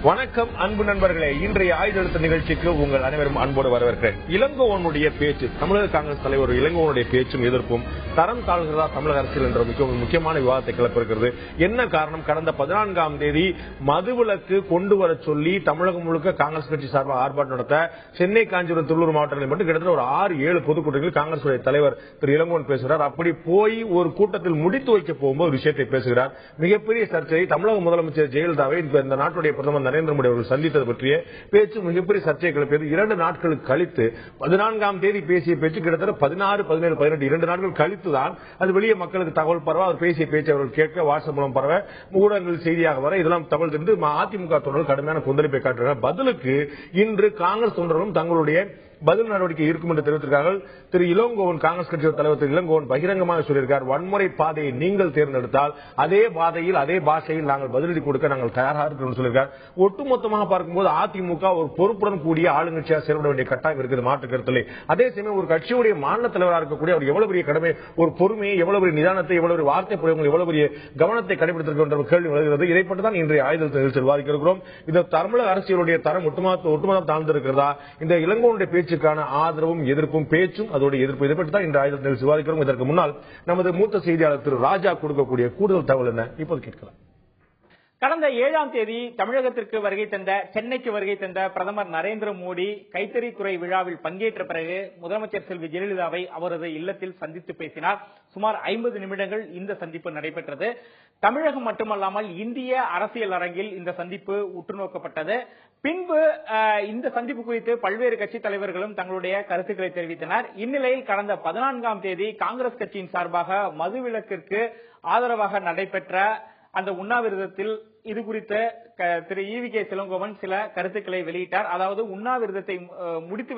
வணக்கம் அன்பு நண்பர்களே, இன்றைய ஆயுத நிகழ்ச்சிக்கு உங்கள் அனைவரும் அன்போடு வரவேற்கிறேன். இளங்கோவனுடைய பேச்சு, தமிழக காங்கிரஸ் தலைவர் இளங்கோவனுடைய பேச்சும் எதிர்ப்பும் தரம் தாழ்கிறதா தமிழக அரசியல் என்ற முக்கியமான விவாதத்தை கிளப்பிருக்கிறது. என்ன காரணம்? கடந்த 14ஆம் தேதி மதுவிலக்கு கொண்டு வர சொல்லி தமிழகம் முழுக்க காங்கிரஸ் கட்சி சார்பாக ஆர்ப்பாட்டம் நடத்த சென்னை, காஞ்சிபுரம், திருவள்ளூர் மாவட்டங்களில் மட்டும் கிட்டத்தட்ட ஒரு 6-7 பொதுக்கூட்டங்களில் காங்கிரஸ் தலைவர் திரு இளங்கோவன் பேசுகிறார். அப்படி போய் ஒரு கூட்டத்தில் முடித்து வைக்க போகும்போது ஒரு விஷயத்தை பேசுகிறார். மிகப்பெரிய சர்ச்சை. தமிழக முதலமைச்சர் ஜெயலலிதாவை இந்த நாட்டுடைய பிரதமர் நரேந்திர மோடி அவர்கள் சந்தித்தது பற்றிய பேச்சு மிகப்பெரிய சர்ச்சை கிளப்பியது. 2 நாட்களுக்கு கழித்து 14ஆம் தேதி பேசிய பேச்சு கிட்டத்தட்ட 16, 17, 18 2 நாட்கள் கழித்துதான் அது வெளியே மக்களுக்கு தகவல் பரவ, அவர் பேசிய பேச்சு அவர்கள் கேட்க, வாட்ஸ்அப் மூலம் பரவ, ஊடகங்கள் செய்தியாக வர, இதெல்லாம் தகவல் தெரிந்து அதிமுக தொண்டர்கள் கடுமையான கொந்தளிப்பை காட்டுகிறார். பதிலுக்கு இன்று காங்கிரஸ் தொண்டர்களும் தங்களுடைய பதில் நடவடிக்கை இருக்கும் என்று தெரிவித்திருக்கிறார்கள். திரு இளங்கோவன், காங்கிரஸ் கட்சி தலைவர் திரு இளங்கோவன் பகிரங்கமாக சொல்லியிருக்கார், வன்முறை பாதையை நீங்கள் தேர்ந்தெடுத்தால் அதே பாதையில் அதே பாஷையில் நாங்கள் பதிலடி கொடுக்க நாங்கள் தயாராக இருக்கிறோம் சொல்லியிருக்கார். ஒட்டுமொத்தமாக பார்க்கும்போது அதிமுக ஒரு பொறுப்புடன் கூடிய ஆளுங்கட்சியாக செயல்பட வேண்டிய கட்டாயம் இருக்குது, மாற்று கருத்தில்லை. அதே சமயம் ஒரு கட்சியுடைய மாநில தலைவராக இருக்கக்கூடிய அவர் எவ்வளவு பெரிய கடமை, ஒரு பொறுமையை, எவ்வளவு பெரிய நிதானத்தை, எவ்வளவு பெரிய வார்த்தை பிரயோகங்கள், எவ்வளவு பெரிய கவனத்தை கடைபிடித்திருக்கின்ற கேள்வி வருகிறது. இதைப்பற்றி தான் இன்றைய ஆயுத நிகழ்ச்சியில் விவாதிக்க இருக்கிறோம். இந்த தமிழக அரசியலுடைய தரம் ஒட்டுமொத்தம் தாழ்ந்திருக்கிறதா? இந்த இளங்கோவனுடைய பேச்சுக்கான ஆதரவும் எதிர்ப்பும், பேச்சும் அதோட எதிர்ப்பு, இதை பற்றி தான் இந்த ஆயுத நிகழ்ச்சி விவாதிக்கிறோம். இதற்கு முன்னால் நமது மூத்த செய்தியாளர் திரு ராஜா கொடுக்கக்கூடிய கூடுதல் தகவல் என்ன இப்போது கேட்கலாம். கடந்த 7ஆம் தேதி தமிழகத்திற்கு வருகை தந்த, சென்னைக்கு வருகை தந்த பிரதமர் நரேந்திர மோடி கைத்தறித்துறை விழாவில் பங்கேற்ற பிறகு முதலமைச்சர் செல்வி ஜெயலலிதாவை அவரது இல்லத்தில் சந்தித்து பேசினார். சுமார் 50 நிமிடங்கள் இந்த சந்திப்பு நடைபெற்றது. தமிழகம் மட்டுமல்லாமல் இந்திய அரசியல் அரங்கில் இந்த சந்திப்பு உற்று நோக்கப்பட்டது. பின்பு இந்த சந்திப்பு குறித்து பல்வேறு கட்சி தலைவர்களும் தங்களுடைய கருத்துக்களை தெரிவித்தனர். இந்நிலையில் கடந்த 14ஆம் தேதி காங்கிரஸ் கட்சியின் சார்பாக மதுவிலக்கிற்கு ஆதரவாக நடைபெற்ற அந்த உண்ணாவிரதத்தில் இது குறித்த திரு ஈவி.கே. இளங்கோவன் சில கருத்துக்களை வெளியிட்டார். அதாவது உண்ணாவிரதத்தை முடித்து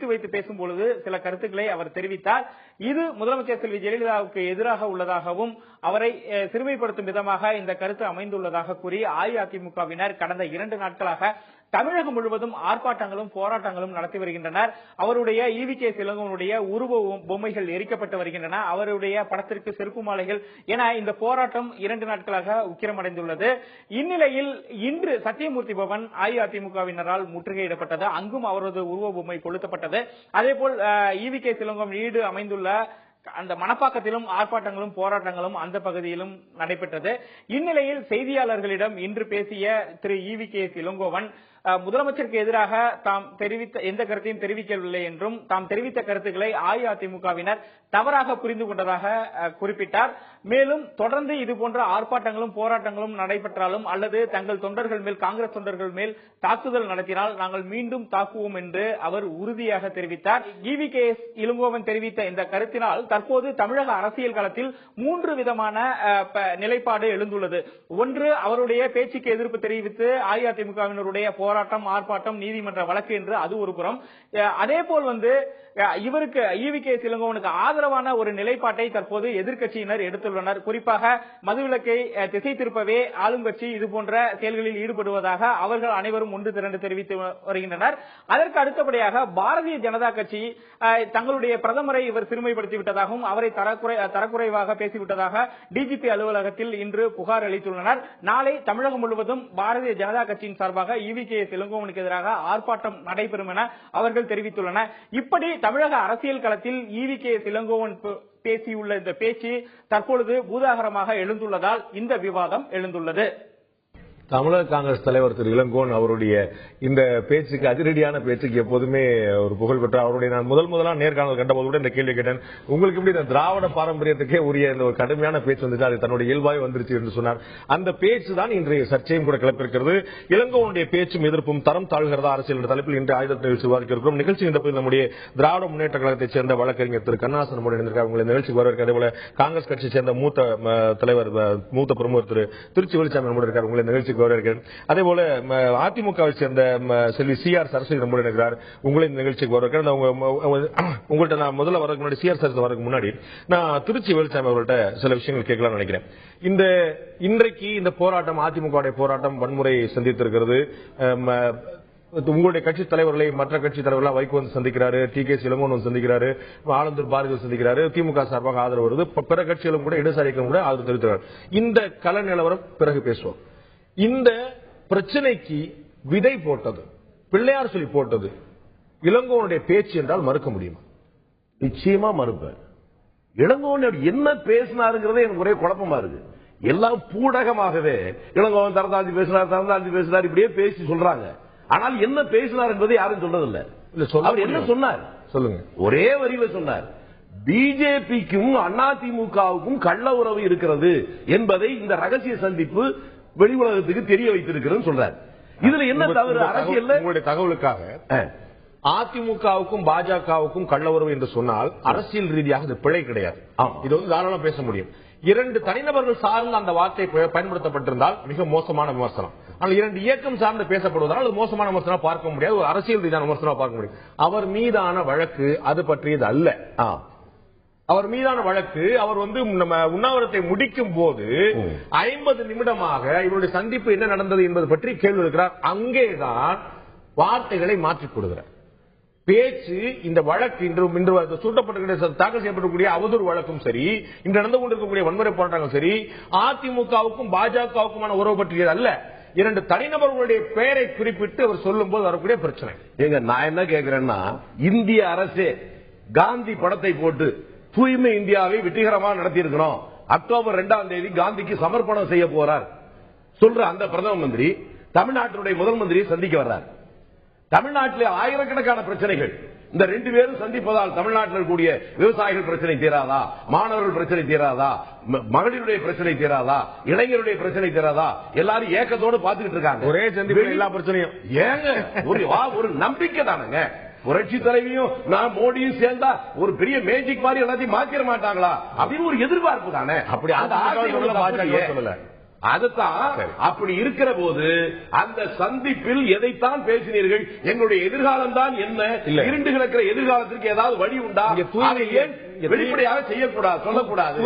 வைத்து பேசும்பொழுது சில கருத்துக்களை அவர் தெரிவித்தார். இது முதலமைச்சர் செல்வி ஜெயலலிதாவுக்கு எதிராக உள்ளதாகவும் அவரை சிறுமைப்படுத்தும் விதமாக இந்த கருத்து அமைந்துள்ளதாக கூறி அஇஅதிமுகவினர் கடந்த 2 நாட்களாக தமிழகம் முழுவதும் ஆர்ப்பாட்டங்களும் போராட்டங்களும் நடத்தி வருகின்றனர். அவருடைய ஈவி.கே. இளங்கோவனுடைய உருவ பொம்மைகள் எரிக்கப்பட்டு வருகின்றன. அவருடைய படத்திற்கு செருப்பு மாலைகள் என இந்த போராட்டம் 2 நாட்களாக உக்கிரமடைந்துள்ளது. இந்நிலையில் இன்று சத்தியமூர்த்தி பவன் அஇஅதிமுகவினரால் முற்றுகையிடப்பட்டது. அங்கும் அவரது உருவ பொம்மை கொளுத்தப்பட்டது. அதேபோல் ஈவி.கே. இளங்கோவன் வீடு அமைந்துள்ள அந்த மணப்பாக்கத்திலும் ஆர்ப்பாட்டங்களும் போராட்டங்களும் அந்த பகுதியிலும் நடைபெற்றது. இந்நிலையில் செய்தியாளர்களிடம் இன்று பேசிய திரு ஈவி.கே. இளங்கோவன் முதலமைச்சருக்கு எதிராக தாம் தெரிவித்த எந்த கருத்தையும் தெரிவிக்கவில்லை என்றும், தாம் தெரிவித்த கருத்துக்களை அஇஅதிமுகவினர் தவறாக புரிந்து கொண்டதாக குறிப்பிட்டார். மேலும் தொடர்ந்து இதுபோன்ற ஆர்ப்பாட்டங்களும் போராட்டங்களும் நடைபெற்றாலும் அல்லது தங்கள் தொண்டர்கள் மேல், காங்கிரஸ் தொண்டர்கள் மேல் தாக்குதல் நடத்தினால் நாங்கள் மீண்டும் தாக்குவோம் என்று அவர் உறுதியாக தெரிவித்தார். ஈவி.கே. இளங்கோவன் தெரிவித்த இந்த கருத்தினால் தற்போது தமிழக அரசியல் களத்தில் 3 விதமான நிலைப்பாடு எழுந்துள்ளது. ஒன்று, அவருடைய பேச்சுக்கு எதிர்ப்பு தெரிவித்து அஇஅதிமுகவினருடைய போராட்டம், ஆர்ப்பாட்டம், நீதிமன்ற வழக்கு என்று அது ஒரு புறம். அதேபோல் இவருக்கு ஈவி.கே. இளங்கோவனுக்கு ஆதரவான ஒரு நிலைப்பாட்டை தற்போது எதிர்க்கட்சியினர் எடுத்துள்ளனர். குறிப்பாக மதுவிலக்கை திசை திருப்பவே ஆளும் கட்சி இதுபோன்ற செயல்களில் ஈடுபடுவதாக அவர்கள் அனைவரும் ஒன்று திரண்டு தெரிவித்து வருகின்றனர். அதற்கு அடுத்தபடியாக பாரதிய ஜனதா கட்சி தங்களுடைய பிரதமரை இவர் சிறுமைப்படுத்தி விட்டதாகவும் அவரை தரக்குறைவாக பேசிவிட்டதாக டிஜிபி அலுவலகத்தில் இன்று புகார் அளித்துள்ளனர். நாளை தமிழகம் முழுவதும் பாரதிய ஜனதா கட்சியின் சார்பாக ஈவி.கே. இளங்கோவனுக்கு எதிராக ஆர்ப்பாட்டம் நடைபெறும் என அவர்கள் தெரிவித்துள்ளனர். இப்படி தமிழக அரசியல் களத்தில் ஈவி.கே. இளங்கோவன் பேசியுள்ள இந்த பேச்சு தற்பொழுது பூதாகரமாக எழுந்துள்ளதால் இந்த விவாதம் எழுந்துள்ளது. தமிழக காங்கிரஸ் தலைவர் திரு இளங்கோவன் அவருடைய இந்த பேச்சுக்கு, அதிரடியான பேச்சுக்கு எப்போதுமே ஒரு புகழ் பெற்ற அவருடைய நான் முதலாக நேர்காணல் கண்டபோது கூட இந்த கேள்வி கேட்டேன், உங்களுக்கு எப்படி இந்த திராவிட பாரம்பரியத்துக்கே உரிய இந்த ஒரு கடுமையான பேச்சு வந்துச்சு, அது தன்னுடைய இயல்பாய் வந்துருச்சு என்று சொன்னார். அந்த பேச்சு தான் இன்றைய சர்ச்சையும் கூட கிளப்பிருக்கிறது. இளங்கோவனுடைய பேச்சும் எதிர்ப்பும் தரம் தாழ்கிறதா அரசியல் என்ற தலைப்பில் இன்று ஆயுத நிகழ்ச்சி விவாதிக்கிறோம். நிகழ்ச்சி நம்முடைய திராவிட முன்னேற்ற கழகத்தைச் சேர்ந்த வழக்கறிஞர் திரு கண்ணாசன் இணைந்திருக்கார். உங்களை நிகழ்ச்சிக்கு வரவேற்க. அதேபோல காங்கிரஸ் கட்சியை சேர்ந்த மூத்த தலைவர், மூத்த பிரமுகர் திரு திருச்சி வெளிச்சாமி இருக்கார். உங்களை நிகழ்ச்சி அதே போல அதிமுகவை சேர்ந்த செல்வி சி.ஆர். சரஸ்வதி நம்முடைய இருக்கிறார். உங்களை நிகழ்ச்சிக்கு வரவேற்கிறேன். உங்கள்கிட்ட நான் முதல்ல வரதுக்கு முன்னாடி, சி.ஆர். சரஸ்வதி வரதுக்கு முன்னாடி நான் திருச்சி வெளிச்சாமி அவர்கள்ட்ட சில விஷயங்கள் கேட்கலாம்னு நினைக்கிறேன். இன்றைக்கு இந்த போராட்டம், அதிமுக போராட்டம் வன்முறை சந்தித்திருக்கிறது. உங்களுடைய கட்சி தலைவர்களை மற்ற கட்சி தலைவர்கள் வைகோ வந்து சந்திக்கிறாரு, டி.கே. இளங்கோவன் சந்திக்கிறாரு, ஆலந்தூர் பாரதி சந்திக்கிறாரு, திமுக சார்பாக ஆதரவு வருது, பிற கட்சிகளும் கூட இடதுசாரிகளும் கூட ஆதரவு தெரிவித்தார்கள். இந்த கள நிலவரம் பிறகு பேசுவோம். இந்த பிரச்சனைக்கு விதை போட்டது, பிள்ளையார் சொல்லி போட்டது இளங்கோவனுடைய பேச்சு என்றால் மறுக்க முடியுமா? நிச்சயமா மறுப்பேன். இளங்கோவன் என்ன பேசினாருங்கிறதே எனக்கு ஒரே குழப்பமா இருக்கு. எல்லாம் பூடகமாகவே இளங்கோவன் தரதாஞ்சி பேசினார் இப்படியே பேசி சொல்றாங்க. ஆனால் என்ன பேசினார் என்பதை யாரும் சொல்றதில்லை. அவர் என்ன சொன்னார் சொல்லுங்க. ஒரே வரியில சொன்னார், பிஜேபிக்கும் அதிமுகவுக்கும் கள்ள உறவு இருக்கிறது என்பதை இந்த ரகசிய சந்திப்பு வெளி உலகத்துக்கு தெரிய வைத்திருக்கிறது சொல்றார். இதுல என்ன தவறு அரசியல்? உங்களுடைய தகவலுக்காக அதிமுகவுக்கும் பாஜகவுக்கும் கள்ள உறவு என்று சொன்னால் அரசியல் ரீதியாக இது பிழை கிடையாது. இது வந்து தாராளமாக பேச முடியும். 2 தனிநபர்கள் சார்ந்த அந்த வார்த்தை பயன்படுத்தப்பட்டிருந்தால் மிக மோசமான விமர்சனம். ஆனால் 2 இயக்கம் சார்ந்து பேசப்படுவதால் அது மோசமான விமர்சனம் பார்க்க முடியாது, ஒரு அரசியல் ரீதியான விமர்சனம் பார்க்க முடியும். அவர் மீதான வழக்கு அது பற்றியது அல்ல. அவர் மீதான வழக்கு அவர் வந்து நம்ம உண்ணாவிரத்தை முடிக்கும் போது 50 நிமிடமாக இவருடைய சந்திப்பு என்ன நடந்தது என்பது பற்றி கேள்வி இருக்கிறார். அங்கேதான் வார்த்தைகளை மாற்றிக் கொடுக்கிறார். பேச்சு இந்த வழக்கு இன்று சூட்டப்பட்டு தாக்கல் செய்யப்படக்கூடிய அவதூறு வழக்கும் சரி, இன்று நடந்து கொண்டிருக்கக்கூடிய வன்முறை போராட்டங்கள் சரி, அதிமுகவுக்கும் பாஜகவுக்குமான உறவு பற்றியது அல்ல. 2 தனிநபர்களுடைய பெயரை குறிப்பிட்டு அவர் சொல்லும் போது வரக்கூடிய பிரச்சனை. நான் என்ன கேட்கிறேன்னா, இந்திய அரசே காந்தி படத்தை போட்டு தூய்மை இந்தியாவை வெற்றிகரமாக நடத்தி இருக்கிறோம், அக்டோபர் 2ஆம் தேதி காந்திக்கு சமர்ப்பணம் செய்ய போறார் சொல்ற அந்த பிரதம மந்திரி தமிழ்நாட்டினுடைய முதல் மந்திரியை சந்திக்க வர்றார். தமிழ்நாட்டில் ஆயிரக்கணக்கான பிரச்சனைகள் இந்த 2 பேரும் சந்திப்பதால் தமிழ்நாட்டில் இருக்கக்கூடிய விவசாயிகள் பிரச்சனை தீராதா, மாணவர்கள் பிரச்சனை தீராதா, மகளிருடைய பிரச்சனை தீராதா, இளைஞருடைய பிரச்சனை தீராதா, எல்லாரும் ஏக்கத்தோடு பார்த்துக்கிட்டு இருக்காங்க. ஒரே சந்திப்பில் எல்லா பிரச்சனையும் ஏங்க ஒரு நம்பிக்கை தானுங்க. புரட்சி தலைவியும் நான் மோடியும் சேர்ந்தா ஒரு பெரிய மேஜிக் மாதிரி எல்லாத்தையும் மாத்திர மாட்டாங்களா அப்படின்னு ஒரு எதிர்பார்ப்பு தானே. அப்படி அந்த அதுதான் அப்படி இருக்கிற போது அந்த சந்திப்பில் எதைத்தான் பேசினீர்கள்? எங்களுடைய எதிர்காலம் தான் என்ன? இருண்டு கிடக்கிற எதிர்காலத்திற்கு ஏதாவது வழி உண்டா? ஏன் வெளிப்படையாக செய்யக்கூடாது, சொல்லக்கூடாது?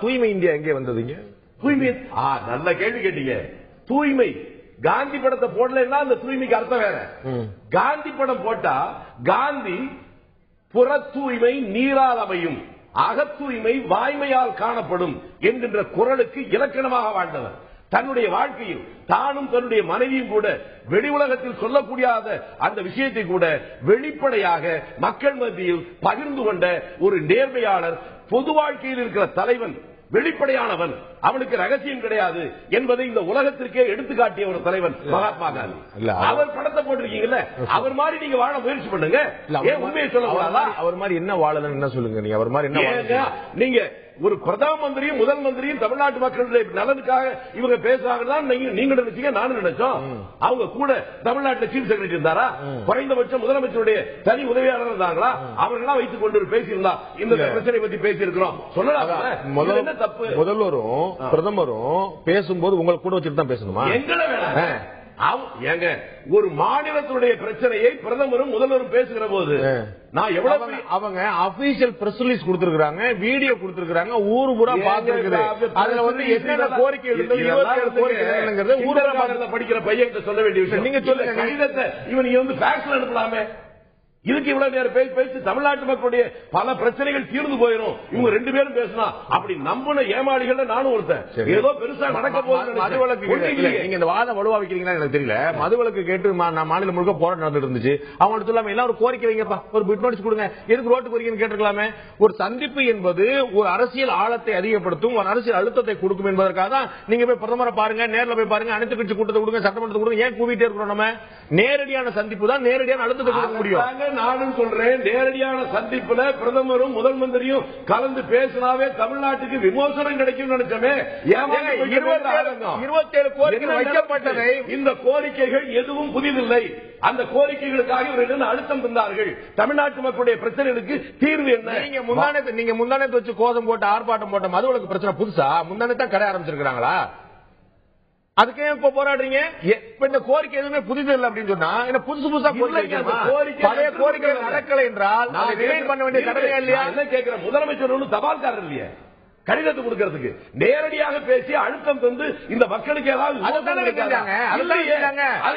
தூய்மை இந்தியா எங்கே வந்ததுங்க? தூய்மை நல்ல கேள்வி கேட்டீங்க. தூய்மை காந்தி படத்தை போடலன்னா அந்த தூய்மைக்கு அர்த்தம் வேற. காந்தி படம் போட்டா காந்தி புற தூய்மை நீரால் அமையும், அகத்தூய்மை வாய்மையால் காணப்படும் என்கின்ற குரலுக்கு இலக்கணமாக வாழ்ந்தவர். தன்னுடைய வாழ்க்கையில் தானும் தன்னுடைய மனைவியும் கூட வெளி உலகத்தில் சொல்லக்கூடிய அந்த விஷயத்தை கூட வெளிப்படையாக மக்கள் மத்தியில் பகிர்ந்து கொண்ட ஒரு நேர்மையாளர், பொது வாழ்க்கையில் இருக்கிற தலைவன், வெளிப்படையானவன், அவனுக்கு ரகசியம் கிடையாது என்பதை இந்த உலகத்திற்கே எடுத்துக்காட்டிய ஒரு தலைவன் மகாத்மா காந்தி. அவர் படத்தை போட்டிருக்கீங்கல்ல, அவர் மாதிரி நீங்க வாழ முயற்சி பண்ணுங்க. உண்மையை சொல்லக்கூடாதா? அவர் மாதிரி என்ன வாழணும் என்ன சொல்லுங்க? நீங்க அவர் மாதிரி என்ன நீங்க ஒரு பிரதம மந்திரியும் முதல் மந்திரியும் தமிழ்நாட்டு மக்களுடைய நலனுக்காக இவங்க பேசுறாங்கன்னா நீங்க நினைச்சீங்க, நானும் நினைச்சோம். அவங்க கூட தமிழ்நாட்டில் சீஃப் செக்ரட்டரி இருந்தாரா? குறைந்தபட்சம் முதலமைச்சருடைய தனி உதவியாளர் இருந்தாங்களா? அவர்களாம் வைத்துக் கொண்டு பேசியிருந்தா இந்த பிரச்சனை பத்தி பேசியிருக்கிறோம் சொல்லலாம். என்ன தப்பு? முதல்வரும் பிரதமரும் பேசும்போது உங்களை கூட வச்சுட்டு தான் பேசணுமா? எங்களை வேணாம். ஏங்க ஒரு மாநிலத்தினுடைய பிரச்சனையை பிரதமரும் முதல்வரும் பேசுகிற போது நான் எவ்வளவு அவங்க அபிஷியல் பிரஸ் ரிலீஸ் கொடுத்திருக்காங்க, வீடியோ கொடுத்திருக்காங்க, ஊரு பூரா பார்த்திருக்கிறது. அதுல வந்து என்னென்ன கோரிக்கை இருந்தது, 27 கோரிக்கைங்கிறது ஊரக படிக்கிற பையன் சொல்ல வேண்டிய விஷயம். நீங்க சொல்லுங்க. கடிதத்தை இவன் வந்து ஃபேக்ஸ்ல அனுப்பலாமே. இதுக்கு இவ்வளவு நேரம் பேசி தமிழ்நாட்டு மக்களுடைய பல பிரச்சனைகள் தீர்ந்து போயிடும் இவங்க 2 பேரும் பேசினா அப்படி நம்பின ஏமாளிகள் நானும் ஒருத்தன். ஏதோ பெருசா நடக்க போகுது. மது வழக்கு நீங்க இந்த வாதம் வலுவா வைக்கிறீங்களா எனக்கு தெரியல. மது வழக்கு கேட்டு மாநிலம் முழுக்க போராட்டம் நடந்துட்டு இருந்துச்சு. அவங்க சொல்லாம எல்லாம் ஒரு கோரிக்கை வைங்கப்பா, ஒரு பிட் நோட்டீஸ் கொடுங்க, எதுக்கு ரோட்டுக்கு வரீங்கன்னு கேட்டிருக்கலாமே. ஒரு சந்திப்பு என்பது ஒரு அரசியல் ஆழத்தை அதிகப்படுத்தும், ஒரு அரசியல் அழுத்தத்தை கொடுக்கும் என்பதற்காக தான் நீங்க போய் பிரதமரை பாருங்க, நேரில் போய் பாருங்க, அனைத்து கட்சி கூட்டத்தை கொடுங்க, சட்டமன்றத்தை கொடுங்க, ஏன் கூவிட்டே இருக்கிறோம்? நம்ம நேரடியான சந்திப்பு தான் நேரடியான அழுத்தத்தை கொடுக்க முடியும். நானும் சொல்றேன், நேரடியான சந்திப்புல பிரதமரும் முதல் மந்திரியும் கலந்து பேசினாவே தமிழ்நாட்டுக்கு விமோசனம் கிடைக்கும் நினைச்சோமே. 27 கோரிக்கைகள் வைக்கப்பட்டதை இந்த கோரிக்கைகள் எதுவும் புதிதில்லை. அந்த கோரிக்கைகளுக்காக இவர்கள் அழுத்தம் தந்தார்கள். தமிழ்நாட்டு மக்களுடைய பிரச்சனைகளுக்கு தீர்வு என்ன? நீங்க முந்தானத்தை வச்சு கோஷம் போட்டு ஆர்ப்பாட்டம் போட்ட மதுவிலக்கு பிரச்சனை புதுசா முந்தானத்தான் கடை ஆரம்பிச்சிருக்காங்களா? அதுக்கே இப்ப போராடுறீங்க. இந்த கோரிக்கை எதுவுமே புதிது இல்லை அப்படின்னு சொன்னா என்ன புதுசு புதுசா பழைய கோரிக்கை நடக்கலை என்றால் பண்ண வேண்டிய கடமையா இல்லையா? என்ன கேட்கிற முதலமைச்சர் ஒன்றும் தபால்காரர் இல்லையா கடிதத்தை கொடுக்கிறதுக்கு? நேரடியாக பேசி அழுத்தம் தந்து இந்த மக்களுக்கு ஏதாவது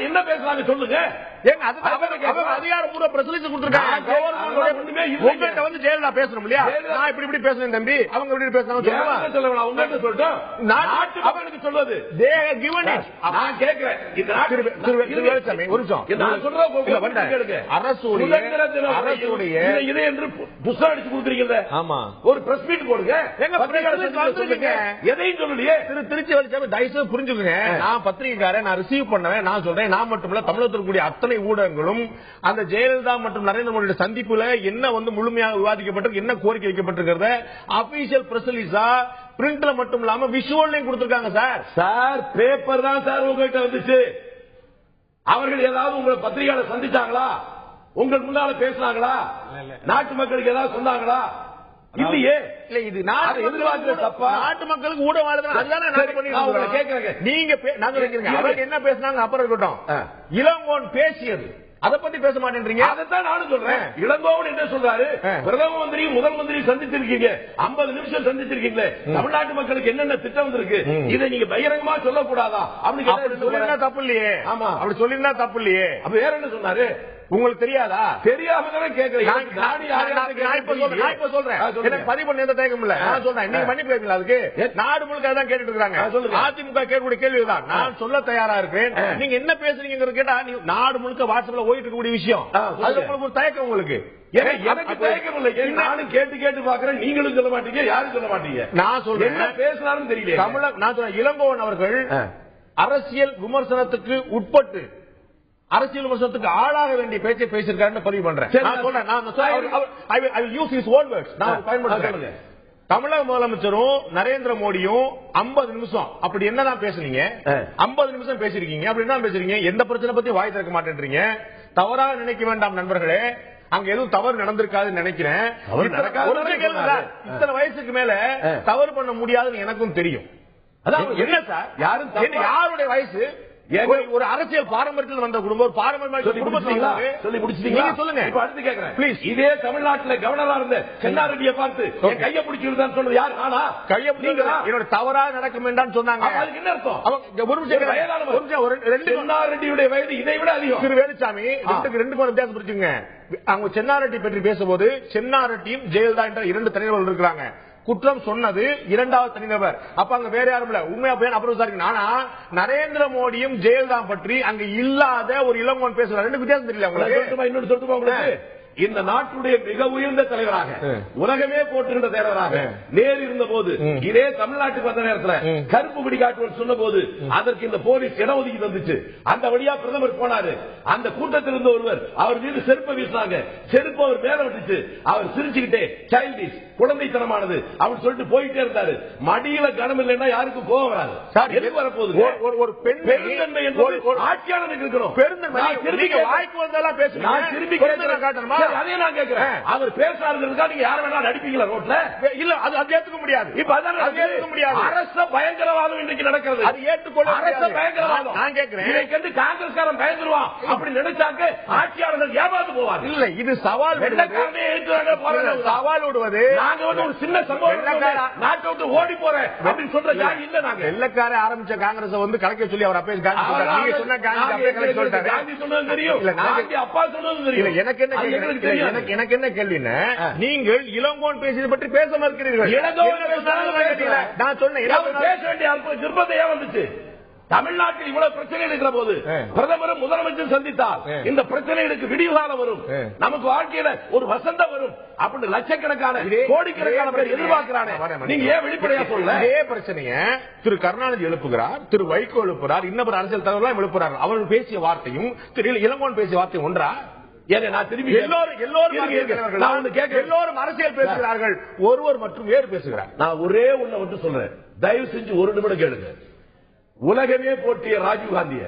என்ன பேசுறாங்க சொல்லுங்க. அதிகாரப்பூர்வ பிரச்சனை கொடுத்திருக்காங்க. உங்கள்கிட்ட வந்து ஜெயலலிதா பேசணும் இல்லையா? நான் இப்படி பேசுறேன் தம்பி, அவங்க இப்படி பேசுறாங்க சொல்லுவது. ஒரு பிரஸ் மீட் போடுங்க, எதையும் சொல்லலையே. திருச்சி வலிச்சாமி தயவுசெய்து புரிஞ்சுக்கங்க, நான் பத்திரிகைக்காரன், நான் ரிசீவ் பண்ணவேன், நான் சொல்றேன். நான் மட்டுமல்ல, தமிழகத்தில் கூடிய அத்தனை ஊடகங்களும் அந்த ஜெயலலிதா மற்றும் நரேந்திர மோடி சந்திப்புல என்ன வந்து முழுமையாக விவாதிக்கப்பட்டிருக்கு, என்ன கோரிக்கை வைக்கப்பட்டிருக்கிறத அபிஷியல் பிரஸ் ரிலீஸா பிரிண்ட்ல மட்டும் இல்லாம விஷுவல்லையும் கொடுத்திருக்காங்க சார். சார் பேப்பர் தான் சார் உங்ககிட்ட வந்துச்சு. அவர்கள் ஏதாவது உங்களை பத்திரிகையாளர் சந்திச்சாங்களா? உங்கள் முன்னால பேசினாங்களா? நாட்டு மக்களுக்கு ஏதாவது சொன்னாங்களா? இல்லையே. இல்ல, இது நாட்டு எதிர்பார்க்கிற தப்பா? நாட்டு மக்களுக்கு ஊடகம் கேட்கறேன். நீங்க என்ன பேசினாங்க அப்புறம் இருக்கட்டும். இளங்கோன் பேசியது அதை பத்தி பேச மாட்டேன்றீங்க. அதைத்தான் நானும் சொல்றேன். இளங்கோவன் என்ன சொல்றாரு? பிரதம மந்திரியும் முதல் மந்திரியும் சந்திச்சிருக்கீங்க, 50 நிமிஷம் சந்திச்சிருக்கீங்களே, தமிழ்நாட்டு மக்களுக்கு என்னென்ன திட்டம் இருக்கு, இதை நீங்க பகிரங்கமா சொல்லக்கூடாதா? அப்படி சொல்லிருந்தா தப்பு இல்லையே. ஆமா, அப்படி சொல்லிருந்தா தப்பு இல்லையே. அப்ப வேற என்ன சொன்னாரு? உங்களுக்கு தெரியாதா? தெரியாம தானே கேட்கறீங்க. பதிவு பண்ண எந்த தயக்கம் இல்ல. நான் சொல்றேன், நீங்க மன்னிப்பு கேட்கல. அதுக்கு நாடு முழுக்க தான் கேட்டுட்டு இருக்காங்க. அதிமுக கேட்கக்கூடிய கேள்விதான் நான் சொல்ல தயாரா இருக்கேன். நீங்க என்ன பேசுறீங்க கேட்டா, நாடு முழுக்க வாட்ஸ்அப்ல போயிட்டு இருக்கக்கூடிய விஷயம். அது உங்களுக்கு ஒரு தயக்கம். உங்களுக்கு எனக்கு தயக்கம் இல்லை. நானும் கேட்டு கேட்டு பாக்குறேன், நீங்களும் சொல்ல மாட்டீங்க, யாரும் சொல்ல மாட்டீங்க. நான் சொல்றேன் என்ன பேசினாலும் தெரியல. தமிழக நான் சொல்றேன், இளங்கோவன் அவர்கள் அரசியல் விமர்சனத்துக்கு உட்பட்டு அரசியல் விமர்சனத்துக்கு ஆளாக வேண்டிய பேச்சை பேசியிருக்காருன்னு பதிவு பண்றேன். தமிழக முதலமைச்சரும் நரேந்திர மோடியும் 50 நிமிஷம் அப்படி என்னதான் பேசுனீங்க? 50 நிமிஷம் பேசிருக்கீங்க. அப்படி என்ன பேசுறீங்க? எந்த பிரச்சனை பத்தி வாய் திறக்க மாட்டேன்றீங்க. தவறாக நினைக்க வேண்டாம் நண்பர்களே, அங்க எதுவும் தவறு நடந்திருக்காதுன்னு நினைக்கிறேன். இத்தனை வயசுக்கு மேல தவறு பண்ண முடியாதுன்னு எனக்கும் தெரியும். அதான் என்ன சார், யாருடைய வயசு? ஒரு அரசியல் பாரம்பரியத்தில் வந்த குடும்பம், சொல்லி முடிச்சிட்டீங்களா? சொல்லுங்க. இப்ப அடுத்து கேட்கிறேன் ப்ளீஸ். இதே தமிழ்நாட்டில் கவர்னரா இருந்த சென்னாரெட்டியை பார்த்து கையை பிடிச்சிருந்தான்னு சொன்னது யார்? நானா? கையை பிடிச்சா என்னோட தவறாக நடக்கும் என்றான்னு சொன்னாங்க. அதுக்கு என்ன அர்த்தம்? சென்னாரெட்டியுடைய வயது இதை விட அதிகம். திரு வேலுச்சாமி, ரெண்டு வித்தியாசம் பிடிச்சுங்க. அவங்க சென்னாரெட்டி பற்றி பேசும்போது சென்னாரெட்டியும் ஜெயலலிதா என்ற 2 தலைவர்கள் இருக்கிறாங்க. குற்றம் சொன்னது 2வது தனிநபர். அப்ப அங்க வேற யாரும் இல்ல. உண்மையா போய் அப்புறம் விசாரிக்கணும். ஆனா நரேந்திர மோடியும் ஜெயலலிதா பற்றி அங்க இல்லாத ஒரு இளங்கோவன் பேசுறாரு. 2 வித்தியாசம் தெரியல உங்களுக்கு? இன்னொரு சொல்லுமா உங்களுக்கு? இந்த நாட்டுடைய மிக உயர்ந்த தலைவராக, உலகமே போட்டுகின்ற தலைவராக நேரு இருந்த போது, இதே தமிழ்நாட்டுக்கு வந்த நேரத்தில் கருப்பு பிடி காட்டுவோம் சொன்ன போது அதற்கு இந்த போலீஸ் இட ஒதுக்கி தந்துச்சு. அந்த வழியா பிரதமர் போனாரு. அந்த கூட்டத்தில் இருந்த ஒருவர் அவர் மீது செருப்பை வீசினாங்க. செருப்பு அவர் மேல விட்டுச்சு. அவர் சிரிச்சுக்கிட்டே சைல்டிஷ், குழந்தைத்தனமானது அவர் சொல்லிட்டு போயிட்டே இருந்தாரு. மடியில கனம் இல்லைன்னா யாருக்கும் கோபம் வராது. எது வரப்போகுது? ஒரு பெருந்தன்மை என்பது ஆட்சியாளருக்கு இருக்கணும். பெருந்தன்மை வாய்க்கு வந்தெல்லாம் பேசுறீங்க. நான் திரும்பி காட்டணுமா? அதே நான் கேட்கிறேன். அவர் பேசுறாருங்கிறதுக்கா நீங்க யார வேணா நடிப்பீங்களா ரோட்ல? இல்ல, அது ஏத்துக்க முடியாது. இப்ப அதான் ஏத்துக்க முடியாது. அரச பயங்கரவாதம் இன்றைக்கு நடக்கிறது. அது ஏற்றுக்கொள்ள அரச பயங்கரவாதம். நான் கேட்கிறேன், இதை கண்டு காங்கிரஸ்காரன் பயந்துருவான் அப்படி நினைச்சாக்க ஆட்சியாளர்கள் ஏமாந்து போவார். இல்ல, இது சவால். வெள்ளக்காரனே ஏற்றுறாங்க. சவால் விடுவது நாங்க வந்து ஒரு சின்ன சம்பவம் நாட்டை விட்டு ஓடி போறேன் அப்படின்னு சொல்ற ஜாதி இல்ல. நாங்க வெள்ளக்கார ஆரம்பிச்ச காங்கிரஸ் வந்து கலைக்க சொல்லி அவர் அப்பே நீங்க சொன்ன காந்தி சொன்னது தெரியும். இல்ல, நான் அப்பா சொன்னது தெரியும். எனக்கு என்ன எனக்கு என்ன கேள்வின்னா, நீங்கள் இளங்கோவன் பேசியது பற்றி பேச மறுக்கிறீர்கள். நான் சொன்னேன் பேச வேண்டிய நிர்பந்தம் ஏன் வந்துச்சு? தமிழ்நாட்டில் இவ்வளவு பிரச்சனை இருக்கிற போது பிரதமரும் முதலமைச்சர் சந்தித்தார். இந்த பிரச்சனைகளுக்கு விடிவு காலம் வரும், நமக்கு வாழ்க்கையில ஒரு வசந்தம் வரும் அப்படின்னு லட்சக்கணக்கான கோடிக்கணக்கான பேர் எதிர்பார்க்கிறாங்க. நீங்க ஏன் வெளிப்படையா சொல்ல? இதே பிரச்சனையை திரு கருணாநிதி எழுப்புகிறார், திரு வைகோ எழுப்புகிறார், இன்னொரு அரசியல் தலைவர்கள் எழுப்புகிறார்கள். அவர்கள் பேசிய வார்த்தையும் திரு இளங்கோவன் பேசிய வார்த்தையும் ஒன்றா? நான் திரும்பி எல்லோரும் அரசியல் பேசுகிறார்கள், ஒருவர் மற்றும் வேறு பேசுகிறார். நான் ஒரே ஒண்ணு மட்டும் சொல்றேன், தயவு செஞ்சு ஒரு நிமிடம் கேளுங்க. உலகமே போற்றிய ராஜீவ்காந்திய,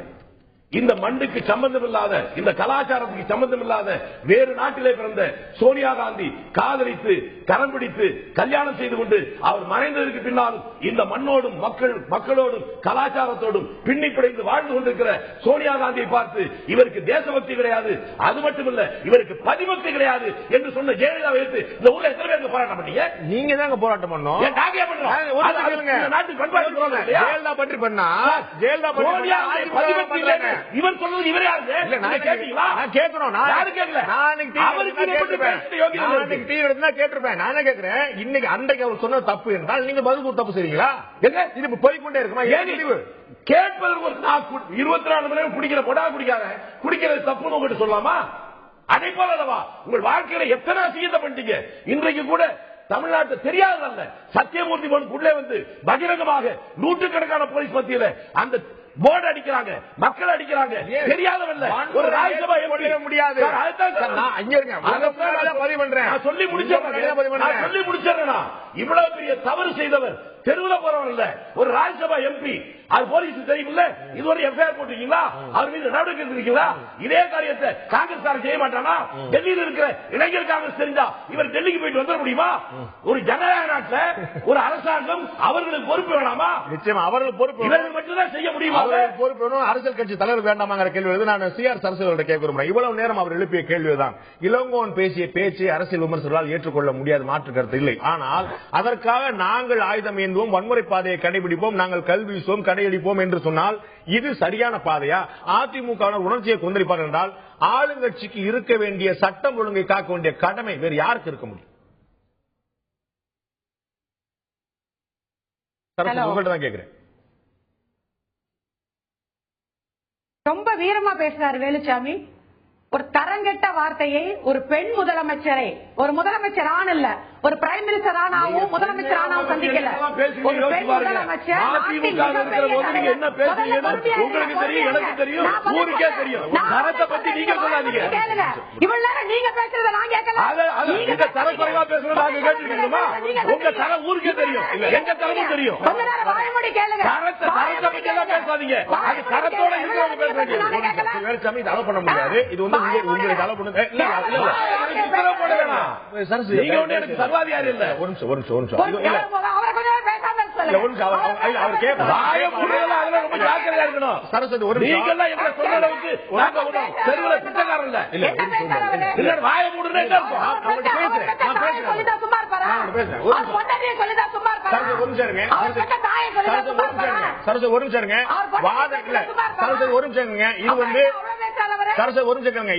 இந்த மண்ணுக்கு சம்பந்தம் இல்லாத, இந்த கலாச்சாரத்துக்கு சம்பந்தம் இல்லாத வேறு நாட்டிலே பிறந்த சோனியா காந்தி காதலித்து கரம் பிடித்து கல்யாணம் செய்து கொண்டு அவர் மறைந்ததற்கு பின்னாலும் இந்த மண்ணோடும் மக்களோடும் கலாச்சாரத்தோடும் பின்னி பிணைந்து வாழ்ந்து கொண்டிருக்கிற சோனியா காந்தியை பார்த்து இவருக்கு தேசபக்தி கிடையாது, அது மட்டுமல்ல இவருக்கு பதிபக்தி கிடையாது என்று சொன்ன ஜெயலலிதா வைத்து இந்த ஊர்ல எத்தனை பேருக்கு போராட்டம் பண்ணீங்க? நீங்க தாங்க போராட்டம் பண்ணோம். ஜெயலலிதா பற்றி பண்ணா ஜெயலலிதா பதிபக்தி இவர் சொல்றது இவர் யாரு? கேட்டீங்களா? நான் கேட்கிறோம். யாரு கேட்கல? கேட்டிருப்பேன். நானே கேட்கிறேன். இன்னைக்கு அன்றைக்கு அவர் சொன்ன தப்பு என்றால் நீங்க பதில் தப்பு செய்வீங்களா? இது போய்கொண்டே இருக்குமா? ஏன் கேட்பதற்கு 24 மணி நேரம் குடிக்கிற பொடா குடிக்கிறது தப்புன்னு உங்ககிட்ட சொல்லலாமா? அதே போல அல்லவா உங்கள் வாழ்க்கையில எத்தனை அசிங்கத்தை பண்ணிட்டீங்க. இன்றைக்கு கூட தமிழ்நாட்டு தெரியாதல்ல, சத்தியமூர்த்தி உள்ளே வந்து பகிரங்கமாக நூற்றுக்கணக்கான போலீஸ் மத்தியில அந்த போர்டு அடிக்கிறாங்க, மக்கள் அடிக்கிறாங்க. தெரியாதவல்ல ஒரு ராஜ்யசபா முடியாது. சொல்லி முடிச்சிடறேன். இவ்வளவு பெரிய தவறு செய்தவர் தெருவில் போறவர் இல்ல, ஒரு ராஜ்யசபா எம்பி. அது போலீஸ் தெரியுமில்ல. இது ஒரு எஃப்ஐஆர் போட்டிருக்கீங்களா? அவர் மீது நடவடிக்கை எடுத்திருக்கீங்களா? இதே காரியத்தை காங்கிரஸ் செய்ய மாட்டானா? டெல்லியில் இருக்கிற இளைஞர் காங்கிரஸ் தெரிஞ்சா இவர் டெல்லிக்கு போயிட்டு வந்துட முடியுமா? ஒரு ஜனநாயக நாட்டில் ஒரு அரசாங்கம் அவர்களுக்கு பொறுப்பு வேணாமா? நிச்சயமா அவர்கள் பொறுப்பு. இவர்கள் மட்டும்தான் செய்ய முடியுமா? பொறுப்பு அரசியல் கட்சி தலைவர் வேண்டாமாங்கிற கேள்வி நான் சிஆர் சரஸ்வதியோட கேட்க விரும்புறேன். இவ்வளவு நேரம் அவர் எழுப்பிய கேள்விதான். இளங்கோவன் பேசிய பேச்சு அரசியல் விமர்சகர்களால் ஏற்றுக்கொள்ள முடியாத மாற்று கருத்து இல்லை. ஆனால் அதற்காக நாங்கள் ஆயுதம் ஏந்துவோம், வன்முறை பாதையை கடைபிடிப்போம், நாங்கள் கல்வி வீசுவோம், கடையடிப்போம் என்று சொன்னால் இது சரியான பாதையா? அதிமுக உணர்ச்சியை கொந்தளிப்பார் என்றால் ஆளுங்கட்சிக்கு இருக்க வேண்டிய சட்டம் ஒழுங்கை காக்க வேண்டிய கடமை வேறு யாருக்கு இருக்க முடியும்? உங்கள்கிட்ட தான் கேட்கிறேன். ரொம்ப வீரமா பேசுறாரு வேலுச்சாமி. ஒரு தரங்கெட்ட வார்த்தையை ஒரு பெண் முதலமைச்சரை, ஒரு முதலமைச்சர் ஆண் இல்ல, ஒரு பிரைம் மினிஸ்டர் ஆனாவும் முதலமைச்சர் ஆனாவும் சந்திக்கல. ஒரு பெண் முதலமைச்சர் இவ்வளவு நேரம் நீங்க பேசுறத நான் கேட்கல. ஊருக்கே தெரியும், எங்க தரமும் தெரியும். கொஞ்ச நேரம் வாய்மொழி கேளுங்க. பண்ண முடியாது. இது வந்து உங்களுக்கு அளவு பண்ண சர்வாதிகாரி இல்ல. ஒரு நிமிஷம் சரஸ்வதி ஒரு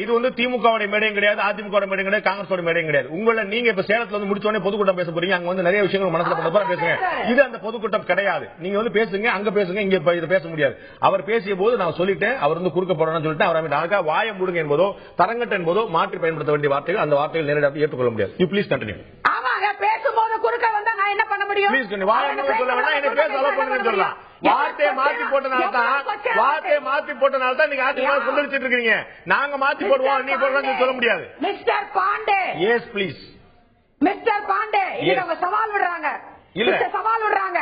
இது வந்து திமுகவுடைய மேடையும் கிடையாது, அதிமுக மேடையும் கிடையாது, காங்கிரஸ் மேடையும் கிடையாது. உங்களை நீங்க இப்ப சேலத்துல வந்து முடிச்சோடனே பொதுக்கூட்டம் பேச போறீங்க. அங்க வந்து நிறைய விஷயங்கள் மனசுல பண்ண பேசுங்க. இது அந்த பொதுக்கூட்டம் கிடையாது. நீங்க வந்து பேசுங்க, அங்க பேசுங்க, இங்க பேச முடியாது. அவர் பேசிய போது நான் சொல்லிட்டேன், அவர் வந்து குறுக்க போறேன்னு சொல்லிட்டு அவர் வாய மூடுங்க என்பதோ தரங்கட்ட என்பதோ மாற்றி பயன்படுத்த வேண்டிய வார்த்தைகள், அந்த வார்த்தைகள் நேரடியாக ஏற்றுக்கொள்ள முடியாது. You please continue. பேசும்போது குறுக்க வந்தா நான் என்ன பண்ண முடியும்? வாய மூட சொல்ல வேண்டாம், என்ன பேச அலோ பண்ணுங்கன்னு சொல்லலாம். வார்த்தையை மாத்தி போட்டனால்தான் நீங்க அதிமுக கொந்தளிச்சிட்டு இருக்கீங்க. நாங்க மாத்தி போடுவோம், நீ போடுறோம் சொல்ல முடியாது. Mister Pandey, yes please. Mister Pandey, இவங்க சவால் விடுறாங்க. சவால் விடுறாங்க.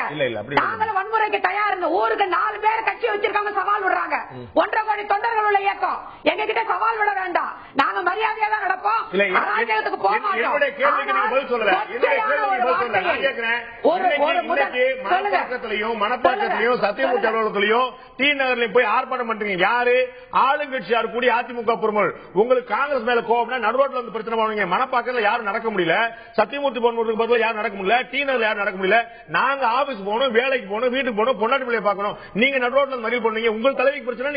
நாங்களும் வன்முறைக்கு தயார். ஊருக்கு 4 பேர் கட்சி வச்சிருக்காங்க, சவால் விடுறாங்க. 1.5 கோடி தொண்டர்கள் உள்ள இயக்கம். எங்க கிட்ட சவால் விட வேண்டாம், நாங்க மரியாதையா தான் நடப்போம். போக மாட்டோம். மணப்பாக்கத்திலையும் சத்தியமூர்த்தி அலுவலகத்திலையும் டி நகர்லையும் போய் ஆர்ப்பாட்டம் பண்றீங்க. யாரு? ஆளுங்கட்சியார் கூடிய அதிமுக பொறுமல். உங்களுக்கு காங்கிரஸ் மேல கோபம்னா நடுரோட்ல வந்து பிரச்சனை பண்ணுவீங்க. மணப்பாக்கத்துல யாரும் நடக்க முடியல, சத்தியமூர்த்தி பொறுமலுக்கு பதில் யாரும் நடக்க முடியல, டி நகர்ல யாரும் நடக்க முடியல. நாங்க ஆபீஸ் போகணும், வேலைக்கு போகணும், வீட்டுக்கு போகணும், பொண்டாட்டி பிள்ளைய பார்க்கணும். நீங்க நடுரோட்ல மறியல் பண்ணுவீங்க. உங்கள் தலைவிக்கு பிரச்சனை,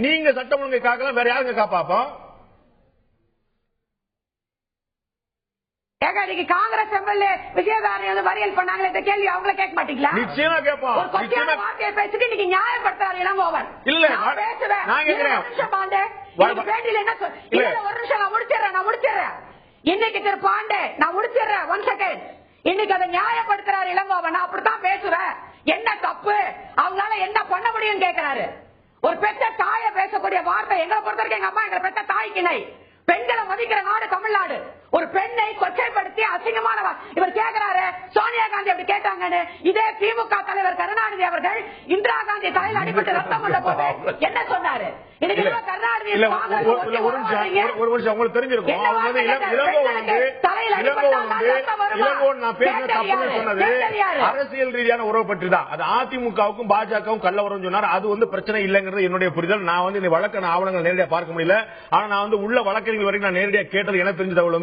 நீங்க சட்டம் ஒழுங்கை காக்கலாம், வேற யாருங்க காப்பாப்போம்? காங்கிரஸ் எம்எல்ஏ விஜயதாரணி மறியல் பண்ணாங்க, இந்த கேள்வி அவங்கள கேட்க மாட்டீங்களா? நிச்சயமா கேட்போம். வார்த்தையை பேசிட்டு நீங்க நியாயப்படுத்தாரு இளங்கோவன். இல்ல நான் கேட்கிறேன், ஒரு நிமிஷம் நான் முடிச்சிடறேன். இன்னைக்கு திரு பாண்டே நான் முடிச்சிடறேன். 1 செகண்ட். இன்னைக்கு அதை நியாயப்படுத்துறாரு இளங்கோவன். நான் அப்படித்தான் பேசுவேன். என்ன தப்பு, அவங்களால என்ன பண்ண முடியும் கேட்கிறாரு. ஒரு பெற்ற தாயை பேசக்கூடிய வார்த்தை எங்களை பொறுத்த வரைக்கும் எங்க அம்மா எங்களை பெற்ற தாய்க்கிணை. பெண்களை மதிக்கிற நாடு தமிழ்நாடு. ஒரு பெண்ணை கொச்சைப்படுத்தி அசிங்கமான இவர் கேட்கிறாரு, சோனியா காந்தி அப்படி கேட்டாங்கன்னு. இதே திமுக தலைவர் கருணாநிதி அவர்கள் இந்திரா காந்தி தலையில் அடிபட்டு ரத்தம் கொண்ட போது என்ன சொன்னாரு? இன்னைக்கு கருணாநிதி ஒரு நிமிஷம் உங்களுக்கு தெரிஞ்சிருக்கும். தலையில் அடிபட்டு இளங்கோவன் நான் பேசின தப்புன்னு சொன்னது அரசியல் ரீதியான உறவு பற்றி தான். அது அதிமுகவுக்கும் பாஜகவும் கள்ள உறவு சொன்னார். அது பிரச்சனை இல்லைங்கிறது என்னுடைய புரிதல். நான் இந்த வழக்கான ஆவணங்கள் நேரடியாக பார்க்க முடியல. ஆனா நான் உள்ள வழக்கறிஞர் வரைக்கும் நான் நேரடியாக கேட்டது எனக்கு தெரிஞ்ச தகவல்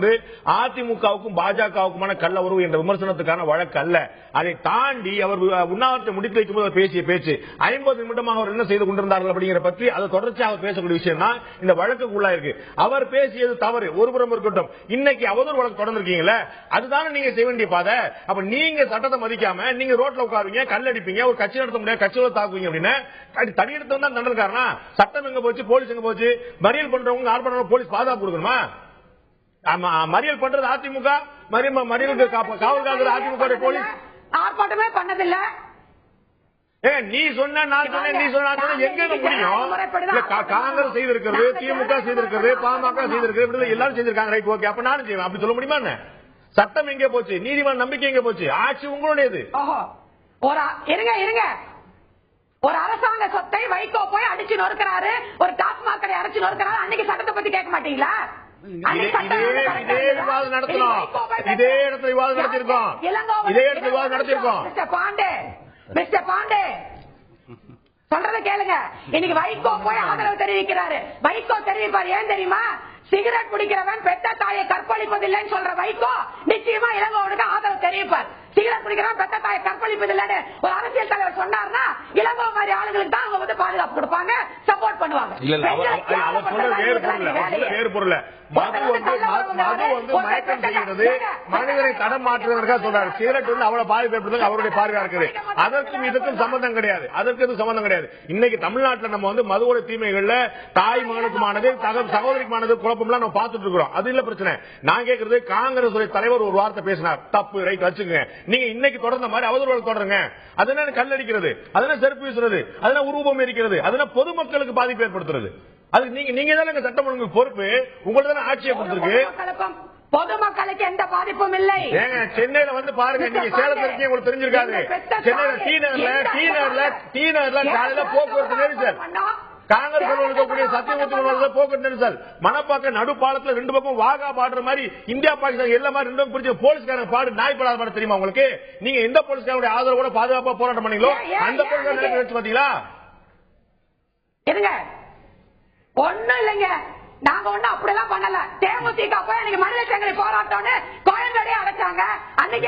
அதிமுகவுக்கும் பாஜகவுக்குமான கள்ள உறவு என்ற விமர்சனத்துக்கான வழக்கு அல்ல. அதை தாண்டி அவர் உண்ணாவிரத்தை முடித்து வைக்கும்போது பேசிய பேச்சு 50 நிமிடமாக அவர் என்ன செய்து கொண்டிருந்தார்கள் அப்படிங்கிற பற்றி அதை தொடர்ச்சியாக பேசக்கூடிய விஷயம் தான் இந்த வழக்குக்குள்ளா இருக்கு. அவர் பேசியது தவறு ஒருபுறம் இருக்கட்டும். இன்னைக்கு அவதூறு வழக்கு தொடர்ந்திருக்கீங்களா, அதுதானே நீங்க செய்ய வேண்டிய பாதை. அப்ப நீங்க சட்டத்தை மதிக்காம நீங்க ரோட்ல உட்காருவீங்க, கல்லடிப்பீங்க, ஒரு கட்சி நடத்த முடியாது, கட்சியோட தாக்குவீங்க அப்படின்னு தனியெடுத்து தான் தண்டனை. சட்டம் எங்க போச்சு, போலீஸ் எங்க போச்சு? மறியல் பண்றவங்க ஆர்ப்பாட்டம் போலீஸ் பாதுகாப்பு கொடுக்கணுமா? மறியல் பண்றது அதிமுக, மறியலுக்கு காவல்காரர் அதிமுக போலீஸ் ஆர்ப்பாட்டமே பண்ணதில்லை. நீ சொன்ன நான் சொன்னேன், நீ சொன்ன எங்க முடியும்? காங்கிரஸ் செய்திருக்கிறது, திமுக செய்திருக்கிறது, பாமக செய்திருக்கிறது, எல்லாரும் செஞ்சிருக்காங்க. Right, okay. அப்ப நானும் செய்வேன். அப்படி சொல்ல முடியுமா? சட்டம் எங்கே போச்சு? நீதிமன்ற நம்பிக்கை எங்கே போச்சு? ஆட்சி உங்களுடையது. இருங்க, ஒரு அரசாங்க சொத்தை வைகோ போய் அடிச்சு நொறுக்கிறாரு, ஒரு டாஸ்மாக் கடை அடிச்சு நொறுக்கிறாரு. அன்னைக்கு சட்டத்தை பத்தி கேட்க மாட்டீங்களா? இதே விவாதம் நடத்தணும். இதே இடத்துல விவாதம் நடத்திருக்கோம். இதே இடத்துல விவாதம் நடத்திருக்கோம். மிஸ்டர் பாண்டே சொல்றத கேளுங்க. இன்னைக்கு வைகோ போய் ஆதரவு தெரிவிக்கிறாரு. வைகோ தெரிவிப்பார். ஏன் தெரியுமா? சிகரெட் குடிக்கிறவன் பெத்த தாயை கற்பழிப்பதில்லைன்னு சொல்ற வைகோ நிச்சயமா இளங்கோவனுக்கு ஆதரவு தெரிவிப்பார். சிகரெட் குடிக்கிறவன் பெத்த தாயை கற்பழிப்பதில்லைன்னு ஒரு அரசியல் தலைவர் சொன்னார்னா இளங்கோ மாதிரி ஆளுங்களுக்கு தான் அவங்க பாதுகாப்பு கொடுப்பாங்க, சப்போர்ட் பண்ணுவாங்க. வேறு பொருள் மது மயக்கம் செய்கிறது, மனிதனை தடம் மாற்றுவதற்காக சொல்றாரு. சிகரெட் அவ்வளவு பாதிப்பு அவருடைய பார்வையா இருக்குது. அதற்கும் இதுக்கும் சம்பந்தம் கிடையாது. அதற்கு எதுவும் சம்பந்தம் கிடையாது. இன்னைக்கு தமிழ்நாட்டில் நம்ம மதுவோட தீமைகள்ல தாய் மகனுக்குமானது, சகோதரிக்குமானது குழப்பம்லாம் நம்ம பார்த்துட்டு இருக்கிறோம். அது இல்ல பிரச்சனை. நான் கேட்கறது, காங்கிரஸ் தலைவர் ஒரு வார்த்தை பேசினார், தப்பு, ரைட், வச்சுக்கோங்க. நீங்க இன்னைக்கு தொடர்ந்த மாதிரி அவதூறு தொடருங்க. அதனால கல்லடிக்கிறது, அதனால செருப்பு வீசுறது, அதனால உருவம் இருக்கிறது, அதனால பொதுமக்களுக்கு பாதிப்பு ஏற்படுத்துறது. அதுக்கு நீங்க தான் சட்டம் ஒழுங்கு பொறுப்பு. உங்களுக்கு தானே ஆட்சியை கொடுத்திருக்கு. பொதுமக்களுக்கு எந்த பாதிப்பும் இல்லை. சென்னையில பாருங்க, நீங்க சேலத்துல இருக்கீங்க, உங்களுக்கு தெரிஞ்சிருக்காது. சென்னையில டி நகர்ல காலையில போக்குவரத்து நெரிசல், காங்கிரஸ் சத்தியமூர்த்தி போக்குவரத்து நெரிசல், மணப்பாக்க நடுப்பாலத்துல 2 பக்கம் வாகா பாடுற மாதிரி இந்தியா பாகிஸ்தான் எல்லா மாதிரி 2 பிடிச்ச போலீஸ்காரங்க பாடு நாய் படாத பாடு தெரியுமா உங்களுக்கு? நீங்க எந்த போலீஸ்காரோட ஆதரவோட பாதுகாப்பா போராட்டம் பண்ணீங்களோ அந்த போலீஸ்கார பாத்தீங்களா? ஒண்ணும் இல்லைங்க, நாங்க ஒண்ணும் அப்படியெல்லாம் பண்ணல. தேமுதிக போய் எனக்கு மனித சங்கிலி போராட்டம்னு கோயம்பேடே அடைச்சாங்க. அன்னைக்கு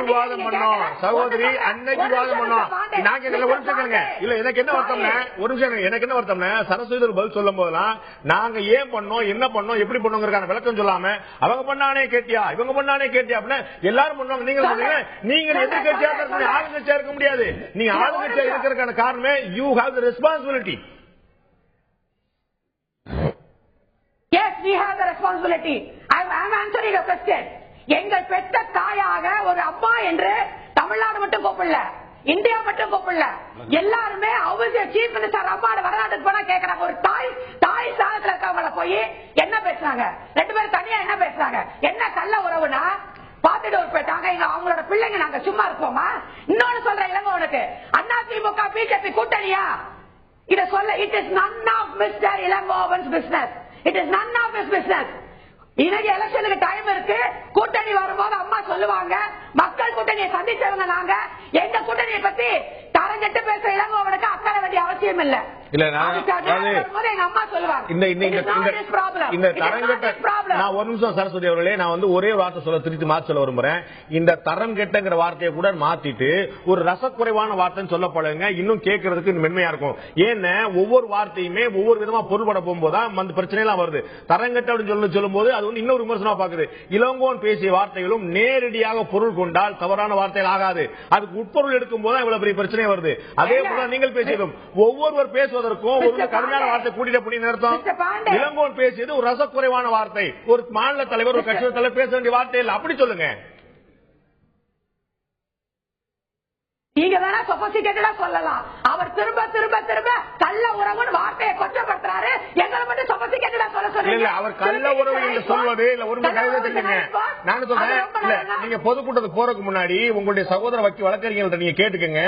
விவாதம் பண்ணோம் சகோதரி, அன்னைக்கு விவாதம் பண்ணோம். நாங்க இல்ல, எனக்கு என்ன வருத்தம்னா, ஒரு விஷயம் எனக்கு என்ன வருத்தம்னா, சரஸ்வதி பதில் சொல்லும் போதெல்லாம் நாங்க ஏன் பண்ணோம், என்ன பண்ணோம், எப்படி பண்ணோங்கிறதுக்கான விளக்கம் சொல்லாம அவங்க பண்ணானே கேட்டியா, இவங்க பண்ணானே கேட்டியா அப்படின்னு எல்லாரும் பண்ணுவாங்க. நீங்க சொன்னீங்க, நீங்க எதிர்கட்சியா இருக்க, ஆளுங்கட்சியா இருக்க முடியாது. நீங்க ஆளுங்கட்சியா இருக்கிறதுக்கான காரணமே you have the responsibility. Yes, we have the responsibility. I am answering your question. எங்கள் பெற்ற தாயாக ஒரு அம்மா என்று தமிழ்நாடு மட்டும் கூப்பிடல, இந்தியா மட்டும் கூப்பிடல, எல்லாருமே அவங்க சீஃப் மினிஸ்டர் அம்மாவோட வரலாற்றுக்கு போனா கேட்கறாங்க. ஒரு தாய் ஸ்தானத்துல இருக்கவங்கள போய் என்ன பேசுறாங்க, 2 பேரும் தனியா என்ன பேசுறாங்க, என்ன கள்ள உறவுனா பாத்துட்டு போயிட்டாங்க. அவங்களோட பிள்ளைங்க நாங்க சும்மா இருப்போமா? இன்னொன்னு சொல்ற இளங்கோவனுக்கு, அதிமுக பிஜேபி கூட்டணியா இத சொல்ல, it is none of Mr. Ilangovan's business. It is none of his business. இன்னைக்கு எலெக்ஷனுக்கு டைம் இருக்கு. கூட்டணி வரும்போது அம்மா சொல்லுவாங்க, மக்கள் கூட்டணியை சந்திச்சவங்க நாங்க. எங்க கூட்டணியை பத்தி தரஞ்சட்டு பேசுற இளங்கோவனுக்கு அக்கறை வேண்டிய அவசியம் இல்ல. இல்ல, எங்க அம்மா சொல்லுவாங்க இந்த தரங்கட்ட. நான் ஒரு நிமிஷம் சரஸ்வதி அவர்களே, நான் ஒரே வார்த்தை சொல்ல திருத்தி மாற்றி சொல்ல விரும்புறேன். இந்த தரம் கெட்டங்கிற வார்த்தையை கூட மாத்திட்டு ஒரு ரசக்குறைவான வார்த்தைன்னு சொல்ல பழகுங்க, இன்னும் கேட்கறதுக்கு மென்மையா இருக்கும். ஏன்னா ஒவ்வொரு வார்த்தையுமே ஒவ்வொரு விதமா பொருள்பட போகும்போதுதான் அந்த பிரச்சனை எல்லாம் வருது. தரங்கட்ட அப்படின்னு சொல்லும் போது அது இன்னொரு விமர்சனமா பாக்குது. இளங்கோவன் பேசிய வார்த்தைகளும் நேரடியாக பொருள் கொண்டால் தவறான வார்த்தைகள் ஆகாது. அதுக்கு உட்பொருள் எடுக்கும் போது இவ்வளவு பெரிய பிரச்சனை வருது. அதே போல நீங்கள் பேசியதும் ஒவ்வொருவர் பேசுவதற்கும் ஒரு கடுமையான வார்த்தை கூட்டிட்டு போய் நிறுத்தம். இளங்கோவன் பேசியது ஒரு ரசக்குறைவான வார்த்தை. ஒரு மாநில தலைவர், ஒரு கட்சி தலைவர் பேச வேண்டிய வார்த்தை இல்லை. அப்படி சொல்லுங்க. நீங்க வேணா சொபஸ்டிகேட்டடா சொல்லலாம். அவர் திரும்ப திரும்ப திரும்ப கள்ள உறவுன்னு வார்த்தையை கொச்சப்படுத்துறாரு. எங்களை மட்டும் சொபஸ்டிகேட்டடா சொல்ல சொல்றீங்க. அவர் கள்ள உறவு என்று சொல்வது இல்ல. ஒரு தெரியுங்க, நான் சொல்றேன். இல்ல, நீங்க பொதுக்கூட்டத்துக்கு போறதுக்கு முன்னாடி உங்களுடைய சகோதர வழக்கறிஞர்கள் நீங்க கேட்டுக்கங்க,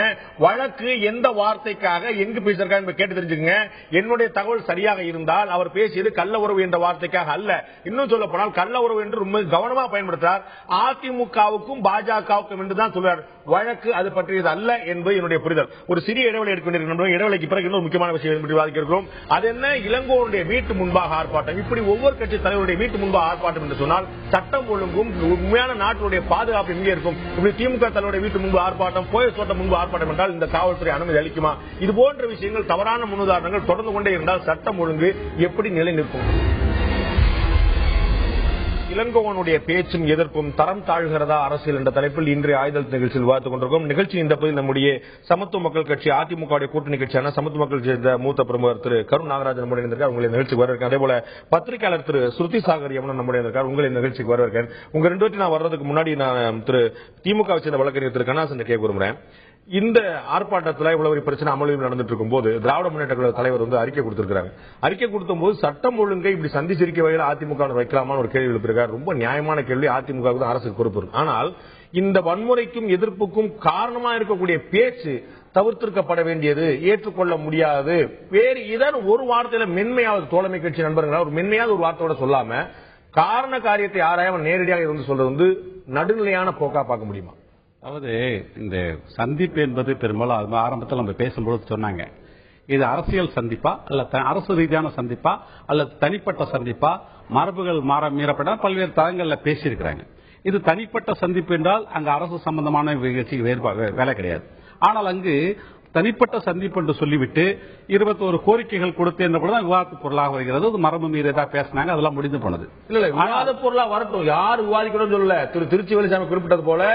வழக்கு எந்த வார்த்தைக்காக எங்கு பேசிருக்காங்க கேட்டு தெரிஞ்சுக்கங்க. என்னுடைய தகவல் சரியாக இருந்தால் அவர் பேசியது கள்ள உறவு என்ற வார்த்தைக்காக அல்ல. இன்னும் சொல்ல போனால் கள்ள உறவு என்று ரொம்ப கவனமா பயன்படுத்துறார். அதிமுகவுக்கும் பாஜகவுக்கும் என்று தான் சொல்றார். வழக்கு அது பற்றியது அல்ல என்பது என்னுடைய புரிதல். ஒரு சிறிய இடைவெளி எடுக்கின்றோம். இடைவெளிக்கு பிறகு இன்னொரு முக்கியமான விஷயம் விவாதிக்கிறோம். அது என்ன, இளங்கோவனுடைய வீட்டு முன்பாக ஆர்ப்பாட்டம். இப்படி ஒவ்வொரு கட்சி தலைவருடைய வீட்டு முன்பாக ஆர்ப்பாட்டம் என்று சொன்னால் சட்டம் ஒழுங்கும் உண்மையான நாட்டுடைய பாதுகாப்பு எங்கே இருக்கும்? இப்படி திமுக தலைவருடைய வீட்டு முன்பு ஆர்ப்பாட்டம், போயஸ் தோட்டம் முன்பு ஆர்ப்பாட்டம் என்றால் இந்த காவல்துறை அனுமதி அளிக்குமா? இது போன்ற விஷயங்கள், தவறான முன்னுதாரணங்கள் தொடர்ந்து கொண்டே இருந்தால் சட்டம் ஒழுங்கு எப்படி நிலை நிற்கும்? இளங்கோவனுடைய பேச்சும் எதிர்ப்பும் தரம் தாழ்கிறதா அரசியல் என்ற தலைப்பில் இன்றைய ஆயுதல் நிகழ்ச்சியில் விவாதித்துக் கொண்டிருக்கிறோம். நிகழ்ச்சி இந்த பகுதியில் நம்முடைய சமத்துவ மக்கள் கட்சி அதிமுக கூட்டணி கட்சியான சமத்துவ மக்கள் சேர்ந்த மூத்த பிரமுகர் திரு கருண் நாகராஜன் நம்முடைய இருந்திருக்கார். உங்களை நிகழ்ச்சிக்கு வரவேற்கிறேன். அதே போல பத்திரிகையாளர் திரு ஸ்ருதி சாகர் யமுனன் நம்முடைய இருக்கார். உங்களை நிகழ்ச்சிக்கு வரவேற்கிறேன். உங்க ரெண்டு பேரும் நான் வர்றதுக்கு முன்னாடி நான் திரு திமுக சேர்ந்த வழக்கறிஞர் திரு கண்ணாசன் கேட்க விரும்புகிறேன். இந்த ஆர்ப்பாட்டத்தில் இவ்வளவு ஒரு பிரச்சனை அமளியில் நடந்துட்டு இருக்கும் போது திராவிட முன்னேற்ற கழக தலைவர் அறிக்கை கொடுத்திருக்காங்க. அறிக்கை கொடுத்தும் போது சட்டம் ஒழுங்கை இப்படி சந்திச்சிருக்க வகையில் அதிமுக வைக்கலாமான்னு ஒரு கேள்வி எழுப்பியிருக்காரு. ரொம்ப நியாயமான கேள்வி. அதிமுக அரசுக்கு பொறுப்பு இருக்கு. ஆனால் இந்த வன்முறைக்கும் எதிர்ப்புக்கும் காரணமா இருக்கக்கூடிய பேச்சு தவிர்த்திருக்கப்பட வேண்டியது, ஏற்றுக்கொள்ள முடியாது. வேறு இதன் ஒரு வார்த்தையில மென்மையாவது தோழமை கட்சி நண்பர்கள் ஒரு மென்மையாவது ஒரு வார்த்தையோட சொல்லாம காரண காரியத்தை ஆராயாம நேரடியாக இருந்து சொல்றது நடுநிலையான போக்கா பார்க்க முடியுமா? அதாவது இந்த சந்திப்பு என்பது பெரும்பாலும் ஆரம்பத்தில் நம்ம பேசும்போது சொன்னாங்க, இது அரசியல் சந்திப்பா அல்ல அரசு ரீதியான சந்திப்பா அல்லது தனிப்பட்ட சந்திப்பா, மரபுகள் மீறப்பட்ட பல்வேறு தளங்களில் பேசியிருக்கிறாங்க. இது தனிப்பட்ட சந்திப்பு என்றால் அங்கு அரசு சம்பந்தமான வேலை கிடையாது. ஆனால் அங்கு தனிப்பட்ட சந்திப்பு என்று சொல்லிவிட்டு 21 கோரிக்கைகள் கொடுத்து என்ற பொழுது விவாத பொருளாக வருகிறது. மரபு மீறதா பேசினாங்க, அதெல்லாம் முடிந்து போனது. இல்ல விவாத பொருளா வரட்டும், யார் விவாதிக்கணும் சொல்லல. திருச்சி வேலுசாமி குறிப்பிட்டது போல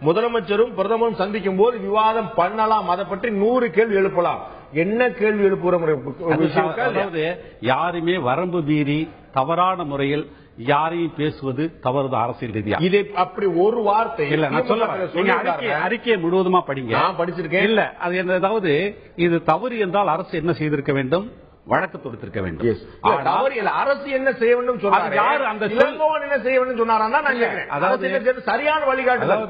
முதலமைச்சரும் பிரதமரும் சந்திக்கும் போது விவாதம் பண்ணலாம். அதை பற்றி 100 கேள்வி எழுப்பலாம். என்ன கேள்வி எழுப்புற யாருமே வரம்பு மீறி தவறான முறையில் யாரையும் பேசுவது தவறு அரசியல் ரீதியா. இதை அப்படி ஒரு வார்த்தை இல்ல. நான் சொல்ல அறிக்கையை முழுவதுமா படிங்க. நான் படிச்சிருக்கேன். இல்ல அது என்னதாவது இது தவறு என்றால் அரசு என்ன செய்திருக்க வேண்டும்? வழக்கு தொடுத்திருக்க வேண்டும். அரசு என்ன செய்ய வேண்டும் சொன்னார். யார் அந்த இளங்கோவன் என்ன செய்ய வேண்டும் சொன்னாரா? அதாவது சரியான வழிகாட்டுதல்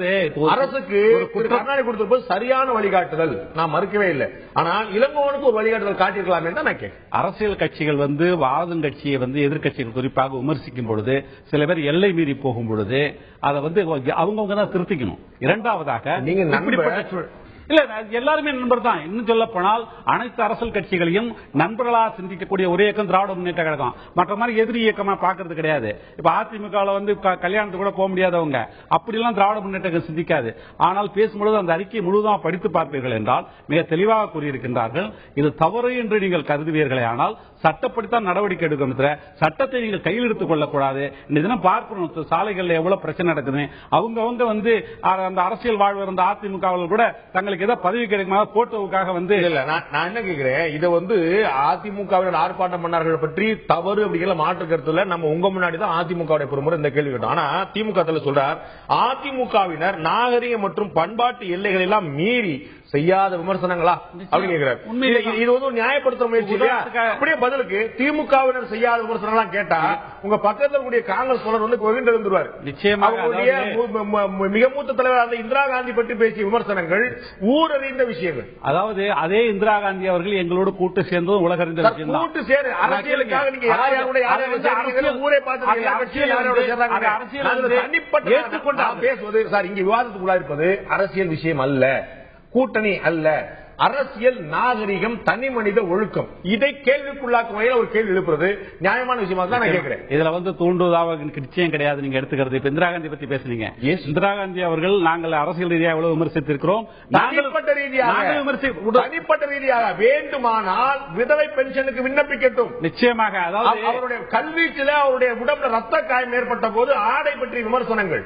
அரசுக்கு கருணாநிதி கொடுத்திருப்பது சரியான வழிகாட்டுதல் நான் மறுக்கவே இல்லை. ஆனால் இளங்கோவனுக்கு ஒரு வழிகாட்டுதல் காட்டியிருக்கலாம் என்று நான் கேட்கிறேன். அரசியல் கட்சிகள் வாழும் கட்சியை எதிர்கட்சிகள் குறிப்பாக விமர்சிக்கும் பொழுது சில பேர் எல்லை மீறி போகும் பொழுது அதை அவங்கவுங்க தான் திருத்திக்கணும். இரண்டாவதாக நீங்க இல்ல எல்லாருமே நண்பர் தான். இன்னும் சொல்ல போனால் அனைத்து அரசியல் கட்சிகளையும் நண்பர்களா சிந்திக்கக்கூடிய ஒரே இயக்கம் திராவிட முன்னேற்ற கழகம். மற்ற மாதிரி எதிரி இயக்கமா பாக்குறது கிடையாது. இப்ப அதிமுக கல்யாணத்துக்கு கூட போக முடியாதவங்க அப்படிலாம் திராவிட முன்னேற்ற கழகம் சிந்திக்காது. ஆனால் பேசும்பொழுது அந்த அறிக்கையை முழுவதும் படித்து பார்ப்பீர்கள் என்றால் மிக தெளிவாக கூறியிருக்கின்றார்கள். இது தவறு என்று நீங்கள் கருதுவீர்களே ஆனால் சட்டப்படித்தான் நடவடிக்கை எடுக்கணும். சட்டத்தை நீங்கள் கையில் எடுத்துக் கொள்ளக்கூடாது. இந்த தினம் பார்க்கணும் சாலைகள்ல எவ்வளவு பிரச்சனை நடக்குது. அவங்க அந்த அரசியல் வாழ்வு இருந்த அதிமுகவில் கூட தங்களுக்கு ஏதோ பதவி கிடைக்குமா போட்டோவுக்காக நான் என்ன கேட்கிறேன், இதை அதிமுகவினர் ஆர்ப்பாட்டம் பண்ணார்கள் பற்றி தவறு அப்படிங்கிற மாற்று கருத்துல நம்ம உங்க முன்னாடி தான் அதிமுக பொறுமுறை இந்த கேள்வி கேட்டோம். ஆனா திமுக சொல்றார் அதிமுகவினர் நாகரிக மற்றும் பண்பாட்டு எல்லைகள் எல்லாம் மீறி செய்யாத விமர்சனங்களா அப்படின்னு கேட்கிறார். இது நியாயப்படுத்த முயற்சி. அப்படியே பதிலுக்கு திமுகவினர் செய்யாத விமர்சனம் கேட்டா உங்க பக்கத்தில் கூடிய காங்கிரஸ் எழுந்துருவார். அவங்களுடைய மிக மூத்த தலைவர் இந்திரா காந்தி பற்றி பேசிய விமர்சனங்கள் ஊரறிந்த விஷயங்கள். அதாவது அதே இந்திரா காந்தி அவர்கள் எங்களோடு கூட்டு சேர்ந்து உலகறிந்த விஷயம். கூட்டு சேரு அரசியலுக்காக நீங்க ஊரை பார்த்து தனிப்பட்ட பேசுவது சார் இங்க விவாதத்துக்குள்ளா இருப்பது அரசியல் விஷயம் அல்ல, கூட்டணி அல்ல, அரசியல் நாகரிகம், தனி மனித ஒழுக்கம். இதை கேள்விக்குள்ளாக்கும் வகையில் ஒரு கேள்வி எழுப்புறது நியாயமான விஷயமா தான் நான் கேட்கிறேன். இதுல தூண்டுவதாக நிச்சயம் கிடையாது. நீங்க எடுத்துக்கிறது இப்ப இந்திரா காந்தி பத்தி பேசுனீங்க. இந்திரா காந்தி அவர்கள் நாங்கள் அரசியல் ரீதியாக எவ்வளவு விமர்சித்திருக்கிறோம். தனிப்பட்ட ரீதியாக வேண்டுமானால் விதவை பென்ஷனுக்கு விண்ணப்பிக்கட்டும். நிச்சயமாக. அதாவது அவருடைய கல்வீச்சில அவருடைய உடம்புல ரத்த காயம் ஏற்பட்ட போது ஆடை பற்றி விமர்சனங்கள்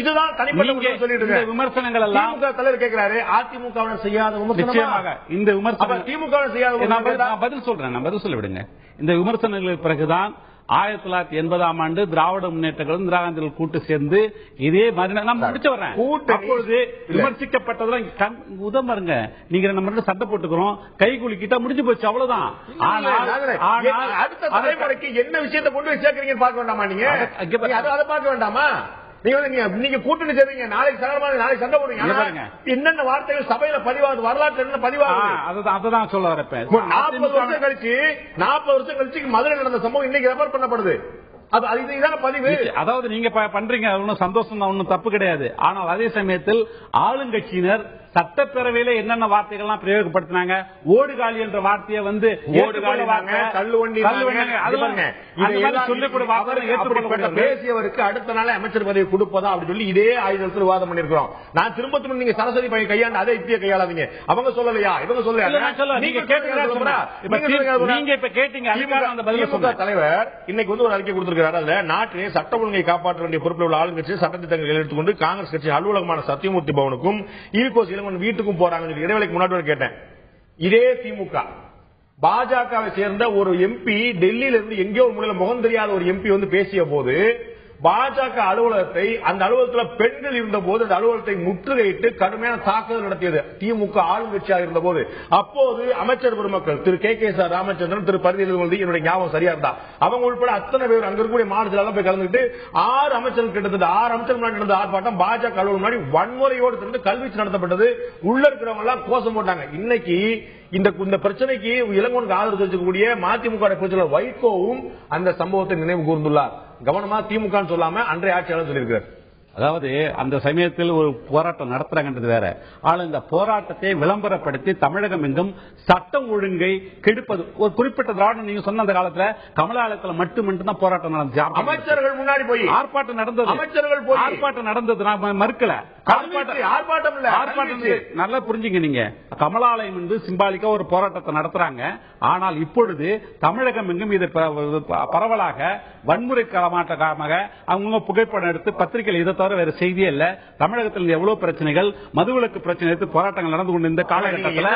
இதுதான் தனிப்பட்ட சொல்லிட்டு விமர்சனங்கள் எல்லாம் தலைவர் கேட்கிறாரு. அதிமுக செய்யாத விமர்சனமாக இந்த விமர்சனம் திமுக செய்யாத பதில் சொல்றேன். நான் பதில் சொல்ல விடுங்க. இந்த விமர்சனங்களுக்கு பிறகுதான் 1980ஆம் ஆண்டு திராவிட முன்னேற்றங்களும் இந்திரா காந்திகள் கூட்டு சேர்ந்து இதே மாதிரி நான் முடிச்சு வரேன். அப்பொழுது விமர்சிக்கப்பட்டதெல்லாம் உதமருங்க, நீங்க நம்ம சண்டை போட்டுக்கிறோம், கை குலுக்கிட்டா முடிஞ்சு போச்சு, அவ்வளவுதான். அடுத்த தலைமுறைக்கு என்ன விஷயத்தை கொண்டு போய் சேர்க்கிறீங்கன்னு பார்க்க வேண்டாமா? நீங்க அதை பார்க்க வேண்டாமா? நீங்க கூட்டணி சேர்றீங்க, நாளைக்கு சண்டை போடுங்க. என்னென்ன வார்த்தைகள் சபையில பதிவாகுது, வரலாற்று என்ன பதிவாகுது, அதுதான் சொல்ல வரப்பேன். 40 வருஷம் கழிச்சு மதுரை நடந்த சம்பவம் இன்னைக்கு ரெஃபர் பண்ணப்படுது. பதிவு. அதாவது நீங்க பண்றீங்க, ஒன்னும் சந்தோஷம் தான், ஒன்னும் தப்பு கிடையாது. ஆனால் அதே சமயத்தில் ஆளுங்கட்சியினர் சட்டப்பேரவையில என்னென்ன வார்த்தைகள்லாம் பிரயோகப்படுத்தினாங்க, ஓடுகாலி என்ற வார்த்தையை வந்து பேசியவருக்கு அடுத்த நாள் அமைச்சர் பதவி கொடுப்பதா அப்படி சொல்லி இதே ஆயுதத்தில் வாதம் பண்ணிருக்கிறோம். நான் திரும்ப நீங்க சரஸ்வதி பையன் கையாண்டு அதே யுக்தியை கையாளாதீங்க. அவங்க சொல்லலையா, இவங்க சொல்லலையா? நீங்க இப்ப கேட்டீங்க. தலைவர் இன்னைக்கு வந்து ஒரு அறிக்கை கொடுத்திருக்கிறார். அதுல நாட்டிலே சட்ட ஒழுங்கை காப்பாற்ற வேண்டிய பொறுப்பில் உள்ள ஆளுங்கட்சி சட்டத்திட்டங்களை எடுத்துக்கொண்டு காங்கிரஸ் கட்சி அலுவலகமான சத்தியமூர்த்தி பவனுக்கும் ஈகோஸ் வீட்டுக்கும் போறாங்க. இடைவெளிக்கு முன்னாடி கேட்டேன், இதே திமுக பாஜகவை சேர்ந்த ஒரு எம்பி டெல்லியில இருந்து எங்கேயோ ஒரு மூலையில முகம் தெரியாத ஒரு எம்பி வந்து பேசிய போது பாஜக அலுவலகத்தை, அந்த அலுவலகத்தில் பெண்கள் இருந்த போது அந்த அலுவலகத்தை முற்றுகையிட்டு கடுமையான தாக்குதல் நடத்தியது திமுக ஆளுங்கட்சியாக இருந்த போது. அப்போது அமைச்சர் பெருமக்கள் திரு கே.கே. ராமச்சந்திரன், திரு பரிதி, என்னுடைய ஞாபகம் சரியா இருந்தா, அவங்க உட்பட அத்தனை பேர் அங்க இருக்கக்கூடிய மாநிலத்தில் போய் கலந்துட்டு 6 அமைச்சர்கள் கிட்டத்தட்ட 6 அமைச்சர் முன்னாடி நடந்த ஆர்ப்பாட்டம் பாஜக அலுவலகம் முன்னாடி வன்முறையோடு திறந்து கல்வீச்சு நடத்தப்பட்டது. உள்ள இருக்கிறவங்க எல்லாம் கோஷம் போட்டாங்க. இன்னைக்கு இந்த பிரச்சனைக்கு இளங்கோனுக்கு ஆதரவு தெரிவிக்கக்கூடிய மதிமுக பொதுச்செயலாளர் வைகோவும் அந்த சம்பவத்தை நினைவு கூர்ந்துள்ளார். கவனமா திமுக சொல்லாம அன்றைய ஆட்சியாளர் சொல்லியிருக்கிறார். அதாவது அந்த சமயத்தில் ஒரு போராட்டம் நடத்துறாங்கன்றது வேற. ஆனால் இந்த போராட்டத்தை விளம்பரப்படுத்தி தமிழகம் எங்கும் சட்டம் ஒழுங்கை கெடுப்பது ஒரு குறிப்பிட்ட திராவிடம். நீங்க சொன்ன அந்த காலத்துல கமலாலயத்தில் மட்டும்தான் போராட்டம் நடந்துச்சு. அமைச்சர்கள் முன்னாடி போய் ஆர்ப்பாட்டம் நடந்தது. அமைச்சர்கள் போய் ஆர்ப்பாட்டம் நடந்தது. நான் மறுக்கல. ஆர்ப்பாட்டம் நல்லா புரிஞ்சுங்க. நீங்க கமலாலயம் என்று சிம்பாலிக்கா ஒரு போராட்டத்தை நடத்துறாங்க. ஆனால் இப்பொழுது தமிழகம் எங்கும் இது பரவலாக வன்முறை காரணமாக அவங்க புகைப்படம் எடுத்து பத்திரிகையில் இதை தவிர வேற செய்தியே இல்ல. தமிழகத்தில் எவ்வளவு பிரச்சனைகள், மதுவிலக்கு பிரச்சனை எடுத்து போராட்டங்கள் நடந்து கொண்டு இந்த காலகட்டத்தில்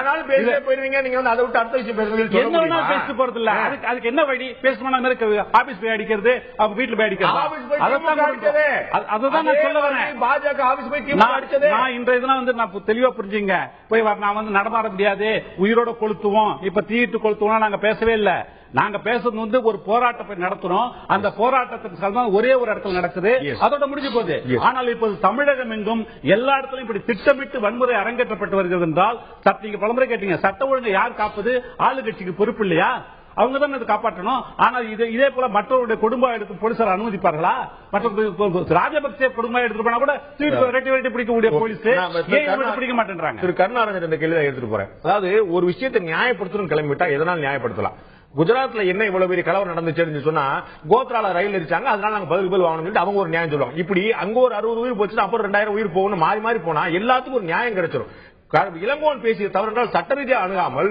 பேசிட்டு போறது இல்ல. அதுக்கு என்ன வழி? பேசணும் ஆபீஸ் போய் அடிக்கிறது, அவங்க வீட்டுல போய் அடிக்கிறது. அதுதான் நான் சொல்ல வரேன். பாஜக ஆபீஸ் போய் நான் இன்றைய தினம் வந்து நான் தெளிவா புரிஞ்சுங்க. போய் நான் வந்து நடமாட முடியாது, உயிரோட கொளுத்துவோம், இப்ப தீயிட்டு கொளுத்துவோம் நாங்க பேசவே இல்ல. நாங்க பேசுறது வந்து ஒரு போராட்டத்தை நடத்துறோம். அந்த போராட்டத்துக்கு ஒரே ஒரு இடத்துல நடக்குது, அதோட முடிஞ்சு போகுது. ஆனால் இப்போது தமிழகம் எங்கும் எல்லா இடத்திலும் இப்படி திட்டமிட்டு வன்முறை அரங்கேற்றப்பட்டு வருகிறது என்றால், நீங்க பலமுறை கேட்டீங்க, சட்ட ஒழுங்கை யார் காப்பது? ஆளுங்கட்சிக்கு பொறுப்பு இல்லையா? அவங்க தான் இதை காப்பாற்றணும். ஆனால் இதே போல மற்றவருடைய குடும்பம் எடுத்து போலீசார் அனுமதிப்பார்களா? மற்ற ராஜபக்சே குடும்பம் எடுத்துட்டு போனா கூட பிடிக்கக்கூடிய போலீஸ் பிடிக்க மாட்டேன்றாங்க. திரு கருணாநிதி இந்த கேள்வி எடுத்துட்டு போறேன். அதாவது ஒரு விஷயத்தை நியாயப்படுத்தணும் கிளம்பிட்டா எதனால் நியாயப்படுத்தலாம்? குஜராத்ல என்ன இவ்வளவு பெரிய கலவரம் நடந்துச்சு சொன்னா, கோத்ரால ரயில் எரிச்சாங்க, அதனால நாங்க பதில் வாங்கணும் அவங்க ஒரு நியாயம் சொல்லுவாங்க. இப்படி அங்க ஒரு 60 உயிர் போச்சு, அப்புறம் 2000 உயிர் போகணும், மாறி மாறி போனா எல்லாத்துக்கும் ஒரு நியாயம் கிடைச்சிடும். இளங்கோவன் பேசிய தவறுனால் சட்ட ரீதியாக அணுகாமல்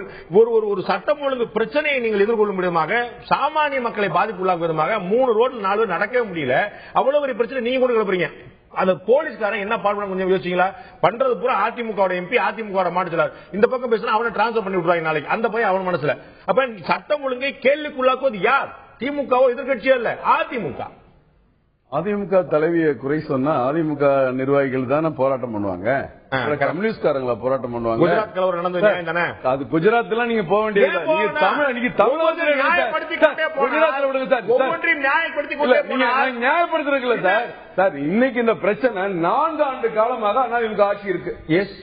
ஒரு சட்டம் ஒழுங்கு பிரச்சனையை நீங்கள் எதிர்கொள்ளும் விதமாக, சாமானிய மக்களை பாதிப்புள்ளாகும் விதமாக 3 ரோட்ல 4 பேர் நடக்கவே முடியல. அவ்வளவு பெரிய பிரச்சனை நீங்க கூட கிளப்புறீங்க. அந்த போலீஸ்காரன் என்ன பாடுபட கொஞ்சம் யோசிச்சீங்களா? பண்றது பூரா அதிமுக எம்பி, அதிமுக மாநில இந்த பக்கம் பேசினா அவனை டிரான்ஸ்பர் பண்ணி விடுவாங்க நாளைக்கு. அந்த பையன் அவன் மனசுல. அப்ப சட்டம் ஒழுங்கை கேள்விக்குள்ளாக்குவது யார்? திமுகவோ எதிர்கட்சியோ இல்ல, அதிமுக. அதிமுக தலைவியை குறை சொன்னா அதிமுக நிர்வாகிகள் தானே போராட்டம் பண்ணுவாங்க, கம்யூனிஸ்ட்காரங்களா போராட்டம் பண்ணுவாங்க. குஜராத் கலவரம் நடந்தது தானே, அது குஜராத் எல்லாம் நீங்க போக வேண்டியது. நியாயப்படுத்துறதுல சார் சார் இன்னைக்கு இந்த பிரச்சனை 4 ஆண்டு காலமாக அதிமுக ஆட்சி இருக்கு. எஸ்,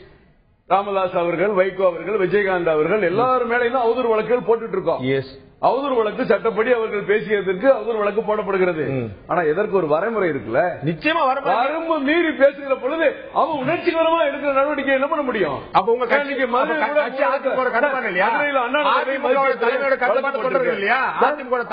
ராமதாஸ் அவர்கள், வைகோ அவர்கள், விஜயகாந்த் அவர்கள் எல்லாரும் மேலையும் அவதூறு வழக்குகள் போட்டுட்டு இருக்கோம். எஸ், அவதூறு வழக்கு சட்டப்படி அவர்கள் பேசியதற்கு அவதூறு வழக்கு போடப்படுகிறது. ஆனா எதற்கு ஒரு வரைமுறை இருக்குல்ல? நிச்சயமா வரம்பு மீறி பேசுகிற பொழுது அவன் உணர்ச்சிகரமா எடுக்கிற நடவடிக்கை என்ன பண்ண முடியும்? அப்ப உங்க கட்சிக்கு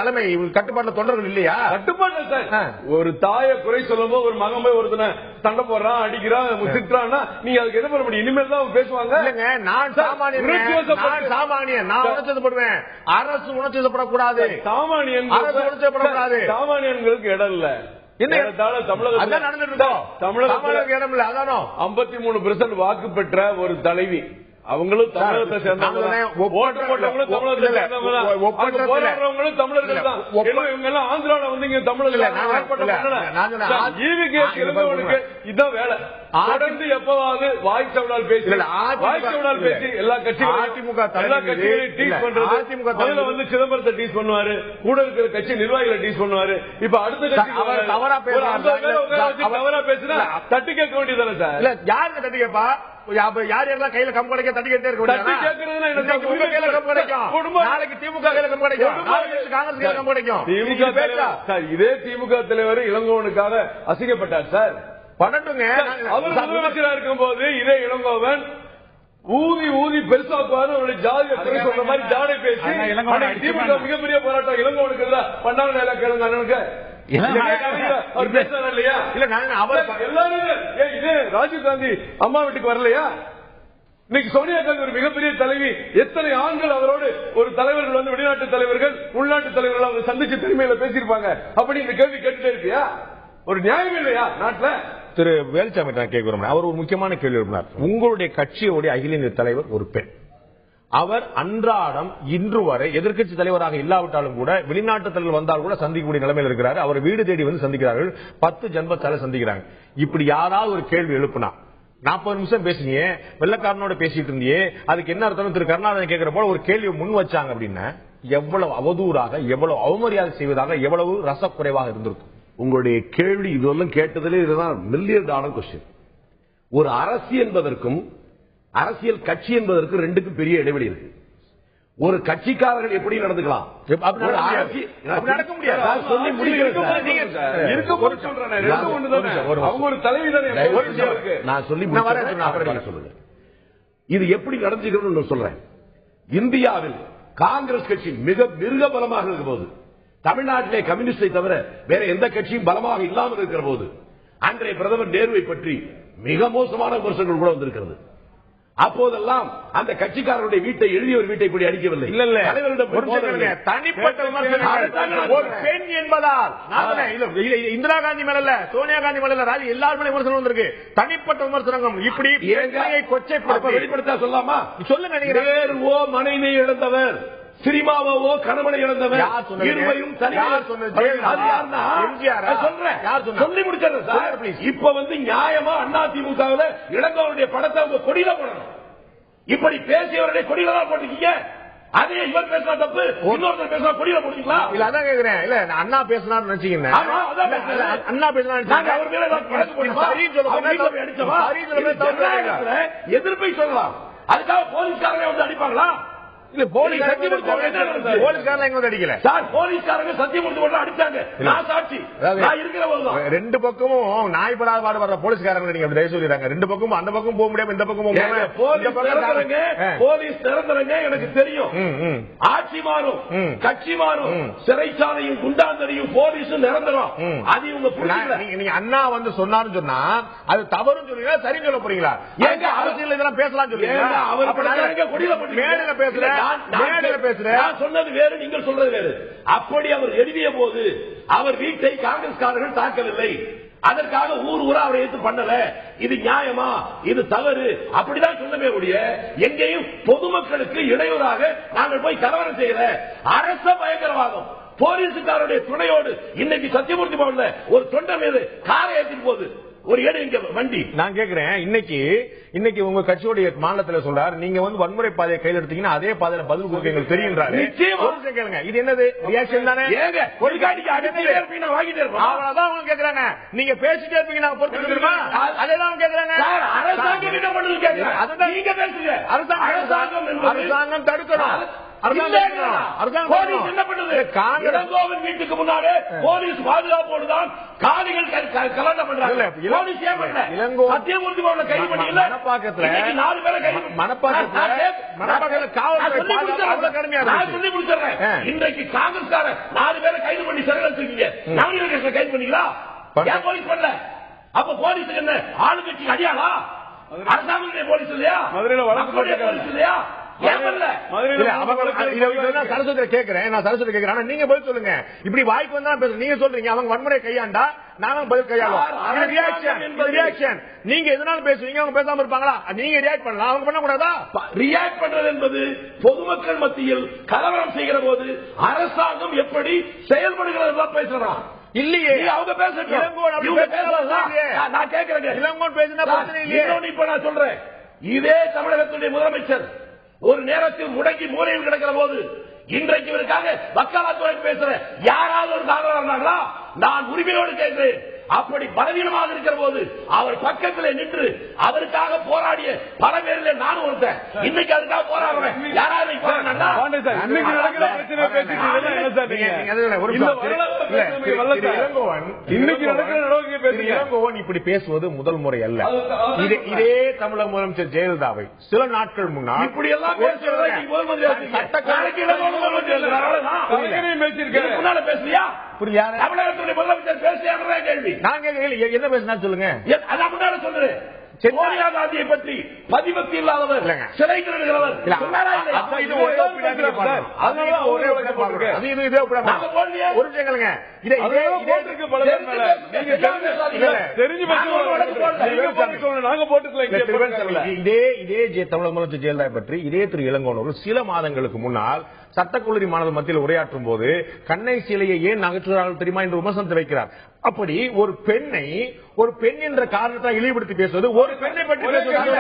தலைமை கட்டுப்பாட்டுல தொடர்கள் இல்லையா? கட்டுப்பாடு சார். ஒரு தாயை குறை சொல்லும் போது ஒரு மகன் போய் ஒருத்தனை சண்டை போடுறான், அடிக்கிறான், திட்டுறான்னா நீங்க அதுக்கு என்ன பண்ண முடியும்? இனிமேல் தான் பேசுவாங்க. இல்லங்க, நான் சாமானியன், நான் உணர்ச்சப்படுவேன். அரசு உணர்ச்சி படக்கூடாது, சாமானியன்களுக்கு இடம் இல்ல. தமிழகத்தில் 53% வாக்கு பெற்ற ஒரு தலைவி அவங்களும் தமிழகத்தை சேர்ந்தவங்க, ஓட்டு போட்டவங்களும் தமிழகத்தை சேர்ந்தவங்க, போராடுறவங்களும் தமிழர்கள் தான். இவங்க எல்லாம் ஆந்திரால வந்து இங்க தமிழர்கள் இதுதான் வேலை. தொடர்ந்து எப்பவாவது வாய்ச்சவடால் பேசி எல்லா கட்சிகளும் அதிமுக டீஸ் பண்றது. அதுல வந்து சிதம்பரத்தை டீஸ் பண்ணுவாரு, கூட இருக்கிற கட்சி நிர்வாகிகளை டீஸ் பண்ணுவாரு. இப்ப அடுத்த கட்சி தவறா பேசுனா தட்டி கேட்க வேண்டியதானே சார்? இல்ல யாருக்கு தட்டி கேப்பா? யார் யாரெல்லாம் கையில கம் கிடைக்க தட்டி கேட்டே இருக்க நாளைக்கு திமுக கையில கம் கிடைக்கும், காங்கிரஸ் கையில கம் கிடைக்கும். இதே திமுக தலைவர் இளங்கோவனுக்காக அசிங்கப்பட்டார் சார். பண்ணட்டுங்க. அவர் முதலமைச்சராக இருக்கும் போது இதே இளங்கோவன் ஊதி ஊதி பெருசாக்குவாரு, அவருடைய ஜாதியை குறை சொல்ற மாதிரி ஜாடை பேசி திமுக மிகப்பெரிய போராட்டம் இளங்கோவனுக்கு பண்ணாங்க. கேளுங்க அண்ணனுக்கு அவர் பேசுறாரு இல்லையா? இல்ல எல்லாரும் இதே ராஜீவ் காந்தி அம்மா வீட்டுக்கு வரலையா? இன்னைக்கு சோனியா காந்தி ஒரு மிகப்பெரிய தலைவி, எத்தனை ஆண்கள் அவரோடு ஒரு தலைவர்கள் வந்து வெளிநாட்டு தலைவர்கள் உள்நாட்டு தலைவர்கள் அவங்க சந்திச்சு பெருமையில பேசியிருப்பாங்க. அப்படி இந்த கேள்வி கேட்டுட்டே இருக்கியா? ஒரு நியாயம் இல்லையா நாட்டுல? திரு வேலுச்சாமி நான் கேட்கிறோம், அவர் ஒரு முக்கியமான கேள்வி எழுப்பினார். உங்களுடைய கட்சியோடைய அகில இந்திய தலைவர் ஒரு பெண். அவர் அன்றாடம் இன்று வரை எதிர்க்கட்சி தலைவராக இல்லாவிட்டாலும் கூட வெளிநாட்டு தலைவர் வந்தால் கூட சந்திக்கக்கூடிய நிலைமையில் இருக்கிறார். அவர் வீடு தேடி வந்து சந்திக்கிறார்கள், 10 ஜன்பத்தால சந்திக்கிறாங்க. இப்படி யாராவது ஒரு கேள்வி எழுப்புனா 40 நிமிஷம் பேசுனீங்க, வெள்ளக்காரனோட பேசிட்டு இருந்தியே, அதுக்கு என்ன அர்த்தம்? திரு கருணாநிதி கேட்கிற போல ஒரு கேள்வி முன் வச்சாங்க அப்படின்னா எவ்வளவு அவதூறாக, எவ்வளவு அவமரியாதை செய்வதாக, எவ்வளவு ரசக்குறைவாக இருந்திருக்கும். உங்களுடைய கேள்வி இதெல்லாம் கேட்டதிலே இதுதான் மில்லியன் டாலர் கொஸ்டின். ஒரு அரசு என்பதற்கும் அரசியல் கட்சி என்பதற்கு ரெண்டுக்கும் பெரிய இடைவெளி இருக்கு. ஒரு கட்சிக்காரர்கள் எப்படி நடந்துக்கலாம், நடக்க முடியாது. நான் சொல்லி சொல்லுங்க, இது எப்படி நடந்துக்கணும்னு சொல்றேன். இந்தியாவில் காங்கிரஸ் கட்சி மிக மிருக பலமாக இருக்கும் போது, தமிழ்நாட்டிலே கம்யூனிஸ்டை தவிர வேற எந்த கட்சியும் பலமாக இல்லாமல் இருக்கிற போது, அன்றைய பிரதமர் நேருவை பற்றி மிக மோசமான விமர்சனங்கள் கூட வந்திருக்கிறது. அப்போதெல்லாம் அந்த கட்சிக்காரருடைய வீட்டை எழுதிய ஒரு வீட்டை இப்படி அடிக்கவில்லை. இல்ல இல்ல, தனிப்பட்ட விமர்சனம் ஒரு பெண் என்பதால் இந்திரா காந்தி மேல, சோனியா காந்தி மேல, எல்லாரும் விமர்சனம் வந்திருக்கு. தனிப்பட்ட விமர்சனம் இப்படி வெளிப்படுத்த சொல்லாமா? சொல்லுங்க. நேருவோ மனைவி இழந்தவர், சினிமாவோ கணவனை இழந்தவர், இருவரும் சொல்லி முடிச்சது சார். இப்ப வந்து நியாயமா அதிமுகவில் இளங்கோவனுடைய படத்தை அவங்க கொடியில போடணும். இப்படி பேசியவருடைய கொடியில தான் போட்டுக்கீங்க. அதே இவர் பேசினா தப்பு, இன்னொருத்தர் பேசினா கொடியில போட்டுக்கலாம். இல்ல அதான் கேக்குறேன். இல்ல அண்ணா பேசினார் நினைச்சீங்க, அண்ணா பேசினா எதிர்ப்பை சொல்லலாம். அதுக்காக போலீஸ்காரங்க வந்து அடிப்பாங்களா? இல்ல போலீஸ்காரங்க அடிக்கல சார், போலீஸ்காரங்க சத்தியமூர்த்தி அடிச்சாங்க. நான் சாட்சி, நான் இருக்கிற போது ரெண்டு பக்கமும் நாய்படாத பாடுபடுற போலீஸ்காரங்க நீங்க அப்படி சொல்லிடுறாங்க. ரெண்டு பக்கமும் அந்த பக்கம் போக முடியாம இந்த பக்கம் போலீஸ் நிரந்தரங்க. எனக்கு தெரியும், ஆட்சி மாறும், கட்சி மாறும், சிறைச்சாலையும் குண்டாந்தடியும் போலீஸும் நிரந்தரம். அது இவங்க நீங்க அண்ணா வந்து சொன்னான்னு சொன்னா அது தவறுன்னு சொல்றீங்களா சரி சொல்ல போறீங்களா? ஏங்க அரசியல் இதெல்லாம் பேசலாம் சொல்றீங்க? மேடையில பேசுறேன், சொன்னது வேறு, நீங்கள் சொல்றது வேறு. அப்படி அவர் எழுதிய போது அவர் வீட்டை காங்கிரஸ்காரர்கள் தாக்கவில்லை. அதற்காக ஊர் ஊரா அவரை எடுத்து பண்ணல. இது நியாயமா, இது தவறு அப்படிதான் சொன்னவே ஒழிய எங்கேயும் பொதுமக்களுக்கு இடையூறாக நாங்கள் போய் கலவரம் செய்யல. அரச பயங்கரவாதம் போலீசுக்காரருடைய துணையோடு இன்னைக்கு சத்தியமூர்த்தி பவன்ல ஒரு தொண்டர் மீது காரை ஏற்றிட்டு போகுது ஒரு ஏடு இங்க வண்டி. நான் கேக்குறேன், இன்னைக்கு உங்க கட்சியோடைய மாநிலத்தில் சொல்றாரு, நீங்க வந்து வன்முறை பாதையை கையில் எடுத்தீங்கன்னா அதே பாதையில பதில் கொடுக்க எங்களுக்கு தெரியுன்றாரு. கேளுங்க, இது என்னது ரியாக்ஷன் தானே? அவ்வளவுதான் அவங்க கேக்குறாங்க. நீங்க பேசிட்டே இருப்பீங்க, நாங்க பொறுத்து தெரியுமா? அதேதான் கேக்குறாங்க. அரசாங்கம் தடுக்கணும். வீட்டுக்கு முன்னாடி போலீஸ் பாதுகாப்போடு தான் காலிகள் கலண்டம் பண்றாங்க. இன்றைக்கு காங்கிரஸ்கார 4 பேரை கைது பண்ணி சிறையில் வச்சிருக்கீங்க. நவீன கைது பண்ணீங்களா? போலீஸ் பண்ணல. அப்ப போலீஸுக்கு என்ன ஆளுங்கட்சி அடியாளா? அரசாங்க போலீஸ் இல்லையா? மதுரையில் போலீஸ் இல்லையா? சரஸ்வதி கேட்கிறேன், நான் சரஸ்வதி கேட்கிறேன், நீங்க பதில் சொல்லுங்க. இப்படி வாய்ப்பு வந்தா பேசுங்க. நீங்க சொல்றீங்க அவங்க வன்முறை கையாண்டா நாங்களும் பதில் கையாளுவோம். நீங்க எதனால பேசுவீங்க, அவங்க பேசாம இருப்பாங்களா? நீங்க ரியாக்ட் பண்ணலாம், அவங்க பண்ண கூடாதா? ரியாக்ட் பண்றது என்பது பொதுமக்கள் மத்தியில் கலவரம் செய்கிற போது அரசாங்கம் எப்படி செயல்படுகிறது பேசுறான் இல்லையே. அவங்க நான் கேட்கிறேன், இளங்கோன் பேசினா பிரச்சனை இல்லையே. இப்ப நான் சொல்றேன், இதே தமிழகத்துடைய முதலமைச்சர் ஒரு நேரத்தில் முடங்கி மூலையில் கிடக்கிற போது இன்றைக்கு இவருக்காக வக்காலத்துறை பேசுற யாராவது ஒரு காரணம் நான் உரிமையோடு கேட்கிறேன். அப்படி பலவீனமாக இருக்கிற போது அவர் பக்கத்தில் நின்று அவருக்காக போராடிய பல பேரில் நானும் ஒருத்தன். இன்னைக்கு அதுக்காக போராடுறேன். யாராவது இளங்கோவன் இப்படி பேசுவது முதல் முறை அல்ல. இதே தமிழக முதலமைச்சர் ஜெயலலிதாவை சில நாட்கள் முன்னால் இப்படி எல்லாம் பேசுறியா? தமிழகத்துடைய முதலமைச்சர் பேசியா கேள்வி நான் என்ன பேசினா சொல்லுங்க. சொல்றேன், சோனியா காந்தியை பற்றி பதிபக்தி இல்லாதவர், சிறைக்கு இருக்கிறவர். இதே தமிழக முதலமைச்சர் ஜெயலலிதா பற்றி இதே திரு இளங்கோவன் அவர்கள் சில மாதங்களுக்கு முன்னால் சட்டக்கல்லூரி மாணவர் மத்தியில் உரையாற்றும் போது கண்ணை சிலையை ஏன் அகற்றுகிறார்கள் தெரியுமா என்று விமர்சனத்தை வைக்கிறார். அப்படி ஒரு பெண்ணை ஒரு பெண் என்ற காரணத்தை இழிவுபடுத்தி பேசுவது, ஒரு பெண்ணை பற்றி எப்படி பேச முடியும்?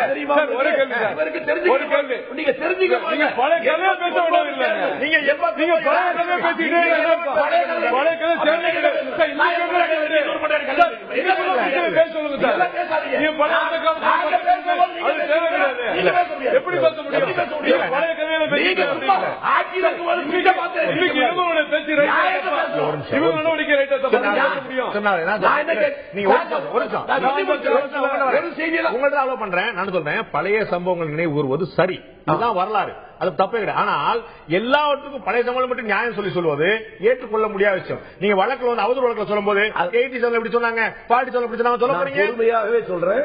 பழைய சம்பவங்கள் நினைவு கூறுவது சரி, அதுதான் வரலாறு, அது தப்பே கிடையாது. ஆனால் எல்லாவற்றுக்கும் பழைய சம்பவம் மட்டும் நியாயம் சொல்லுவது ஏற்றுக்கொள்ள முடியாத விஷயம். நீங்க வழக்கில் வந்து அவதூறு வழக்கில் சொல்லும் போது 87 எப்படி சொன்னாங்க, 47 எப்படி சொன்னாங்க சொல்ல போறீங்க. உண்மையாகவே சொல்றேன்,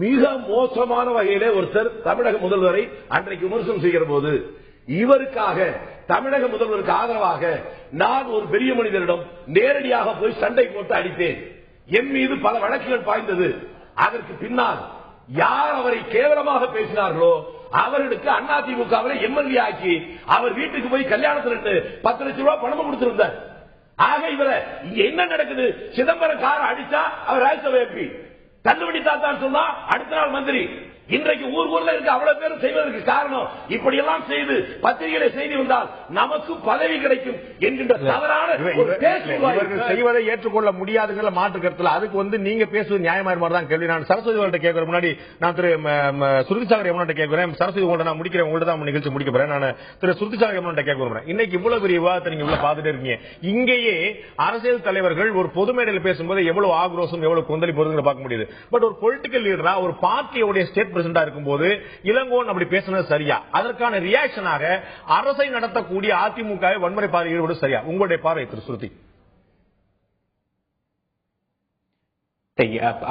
மிக மோசமான வகையிலே ஒருத்தர் தமிழக முதல்வரை அன்றைக்கு விமர்சனம் செய்கிற போது இவருக்காக தமிழக முதல்வருக்கு ஆதரவாக நான் ஒரு பெரிய மனிதரிடம் நேரடியாக போய் சண்டை போட்டு அடித்தேன். என் மீது பல வழக்குகள் பாய்ந்தது. அதற்கு பின்னால் யார் அவரை கேவலமாக பேசினார்களோ அவர்களுக்கு அதிமுகவில் எம்எல்ஏ ஆக்கி அவர் வீட்டுக்கு போய் கல்யாணத்தில் 10 லட்சம் ரூபாய் பணம் கொடுத்திருந்தார். ஆக இவரை இங்க என்ன நடக்குது? சிதம்பரம் கார அடிச்சா அவர் ராஜ்யசபா எம்பி, தள்ளுபடி தாத்தான் சொன்னா அடுத்த நாள் மந்திரி. இன்றைக்கு ஊர்ல இருக்க அவ்வளவு பேரும் செய்வதற்கு காரணம் இப்படி எல்லாம் செய்து பத்திரிகைகளை செய்தி வந்தால் நமக்கு பதவி கிடைக்கும் என்கின்ற தவறான செய்வதை ஏற்றுக்கொள்ள முடியாதுங்கிற மாற்று கருத்துல அதுக்கு வந்து நீங்க பேசுவது நியாயமான மாதிரி தான் கேள்வி. நான் சரஸ்வதி அவர்கிட்ட கேட்கிற முன்னாடி நான் திரு சுருதிசாகர் எம்எல்ஏ கேட்கிறேன். சரஸ்வதி உங்கள்ட்ட நான் முடிக்கிறேன், உங்கள்ட்ட தான் நிகழ்ச்சி முடிக்க போறேன். நான் திரு சுருதிசாகர் எம்எல்ஏ கேட்க விரும்புறேன். இன்னைக்கு இவ்வளவு பெரிய விவாதத்தை நீங்க உள்ள பாத்துட்டு இருக்கீங்க. இங்கேயே அரசியல் தலைவர்கள் ஒரு பொது மேடையில் பேசும்போது எவ்வளவு ஆக்ரோஷம் எவ்வளவு கொந்தளி போறதுன்னு பார்க்க முடியுது. பட் ஒரு பொலிட்டிக்கல் லீடரா ஒரு பார்ட்டியோட ஸ்டேட் பிரசிடண்டா இருக்கும்போது இளங்கோவன் அப்படி பேசுனது சரியா? அதற்கான ரியாக்ஷனாக அரசை நடத்தக்கூடிய அதிமுக வன்முறை பாதை ஈடுபடு சரியா? உங்களுடைய பார்வை திரு ஸ்ருதி.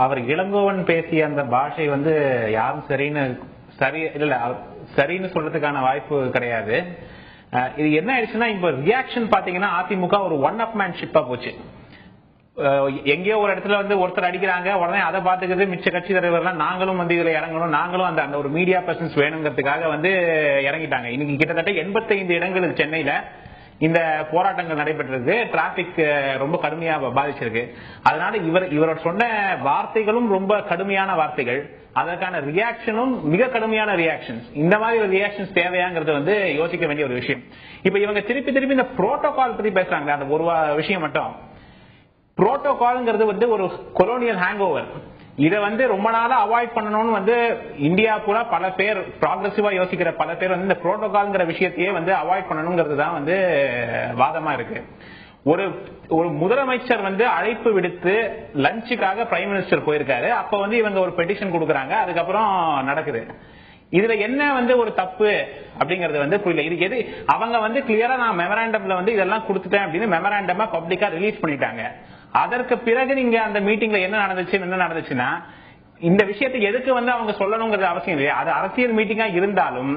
அவர் இளங்கோவன் பேசிய அந்த பாஷை வந்து யாரும் சரின்னு சொல்றதுக்கான வாய்ப்பு கிடையாது. இது என்ன ஆயிடுச்சுன்னா இப்ப ரியாக்ஷன் பாத்தீங்கன்னா அதிமுக ஒரு ஒன் அப் மேன் ஷிப்பா போச்சு. எங்கேயோ ஒரு இடத்துல வந்து ஒருத்தர் அடிக்கிறாங்க, உடனே அதை பாத்துக்கிறது மிச்ச கட்சி தலைவர்லாம் நாங்களும் வந்து இதுல இறங்கணும், நாங்களும் அந்த ஒரு மீடியா பிரசன்ஸ் வேணுங்கிறதுக்காக வந்து இறங்கிட்டாங்க. இன்னைக்கு கிட்டத்தட்ட 85 இடங்களுக்கு சென்னையில இந்த போராட்டங்கள் நடைபெற்றிருக்கு. டிராபிக் ரொம்ப கடுமையா பாதிச்சிருக்கு. அதனால இவரோட சொன்ன வார்த்தைகளும் ரொம்ப கடுமையான வார்த்தைகள், அதற்கான ரியாக்ஷனும் மிக கடுமையான ரியாக்ஷன்ஸ். இந்த மாதிரி ஒரு ரியாக்ஷன்ஸ் தேவையாங்கிறது வந்து யோசிக்க வேண்டிய ஒரு விஷயம். இப்ப இவங்க திருப்பி இந்த புரோட்டோகால் பத்தி பேசுறாங்க. அந்த ஒரு விஷயம் மட்டும், புரோட்டோகால்ங்கிறது வந்து ஒரு கொலோனியல் ஹேங் ஓவர். இதை வந்து ரொம்ப நாளா அவாய்ட் பண்ணணும்னு வந்து இந்தியா பூரா பல பேர் ப்ராக்ரெசிவா யோசிக்கிற பல பேர் வந்து இந்த புரோட்டோகால்ங்கிற விஷயத்தையே வந்து அவாய்ட் பண்ணணுங்கிறது தான் வந்து வாதமா இருக்கு. ஒரு முதலமைச்சர் வந்து அழைப்பு விடுத்து லஞ்சுக்காக பிரைம் மினிஸ்டர் போயிருக்காரு. அப்ப வந்து இவங்க ஒரு பெட்டிஷன் கொடுக்கறாங்க, அதுக்கப்புறம் நடக்குது. இதுல என்ன வந்து ஒரு தப்பு அப்படிங்கறது வந்து புரியல. இது எது அவங்க வந்து கிளியரா நான் மெமராண்டம்ல வந்து இதெல்லாம் கொடுத்துட்டேன் அப்படின்னு மெமராண்டமா பப்ளிக்கா ரிலீஸ் பண்ணிட்டாங்க. அதற்கு பிறகு நீங்க அந்த மீட்டிங்ல என்ன நடந்துச்சுன்னா இந்த விஷயத்தை எதுக்கு அவங்க சொல்லணுங்கிறது அவசியம் இல்லையா? அது அரசியல் மீட்டிங்கா இருந்தாலும்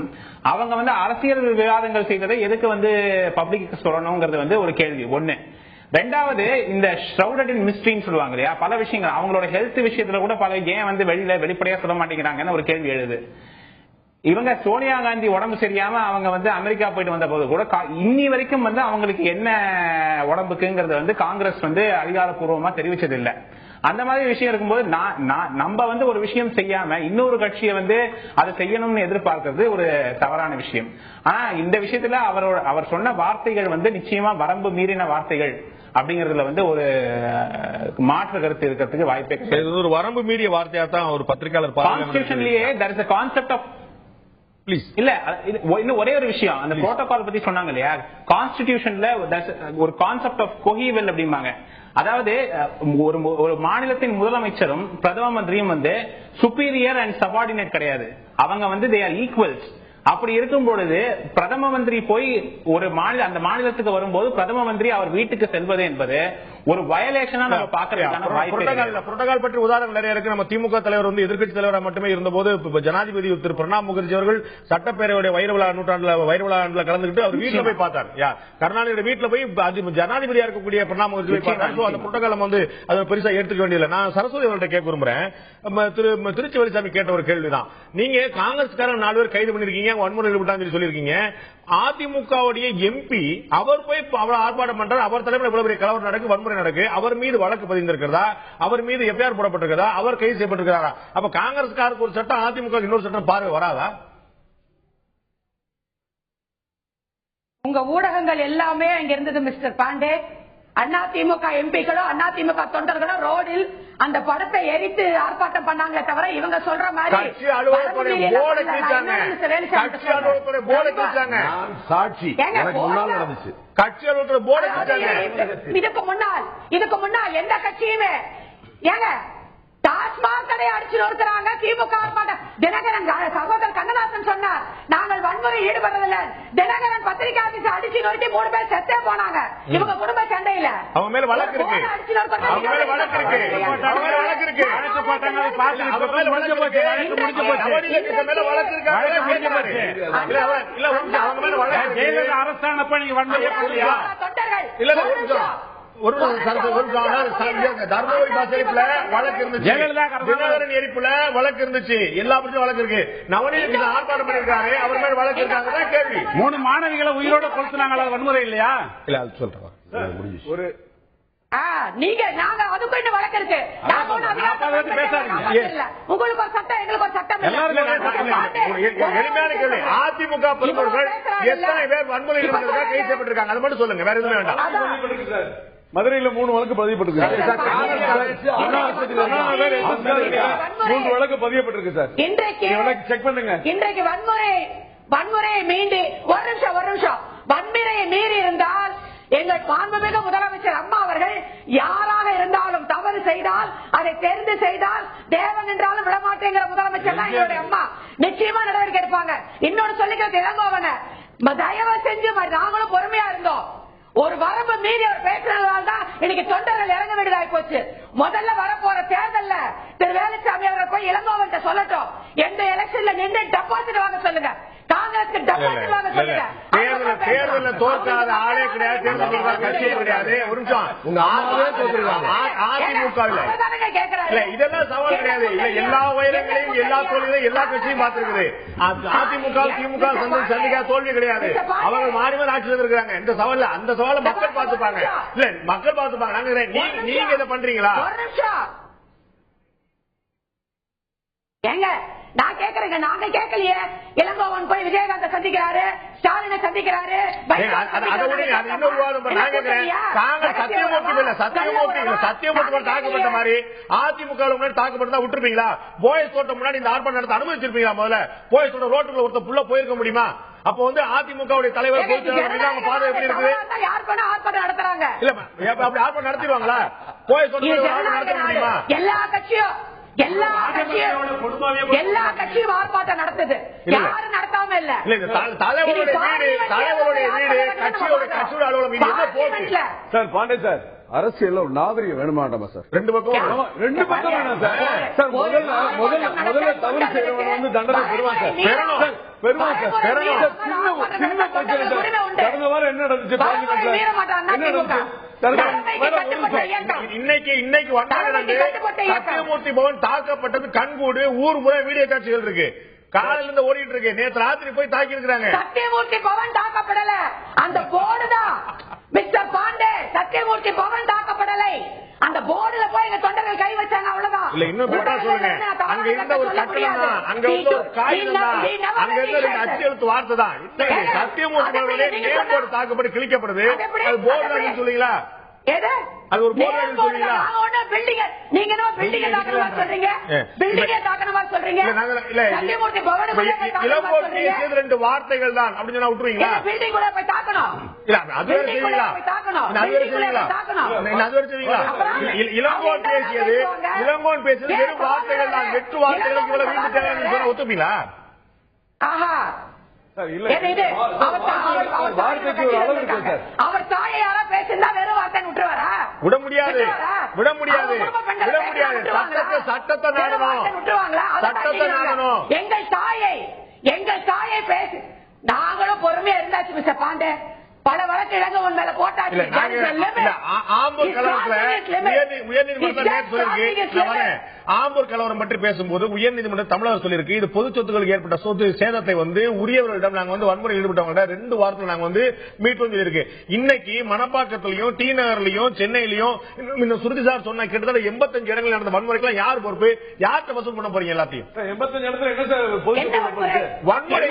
அவங்க அரசியல் விவாதங்கள் செய்வதை எதுக்கு பப்ளிக் சொல்லணுங்கிறது ஒரு கேள்வி ஒண்ணு. ரெண்டாவது, இந்த ஷ்ரவுடட் இன் மிஸ்ட்ரின்னு சொல்லுவாங்க இல்லையா, பல விஷயங்கள் அவங்களோட ஹெல்த் விஷயத்துல கூட பல ஏன் வெளிப்படையா சொல்ல மாட்டேங்கிறாங்கன்னு ஒரு கேள்வி எழுது. இவங்க சோனியா காந்தி உடம்பு சரியாம அவங்க அமெரிக்கா போயிட்டு வந்த போது கூட இன்னி வரைக்கும் அவங்களுக்கு என்ன உடம்புக்குங்கிறது காங்கிரஸ் அதிகாரப்பூர்வமா தெரிவிச்சது இல்ல. அந்த மாதிரி விஷயம் இருக்கும்போது நம்ம ஒரு விஷயம் செய்யாம இன்னொரு கட்சியை அதை செய்யணும்னு எதிர்பார்க்கிறது ஒரு தவறான விஷயம். ஆனா இந்த விஷயத்துல அவர் சொன்ன வார்த்தைகள் நிச்சயமா வரம்பு மீறின வார்த்தைகள் அப்படிங்கறதுல ஒரு மாற்று கருத்து இருக்கிறதுக்கு வாய்ப்பே கிடையாது. ஒரு வரம்பு மீறிய வார்த்தையா தான் ஒரு பத்திரிகையாளர் கான்ஸ்டிடியூஷன்லயே there is a concept of இல்ல இன்னும் ஒரே ஒரு விஷயம், அந்த புரோட்டோகால் பத்தி சொன்னாங்க இல்லையா, கான்ஸ்டிடியூஷன்ல ஒரு கான்செப்ட் ஆஃப் கொஹீவல் அப்படிம்பாங்க. அதாவது ஒரு மாநிலத்தின் முதலமைச்சரும் பிரதம மந்திரியும் சுப்பீரியர் அண்ட் சபார்டினேட் கிடையாது. அவங்க they are equals. அப்படி இருக்கும் பொழுது பிரதம மந்திரி போய் அந்த மாநிலத்துக்கு வரும்போது பிரதம மந்திரி அவர் வீட்டுக்கு செல்வது என்பது ஒரு வயலேஷனா நம்ம பாக்குறதுக்கான வாய்ப்பு. புரோட்டோகால் பற்றி உதாரணம் நிறைய இருக்கு. நம்ம திமுக தலைவர் எதிர்க்கட்சி தலைவராக மட்டுமே இருந்தபோது ஜனாதிபதி திரு பிரணாப் முகர்ஜி அவர்கள் சட்டப்பேரவையுடைய வைர விழா கலந்துகிட்டு அவர் வீட்டுல போய் பார்த்தார். கருணாநிதி வீட்டுல போய் ஜனாதிபதியா இருக்கக்கூடிய பிரணாப் முகர்ஜி போய் பார்த்தார். அந்த புரோட்டோகால் அதை பெருசா எடுத்துக்க வேண்டியதில்லை. நான் சரஸ்வதி அவர்கிட்ட கேட்க விரும்புறேன். திருச்சி வலிசாமி கேட்ட ஒரு கேள்விதான், நீங்க காங்கிரஸ்காரன் 4 பேர் கைது பண்ணிருக்கீங்க, வன்முறை ஈடுபட்டான்னு சொல்லியிருக்கீங்க. அதிமுகவுடைய எம்பி அவர் போய் அவ்வளவு ஆர்ப்பாட்டம் பண்றாரு, அவர் தலைமையில் இவ்வளவு பெரிய கலவரம் நடக்கு, வன்முறை நடக்கு, அவர் மீது வழக்கு பதிந்திருக்கிறதா, அவர் மீது எஃப்ஐஆர் போடப்பட்டிருக்கிறதா, அவர் கைது செய்யப்பட்டிருக்கிறாரா? அப்ப காங்கிரஸ்காருக்கு ஒரு சட்டம், அதிமுக இன்னொரு சட்டம் பார்வை வராதா? உங்க ஊடகங்கள் எல்லாமே அங்க இருந்தது மிஸ்டர் பாண்டே. அதிமுக எம்பிக்களும் அதிமுக தொண்டர்களும் ரோடில் அந்த படத்தை எரித்து ஆர்ப்பாட்டம் பண்ணாங்களே தவிர இவங்க சொல்ற மாதிரி கட்சி அலுவலகத்துடைய போர்டை கிழிச்சாங்க. கட்சி அலுவலகத்துடைய போர்டை கிழிச்சாங்க. சாட்சி எனக்கு முன்னால் நடந்துச்சு. கட்சி அலுவலகத்துடைய போர்டை கிழிச்சாங்க. இதுக்கு முன்னால் எந்த கட்சியுமே ஏங்க டாஸ்மாக் கடையை அடிச்சு நொறுக்கிறாங்க. திமுக ஆர்ப்பாட்டம் தினகரன் சகோதரர் கண்ணதாசன் சொன்னார், நாங்கள் வன்முறை ஈடுபடுறதில்லை. தினகரன் பத்திரிகை ஆபீஸ் அடிச்சு நொறுக்கி 3 பேர் செத்தே போனாங்க. இவங்க குடும்ப சண்டையில அவங்க மேல வழக்கு இருக்கு. அவங்க மேல வழக்கு இருக்கு. அவங்க மேல வழக்கு இருக்கு. வழக்கு போட்டாங்க. அவங்க மேல வழக்கு இருக்கு. முடிஞ்சு போச்சு. அவங்களுக்கு மேல வழக்கு இருக்கு. முடிஞ்சு போச்சு. இல்ல அவங்க மேல வழக்கு இருக்கு. ஜெயலலிதா அரசாங்கப்ப நீங்க வன்முறை பண்ணலையா? இல்ல ஒரு தர்மபுரி பஸ் எரிப்புல வழக்கு இருந்துச்சு, தினகரன் எரிப்புல வழக்கு இருந்துச்சு, எல்லா பற்றியும் வழக்கு இருக்கு. நவநீத ஆர்ப்பாட்டம் பண்ணிருக்காரு, அவர் மேல வழக்கு இருக்காங்க. கேள்வி 3 மாணவிகளை உயிரோட கொளுத்துனாங்களா, வன்முறை இல்லையா? இல்ல அது சொல்றேன். ஒரு நீங்க நாங்க அதுக்கு இன்னும் வழக்கு இருக்கு. உங்களுக்கு ஒரு சட்டம், எங்களுக்கு ஒரு சட்டம். எளிமையான கேள்வி, அதிமுக பொறுத்தவர்கள் எத்தனை பேர் வன்முறை கைது செய்யப்பட்டிருக்காங்க அது மட்டும் சொல்லுங்க, வேற எதுவுமே வேண்டாம். மதுரையில 3 வழக்கு பதியப்பட்டிருக்கு. 3 வழக்கு பதியப்பட்டிருக்கு சார். இன்றைக்கு செக் பண்ணுங்க. இன்றைக்கு வன்முறையை மீண்டு ஒரு நிமிஷம் வன்முறையை மீறி இருந்தால் எங்கள் மாண்புமிகு முதலமைச்சர் அம்மா அவர்கள் யாராக இருந்தாலும் தவறு செய்தால் அதை தெரிந்து செய்தால் தேவன் என்றாலும் விடமாட்டேங்கிற முதலமைச்சர் தான் எங்களுடைய அம்மா. நிச்சயமா நடவடிக்கை எடுப்பாங்க. இன்னொன்னு சொல்லிக்கிறது இளங்கோவன தயவு செஞ்சு நாங்களும் பொறுமையா இருந்தோம். ஒரு வரம்பு மீறி அவர் பேசுறதுனால தான் இன்னைக்கு தொண்டர்கள் இறங்க வேண்டியதாகி போச்சு. முதல்ல வரப்போற தேர்தல்ல திரு வேலுச்சாமி அவர்கள் போய் இளங்கோவன் சொல்லட்டும், எந்த எலெக்ஷன்ல நின்று டெபாசிட் வாங்க சொல்லுங்க, காங்கிரஸ்க்கு டெபாசிட் வாங்க சொல்லுங்க. தேர்தலில் தோற்காத ஆளே கிடையாது, தேர்தல் கட்சியே கிடையாது. ஒரு நிமிஷம், உங்க அதிமுக இதெல்லாம் சவால் கிடையாது. எல்லா உயரங்களையும் எல்லா தோல்விகளையும் எல்லா கட்சியும் பார்த்திருக்குது. அதிமுக திமுக சந்திக்கா தோல்வி கிடையாது. அவங்க மாறி மாறி ஆட்சியில் இருக்கிறாங்க. இந்த சவால் அந்த சவாலை மக்கள் பார்த்துப்பாங்க. இல்ல மக்கள் பார்த்துப்பாங்க. நீங்க இதை பண்றீங்களா? ஏங்க நான் கேக்குறேங்க, நாங்க கேட்கலையே. இளங்கோவன் போய் விஜயகாந்த் சந்திக்கிறாரு, ஸ்டாலினை சந்திக்கிறாரு. சத்தியமூர்த்தி தாக்கப்பட்ட மாதிரி அதிமுக தாக்கப்பட்டா விட்டுருப்பீங்களா? போயஸ் தோட்டம் முன்னாடி இந்த ஆர்ப்பாட்டம் நடத்த அனுமதிச்சிருப்பீங்களா? முதல்ல போயஸ் தோட்டம் ரோட்டுக்குள்ள ஒருத்தர் புள்ள போயிருக்க முடியுமா? அப்ப அதிமுக தலைவர் பாதை எப்படி இருக்கு? ஆர்ப்பாட்டம் நடத்துறாங்க. இல்ல அப்படி ஆர்ப்பாட்டம் நடத்திடுவாங்களா? போயஸ் தோட்டம் நடத்த முடியுமா? எல்லா கட்சியும் ஆர்ப்பாட்டம் நடத்துது, யாரும் நடத்தாம இல்ல. தலைவருடைய வீடு கட்சியோட அலுவலகம். சார் பாண்டே சார், அரசியல்ல ஒரு நாகரிகம் வேணுமா வேண்டாமா சார்? ரெண்டு பக்கம் ரெண்டு பக்கம் வேணும் சார். சார் முதல்ல தவறு செய்யறவன் வந்து தண்டனை பெறுவான் சார். பெறுவான் சார். சின்ன பிரச்சனை சார். கடந்த வாரம் என்ன நடந்துச்சு பார்லிமெண்ட்ல? என்ன நடந்துச்சு? இன்னைக்கு சத்தியமூர்த்தி பவன் தாக்கப்பட்டது கண்கூடு ஊர் முறை வீடியோ காட்சிகள் இருக்கு. காலையில இருந்து ஓடிட்டு இருக்கு. நேற்று ராத்திரி போய் தாக்கி இருக்கிறாங்க. சத்தியமூர்த்தி பவன் தாக்கப்படல, அந்த போர்டு தான் மிஸ்டர் பாண்டே. சத்தியமூர்த்தி பவன் தாக்கப்படலை, அந்த போர்டுல போய் எங்க தொண்டர்கள் கை வச்சாங்க, அவ்வளவுதான். இல்ல இன்னும் பெட்டா சொல்லுங்க, அங்க இருந்த ஒரு கட்டணம் தான், அங்க இருந்த ஒரு காகிதம் தான், அங்க இருந்த ரெண்டு அச்செழுத்து வார்த்தை தான். சத்தியமூர்த்தி பவனே நேர்கோடு தாக்கப்பட்டு கிழிக்கப்படுது, அது போர்டு தான் சொல்லுங்களா? அது ஒரு போர்டு சொல்றீங்களா? நீங்க பில்டிங் தாக்கணுமா சொல்றீங்க? பில்டிங்கே தாக்கணுமா சொல்றீங்க? சத்தியமூர்த்தி பவன் ரெண்டு வார்த்தைகள் தான் அப்படின்னு சொன்னா விட்டுருவீங்களா? பில்டிங் கூட போய் தாக்கணும். இல்ல அது வேற செய்வீங்களா? அது வேற செய்வீங்களா? இளங்கோன் பேசியது வெறும் வார்த்தைகள் தான், வெற்று வார்த்தைகளுக்கு இவ்வளவு வீட்டு தேவைன்னு சொன்னா ஒத்துப்பீங்களா? ஆஹா, அவர் தாயை யாரா பேசிருந்தா வெறும் வார்த்தை விட்டுருவாரா? விட முடியாது. சட்டத்தை நாடணும். எங்கள் தாயை பேசி நாங்களும் பொறுமையா இருந்தாச்சு மிஸ்டர் பாண்டே. பல வழக்கு இழங்க உன் மேல போட்டாச்சு. ஆம்பூர் கலவரம் பற்றி பேசும்போது உயர்நீதிமன்றம் தமிழக சொல்லியிருக்கு, இது பொது சொத்துக்களுக்கு ஏற்பட்ட சொத்து சேதத்தை வந்து உரியவர்களிடம் நாங்க வந்து வன்முறை ஈடுபட்டவங்க 2 வாரத்தில் நாங்க வந்து மீட்பு சொல்லியிருக்கு. இன்னைக்கு மணப்பாக்கத்திலையும் டி நகர்லயும் சென்னையிலையும் இந்த சுருதிசார் சொன்ன கிட்டத்தட்ட 85 இடங்கள் நடந்த வன்முறைக்கெல்லாம் யார் பொறுப்பு? யார்கிட்ட வசூல் பண்ண போறீங்க? எல்லாத்தையும் 85 இடத்துல என்ன சார் வன்முறை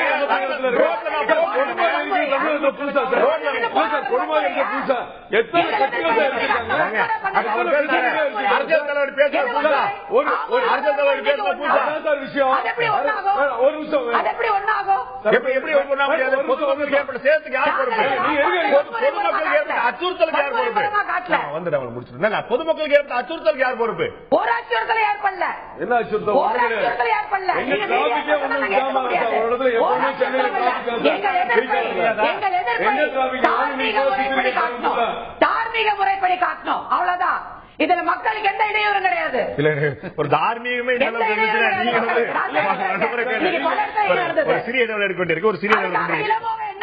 பொதுமக்களுக்கு ஏற்பட்ட அச்சுறுத்தலுக்கு யார் பொறுப்பு? ஒரு அச்சுறுத்தல் ஏற்படல. என்ன அச்சுறுத்தல்? தார்மீக முறைப்படி காட்டணும், அவ்வளவுதான். இதுல மக்களுக்கு எந்த இடையூறும் கிடையாது. ஒரு தார்மீகமே சிறிய என்ன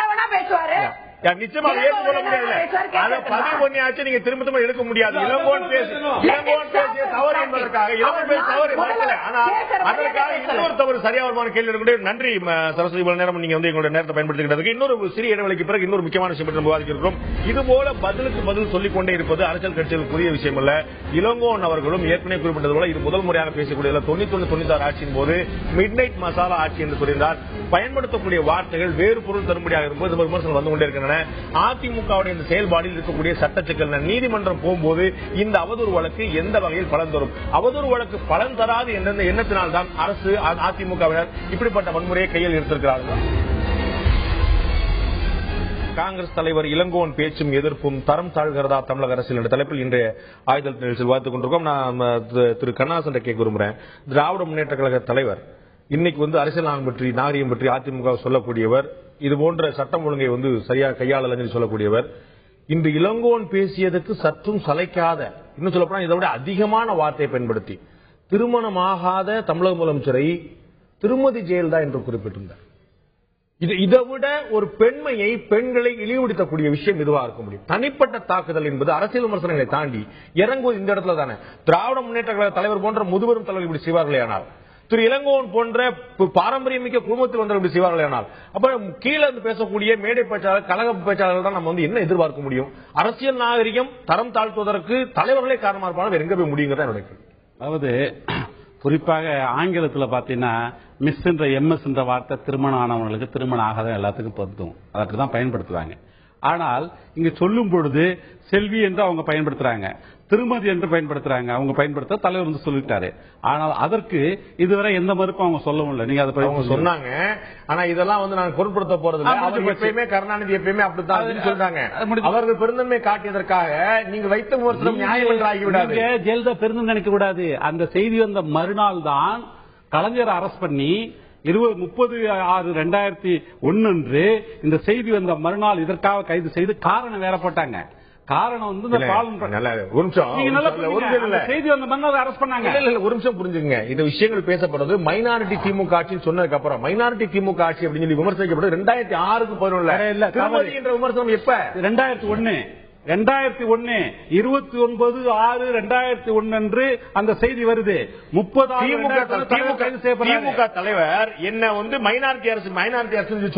வேணா பேசுவாரு. நிச்சயமா ஏற்றுக்கொள்ள முடியாது. அதை பதிவு பண்ணியாச்சு நீங்க திரும்ப திரும்ப எடுக்க முடியாது. இளங்கோன் பேசிய தவறு என்பதற்காக இளங்கோன் பேச தவறு மறக்கல, ஆனால் அதற்காக இன்னொரு தவறு சரியா வருமான கேள்வி எடுக்க. நன்றி சரஸ்வதி, இவ்வளவு நேரம் நீங்க வந்து எங்களுடைய நேரத்தை பயன்படுத்திக்கிறதுக்கு. இன்னொரு சிறிய இடைவெளிக்கு பிறகு இன்னொரு முக்கியமான விஷயம் பற்றி விவாதிக்கிறோம். இது போல பதிலுக்கு பதில் சொல்லிக் கொண்டே இருப்பது அரசியல் கட்சிகளுக்கு புதிய விஷயம் அல்ல. இளங்கோன் அவர்களும் ஏற்கனவே குறிப்பிட்டது போல இது முதல் முறையாக பேசக்கூடிய 91-96 ஆட்சியின் போது மிட் நைட் மசாலா ஆட்சி என்று சொல்லியிருந்தார். பயன்படுத்தக்கூடிய வார்த்தைகள் வேறு பொருள் தரும்படியாக இருக்கும்போது விமர்சனம் வந்து கொண்டே இருக்கின்றன. அதிமுகவுடைய இந்த செயல்பாடில் இருக்கக்கூடிய சட்ட சிக்கல், நீதிமன்றம் போகும்போது இந்த அவதூறு வழக்கு எந்த வகையில் பலன் தரும்? அவதூறு வழக்கு பலன் தராது என்ற எண்ணத்தினால் தான் அரசு அதிமுகவினர் இப்படிப்பட்ட வன்முறையை கையில் எடுத்திருக்கிறார்கள். காங்கிரஸ் தலைவர் இளங்கோவன் பேச்சும் எதிர்ப்பும் தரம் தாழ்கிறதா தமிழக அரசியல் என்ற தலைப்பில் இன்றைய ஆயுதல் நிகழ்ச்சியில் விவாதித்துக் கொண்டிருக்கோம். நான் திரு கண்ணாசன் கேட்க விரும்புகிறேன். திராவிட முன்னேற்ற கழக தலைவர் இன்னைக்கு வந்து அரசியல் நாகரிகம் பற்றி அதிமுக சொல்லக்கூடியவர், இது போன்ற சட்டம் ஒழுங்கை வந்து சரியாக கையாளல் சொல்லக்கூடியவர். இன்று இளங்கோவன் பேசியதுக்கு சற்றும் சளைக்காத, இன்னும் சொல்லப்போனா இதை விட அதிகமான வார்த்தையை பயன்படுத்தி திருமணமாகாத தமிழக முதலமைச்சரை திருமதி ஜெயலலிதா என்று குறிப்பிட்டிருந்தார். இதை விட ஒரு பெண்களை இழிவுபடுத்தக்கூடிய விஷயம் இதுவா இருக்க முடியும்? தனிப்பட்ட தாக்குதல் என்பது அரசியல் விமர்சனங்களை தாண்டி இறங்குவது இந்த இடத்துல தானே. திராவிட முன்னேற்ற கழக தலைவர் போன்ற முதுபெரும் தலைவர் இப்படி செய்வார்களே ஆனால், திரு இளங்கோவன் போன்ற பாரம்பரியமிக்க குடும்பத்தில் வந்தவர்கள் செய்வார்கள் ஆனால், அப்ப கீழே இருந்து பேசக்கூடிய மேடை பேச்சாளர், கழக பேச்சாளர்கள் தான் நம்ம வந்து என்ன எதிர்பார்க்க முடியும்? அரசியல் நாகரிகம் தரம் தாழ்த்துவதற்கு தலைவர்களே காரணமா இருப்பாங்க, வேற எங்க போய் முடியுங்கிறத என்னுடைய கேள்வி. அதாவது குறிப்பாக ஆங்கிலத்தில் பாத்தீங்கன்னா மிஸ் என்ற எம்எஸ் என்ற வார்த்தை திருமணம் ஆனவங்களுக்கு திருமணம் ஆகாத எல்லாத்துக்கும் பொருந்தும், அதற்கு தான் பயன்படுத்துவாங்க. ஆனால் இங்க சொல்லும் பொழுது செல்வி என்று அவங்க பயன்படுத்துறாங்க, திருமதி என்று பயன்படுத்துறாங்க. அவங்க பயன்படுத்த தலைவர் வந்து சொல்லிட்டாரு. ஆனால் அதற்கு இதுவரை எந்த மறுப்பும் அவங்க சொல்ல முடியல. நீங்க அதை சொன்னாங்க, ஆனா இதெல்லாம் வந்து நாங்க பொருட்படுத்த போறது எப்பயுமே கருணாநிதி எப்பயுமே அப்படித்தான் சொல்றாங்க. அவர்கள் பெருந்தன்மை காட்டியதற்காக நீங்க வைத்த விமர்சனம் நியாயம் என்று ஆகிவிடாது. ஜெயலலிதா பெருந்தன்மை நினைக்க கூடாது. அந்த செய்தி வந்த மறுநாள் தான் கலைஞரை அரெஸ்ட் பண்ணி 30/6/2001 அன்று இந்த செய்தி வந்த மறுநாள் இதற்காக கைது செய்து காரணம் வேற போட்டாங்க. காரணம் வந்து இந்த ஒரு நிமிஷம் செய்தி வந்து அரெஸ்ட் பண்ணாங்க. ஒரு நிமிஷம் புரிஞ்சுங்க. இந்த விஷயங்கள் பேசப்படுறது மைனாரிட்டி திமுக ஆட்சின்னு சொன்னதுக்கு அப்புறம் மைனாரிட்டி திமுக ஆட்சி அப்படின்னு சொல்லி விமர்சிக்கப்பட்டது 2006க்கு 11 திருமதி என்ற விமர்சனம் எப்ப? 2001 29/6/2001 அன்று அந்த செய்தி வருது. 30 திமுக தலைவர் என்ன வந்து மைனாரிட்டி அரசு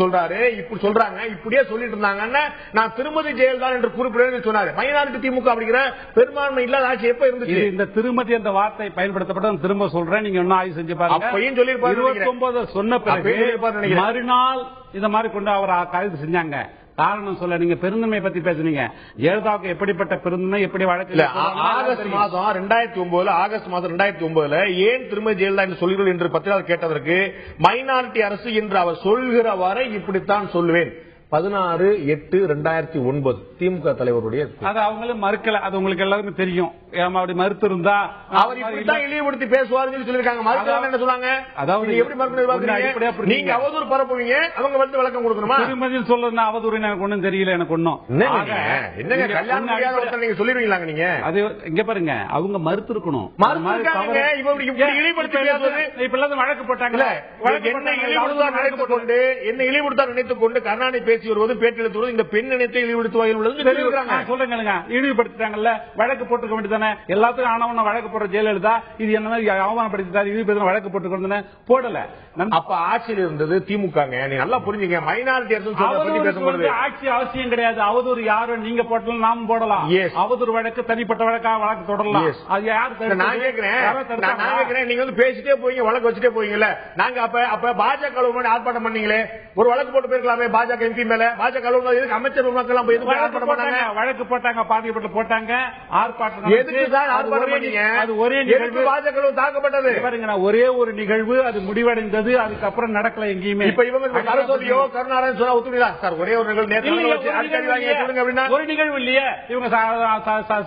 சொல்றாரு, இப்படி சொல்றாங்க, இப்படியே சொல்லிட்டு இருந்தாங்கன்னா நான் திருமதி ஜெயலலிதா என்று குறிப்பிட சொன்னாரு. மைனாரிட்டி திமுக அப்படிங்கிற பெரும்பான்மை இல்லாத ஆட்சி எப்ப இருந்துச்சு? இந்த திருமதி என்ற வார்த்தை பயன்படுத்தப்பட்ட திரும்ப சொல்றேன், நீங்க இன்னும் ஆய்வு செஞ்சு பாருங்க. அப்பையும் சொல்லி 29 சொன்ன பிறகு மறுநாள் இந்த மாதிரி கொண்டு அவர் கைது செஞ்சாங்க. காரணம் சொல்ல, நீங்க பெருந்தன்மை பத்தி பேசுனீங்க. ஜெயலலிதாவுக்கு எப்படிப்பட்ட பெருந்தன்மை, எப்படி வழக்கு? ஆகஸ்ட் மாதம் 2009 ஏன் திருமதி ஜெயலலிதா என்று சொல்கிறீர்கள் என்று பத்திரிகை கேட்டதற்கு மைனாரிட்டி அரசு என்று அவர் சொல்கிற வரை இப்படித்தான் சொல்லுவேன். 16/8/2009 திமுக தலைவருடைய அது அவங்களும் மறுக்கல. அது உங்களுக்கு எல்லாருமே தெரியும். அப்படி மறுத்து இருந்தா அவர் இப்படித்தான் இழிவுபடுத்தி பேசுவாருன்னு சொல்லிருக்காங்க. மறுக்கிறாங்க என்ன சொன்னாங்க? அதாவது எப்படி மறுக்கணும்? நீங்க அவதூறு பரப்புவீங்க, அவங்க வந்து விளக்கம் கொடுக்கணுமா? திருமதியில் சொல்றது அவதூறு எனக்கு ஒண்ணும் தெரியல. எனக்கு ஒண்ணும் என்னங்க கல்யாணம் முடியாத நீங்க சொல்லிருவீங்களாங்க? நீங்க அது இங்க பாருங்க, அவங்க மறுத்து இருக்கணும். இழிவுபடுத்தி இப்ப வழக்கு போட்டாங்கல்ல, என்ன இழிவுபடுத்தா நினைத்துக் கொண்டு கருணாநிதி பேசி வருவது, பேட்டி எடுத்து இந்த பெண் நினைத்து இழிவுபடுத்துவார்கள் சொல்லுங்க. இழிவுபடுத்திட்டாங்கல்ல, வழக்கு போட்டுக்க வேண்டியதானே? எல்லாத்துக்கும் ஆனவன வழக்கு போடுற ஜெயலலிதா இது என்ன அவமானப்படுத்திட்டாரு, இழிவுபடுத்த வழக்கு போட்டுக்க போடல. அப்ப ஆட்சியில் இருந்தது திமுக. நீங்க நல்லா புரிஞ்சுங்க. மைனாரிட்டி அரசு ஆட்சி அவசியம் கிடையாது. அவதூறு யாரும் நீங்க போட்டலாம், நாமும் போடலாம். அவதூறு வழக்கு தனிப்பட்ட வழக்காக வழக்கு தொடரலாம். அது யாரு? நான் கேட்கிறேன், நீங்க வந்து பேசிட்டே போவீங்க, வழக்கு வச்சுட்டே போவீங்கல்ல. நாங்க அப்ப பாஜக ஆர்ப்பாட்டம் பண்ணீங்களே, ஒரு வழக்கு போட்டு போயிருக்கலாமே பாஜக எம்பி மேல. பாஜக அமைச்சர் ஆர்ப்பாட்டம் பண்ணாங்க, வழக்கு போட்டாங்க, பாதிக்கப்பட்டு போட்டாங்க, ஆர்ப்பாட்டம். எதுக்கு சார் ஆர்ப்பாட்டம் பண்ணீங்க? அது ஒரே நிகழ்வு, பாஜக தாக்கப்பட்டது. ஒரே ஒரு நிகழ்வு, அது முடிவடைந்தது. அதுக்கப்புறம் நடக்கல எங்கேயுமே. இப்ப இவங்க கருணாநிதியோ கருணாநிதி சொன்னா ஒத்துக்கிறா சார்? ஒரே ஒரு நிகழ்வு, ஒரு நிகழ்வு இல்லையே. இவங்க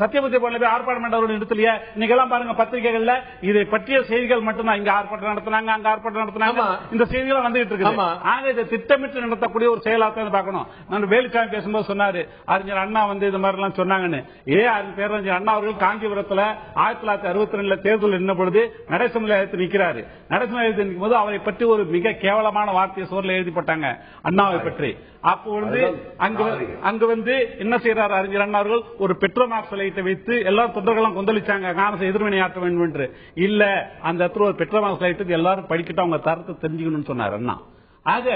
சத்தியமூர்த்தி போல ஆர்ப்பாட்டம் பண்றவர்கள் நிறுத்தலையே. இன்னைக்கு எல்லாம் பாருங்க பத்திரிகைகள்ல இதை பற்றிய செய்திகள் மட்டும்தான். இங்க ஆர்ப்பாட்டம் நடத்தினாங்க, அங்க ஆர்ப்பாட்டம் நடத்தினாங்க, இந்த செய்திகள் வந்துகிட்டு இருக்கு. ஆக இதை திட்டமிட்டு நடத்தக்கூடிய ஒரு செயலாக பார்க்கணும். நான் வேலுச்சாமி பேசும்போது சொன்னாரு, அறிஞர் அண்ணா வந்து இந்த மாதிரி எல்லாம் சொன்னாங்கன்னு. பேரறிஞர் அண்ணா அவர்கள் காஞ்சிபுரத்தில் 1962 தேர்தல் நின்ற பொழுது நடைசமயத்தில் நிற்கிறாரு. நடைசமயத்தில் நிற்கும் போது அவரை பற்றி ஒரு மிக கேவலமான வார்த்தையை சோர்ல எழுதி போட்டாங்க அண்ணாவை பற்றி. அப்போ வந்து அங்க வந்து என்ன செய்யறாரு அறிஞர் அண்ணா அவர்கள், ஒரு பெட்ரோமார்க் சிலையை வைத்து எல்லா தொண்டர்களும் கொந்தளிச்சாங்க, காங்கிரஸ் எதிர்வினை ஆற்ற வேண்டும் என்று. இல்ல, அந்த இடத்துல ஒரு பெட்ரோமார்க் சிலை எல்லாரும் படிக்கிட்டு அவங்க தரத்தை தெரிஞ்சுக்கணும்னு சொன்னார் அண்ணா. ஆக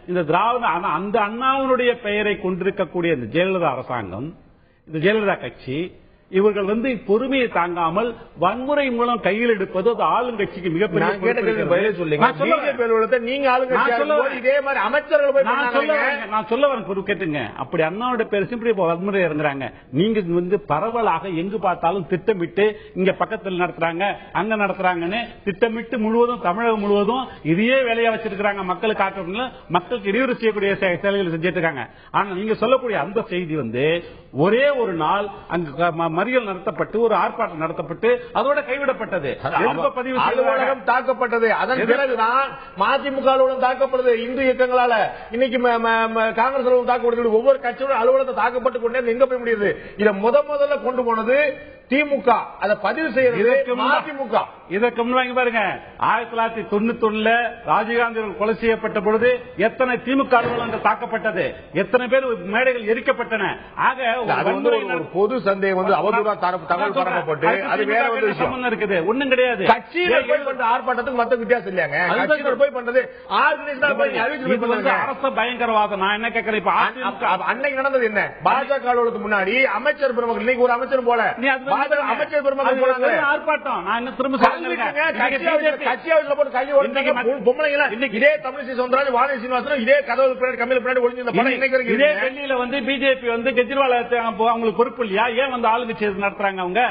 இந்த திராவிட அந்த அண்ணாவுடைய பெயரை கொண்டிருக்கக்கூடிய இந்த ஜெயலலிதா அரசாங்கம், இந்த ஜெயலலிதா கட்சி, இவர்கள் வந்து பொறுமையை தாங்காமல் வன்முறை மூலம் கையில் எடுப்பது அது ஆளுங்கட்சிக்கு மிகப்பெரிய. நான் சொல்ல வரேன் கேட்டுங்க. அப்படி அண்ணாவோட பேர் சிம்பிளி வன்முறை இறங்குறாங்க. நீங்க வந்து பரவலாக எங்கு பார்த்தாலும் திட்டமிட்டு இங்க பக்கத்தில் நடத்துறாங்க, அங்க நடத்துறாங்கன்னு திட்டமிட்டு முழுவதும் தமிழகம் முழுவதும் இதையே வேலையா வச்சிருக்காங்க. மக்களுக்கு ஆற்றல, மக்களுக்கு இடையூறு செய்யக்கூடிய செயல்களை செஞ்சிட்டு இருக்காங்க. ஆனா நீங்க சொல்லக்கூடிய அந்த செய்தி வந்து ஒரே ஒரு நாள் அங்கு மறியல் நடத்தப்பட்டு ஒரு ஆர்ப்பாட்டம் நடத்தப்பட்டு அதோட கைவிடப்பட்டது. அலுவலகம் தாக்கப்பட்டது. அதன் பிறகுதான் மதிமுக அலுவலகம் தாக்கப்படுது இந்து இயக்கங்களால. இன்னைக்கு காங்கிரஸ் அலுவலகம் தாக்கப்படுது. ஒவ்வொரு கட்சியோட அலுவலகத்தை தாக்கப்பட்டு கொண்டே எங்க போய் முடியுது? இதை முதல்ல கொண்டு போனது திமுக, அதை பதிவு செய்யறது மதிமுக. இதற்கு முன்னாடி பாருங்க, 1991 ராஜீவ்காந்தி கொலை செய்யப்பட்ட பொழுது எத்தனை திமுக அலுவலகங்கள் தாக்கப்பட்டது, எத்தனை பேர் மேடைகள் எரிக்கப்பட்டன. ஆக ஒரு பொது சந்தேகம் வந்து அவதூறா தகவல் பரப்பப்பட்டு அது வேற ஒரு விஷயம் இருக்குது. ஒண்ணும் கிடையாது. கட்சியில போய் பண்ற ஆர்ப்பாட்டத்துக்கு மத்த வித்தியாசம் இல்லையாங்க. கட்சியில போய் பண்றது அரசு பயங்கரவாதம். நான் என்ன கேட்கிறேன், இப்ப அன்னைக்கு நடந்தது என்ன? பாஜக அலுவலகத்துக்கு முன்னாடி அமைச்சர் பெருமக்கள், இன்னைக்கு ஒரு அமைச்சர் போல அமைச்சர் பெருமக்கள் போனாங்க ஆர்ப்பாட்டம். நான் என்ன திரும்ப இதே தமிழிசை சவுந்தரராஜன், வானதி சீனிவாசன் இதே கதவு கம்மியில் பின்னாடி ஒளிஞ்சிருந்த படம் இன்னைக்கு இதே டெல்லியில வந்து பிஜேபி வந்து கெஜ்ரிவால் அவங்களுக்கு பொறுப்பு இல்லையா? ஏன் வந்து ஆளுங்க ஆளுங்கட்சி நடத்துறாங்க அவங்க.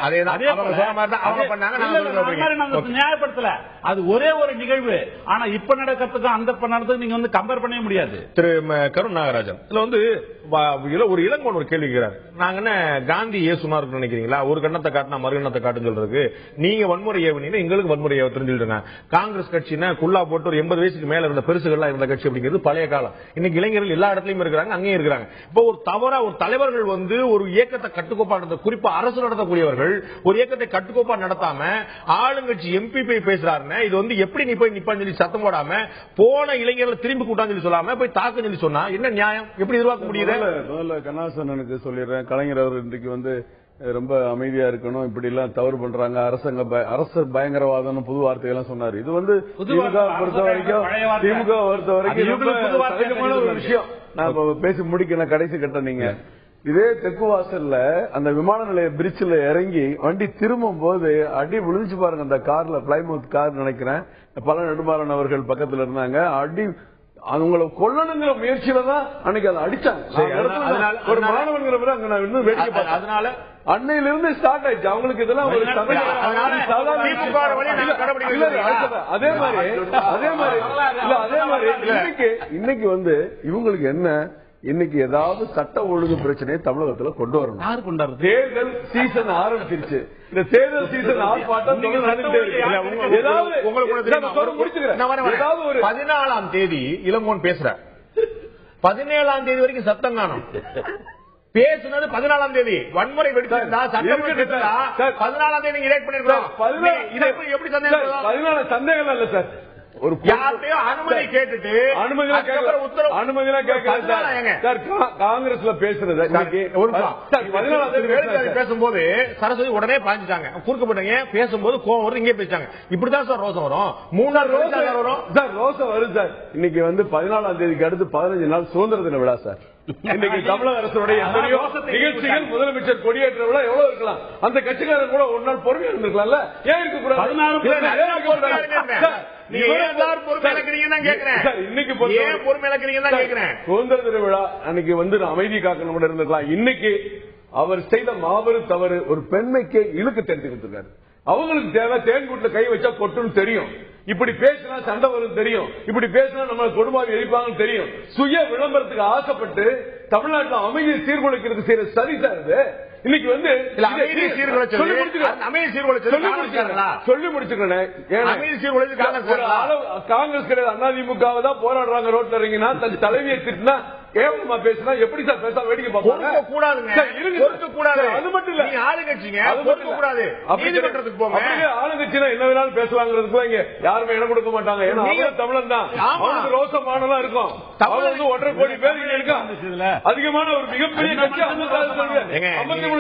நியாயப்படுத்தல, அது ஒரே ஒரு நிகழ்வு. ஆனா இப்ப நடக்கிறதுக்கு அந்த நடந்ததுக்கு நீங்க வந்து கம்பேர் பண்ணவே முடியாது. திரு கருண் நாகராஜன் இதுல வந்து ஒரு இளங்கோன் ஒரு கேள்வி கேட்கிறார். நாங்க என்ன காந்தி ஏசுமா இருக்கு நினைக்கிறீங்களா? ஒரு கண்ணத்தை காட்டினா மறு கண்ணத்தை காட்டுன்னு சொல்றதுக்கு நீங்க வன்முறை ஏவனீங்கன்னா எங்களுக்கு வன்முறை ஏவ தெரிஞ்சுட்டு காங்கிரஸ் கட்சினா குல்லா போட்டு ஒரு 80 வயசுக்கு மேல இருந்த பெருசுகள் இருந்த கட்சி அப்படிங்கிறது பழைய காலம். இன்னைக்கு இளைஞர்கள் எல்லா இடத்துலயும் இருக்கிறாங்க, அங்கேயும் இருக்கிறாங்க. இப்போ ஒரு தவறா ஒரு தலைவர்கள் வந்து ஒரு இயக்கத்தை கட்டுக்கோப்பா குறிப்பா அரசு நடத்தக்கூடியவர்கள் ஒரு இயக்கத்தை கட்டுக்கோப்பா நடத்தாம ஆளுங்கட்சி எம்பி போய் பேசுறாருன்னு இது வந்து எப்படி நீ போய் நிப்பான்னு சொல்லி சத்தம் போடாம போன இளைஞர்கள் திரும்பி கூட்டான்னு சொல்லி சொல்லாம போய் தாக்கு சொல்லி சொன்னா என்ன நியாயம்? எப்படி எதிர்பார்க்க முடியுது? முதல்ல கண்ணாசனுக்கு சொல்லிடுறேன், கலைஞர் அவர் இன்றைக்கு வந்து ரொம்ப அமைதியா இருக்கணும், இப்படி எல்லாம் தவறு பண்றாங்க, அரசு பயங்கரவாதம் புது வார்த்தையெல்லாம் சொன்னாரு. இது வந்து திமுக பொறுத்த வரைக்கும் ஒரு விஷயம். நான் பேசி முடிக்கணும் கடைசி கட்ட. நீங்க இதே தெற்கு வாசல்ல அந்த விமான நிலைய பிரிட்ஜ்ல இறங்கி வண்டி திரும்பும் போது அடி விழுந்துச்சு பாருங்க. அந்த கார்ல பிளைமவுத் கார் நினைக்கிறேன், பல நெடுமாறன் அவர்கள் பக்கத்துல இருந்தாங்க. அடி அவங்களை கொல்லணுங்கிற முயற்சியில தான் அன்னைக்கு அதை அடிச்சாங்க. ஒரு மாணவன்கிற மாதிரி அங்க நான் இன்னும் வேடிக்கை பார்த்தேன். அதனால அன்னையிலிருந்து ஸ்டார்ட் ஆயிடுச்சு அவங்களுக்கு இதெல்லாம் ஒரு அதே மாதிரி இன்னைக்கு வந்து இவங்களுக்கு என்ன, இன்னைக்கு ஏதாவது சட்ட ஒழுங்கு பிரச்சனையை தமிழகத்துல கொண்டு வரணும். யாரு கொண்டாரு? தேர்தல் சீசன் ஆரம்பிச்சிருச்சு. இந்த தேர்தல் சீசன் ஆர்ப்பாட்டம் 14ஆம் தேதி இளங்கோன் பேசுறார். 17ஆம் தேதி வரைக்கும் சத்தம் காணும். பேசுனது 14ஆம் தேதி. வன்முறை வெடிச்சிருந்தா சட்டம் 14ஆம் தேதி ரியாக்ட் பண்ணிருக்கோம். எப்படி சந்தேகம் இல்ல சார். ஒரு அனுமதி கேட்டுட்டு காங்கிரஸ்ல பேசுறது பேசும்போது சரஸ்வதி உடனே பாஞ்சிட்டாங்க, குறுக்க போட்டாங்க. பேசும்போது கோவம் வரும், இங்கே பேசிட்டாங்க. இப்படிதான் சார் ரோசம் வரும். 3 நாள் வரும் சார், ரோசம் வரும் சார். இன்னைக்கு வந்து 14ஆம் தேதிக்கு அடுத்து 15 நாள் சுதந்திர தின விழா சார். இன்னைக்கு தமிழக அரசுடைய நிகழ்ச்சிகள், முதலமைச்சர் கொடியேற்ற விழா எவ்வளவு இருக்கலாம். அந்த கட்சிக்காரர் கூட ஒரு நாள் பொறுமையா இருந்திருக்கலாம்ல. ஏன் இருக்கு சுதந்திர தின விழா அன்னைக்கு வந்து அமைதி காக்கணும் கூட இருந்திருக்கலாம். இன்னைக்கு அவர் செய்த மாபெரும் தவறு, ஒரு பெண்மைக்கு இழுக்கு தெரிஞ்சு கொடுத்திருக்காரு. அவங்களுக்கு தேவை தேன்கூட்டுல கை வச்சா கொட்டுன்னு தெரியும், இப்படி பேசினா சண்டை வரும் தெரியும், இப்படி பேசினா நம்ம கொடுமாவி எரிப்பாங்கன்னு தெரியும். சுய விளம்பரத்துக்கு ஆசைப்பட்டு தமிழ்நாட்டில் அமைதியை சீர்குலைக்கிறதுக்கு செய்யற சரி சார் இது. இன்னைக்கு வந்து சொல்லி முடிச்சுக்கிறேன். காங்கிரஸ் கிடையாது, அதிமுக தான் போராடுறாங்க. ரோட்ல இறங்கினா தன் தலைவியை திட்டினா கேவலமா பேசினா எப்படி சார் பேச வேடிக்கை பார்ப்பாங்க? அது மட்டும் இல்ல, ஆளுங்கட்சினா என்ன வேணாலும் பேசுவாங்கிறதுக்கு இங்க யாருமே இடம் கொடுக்க மாட்டாங்க. ஏன்னா தமிழன் தான், அவனுக்கு ரோசமானதா இருக்கும். தமிழ் வந்து 1.5 கோடி பேர் இருக்கான். அதிகமான ஒரு மிகப்பெரிய கட்சி 53%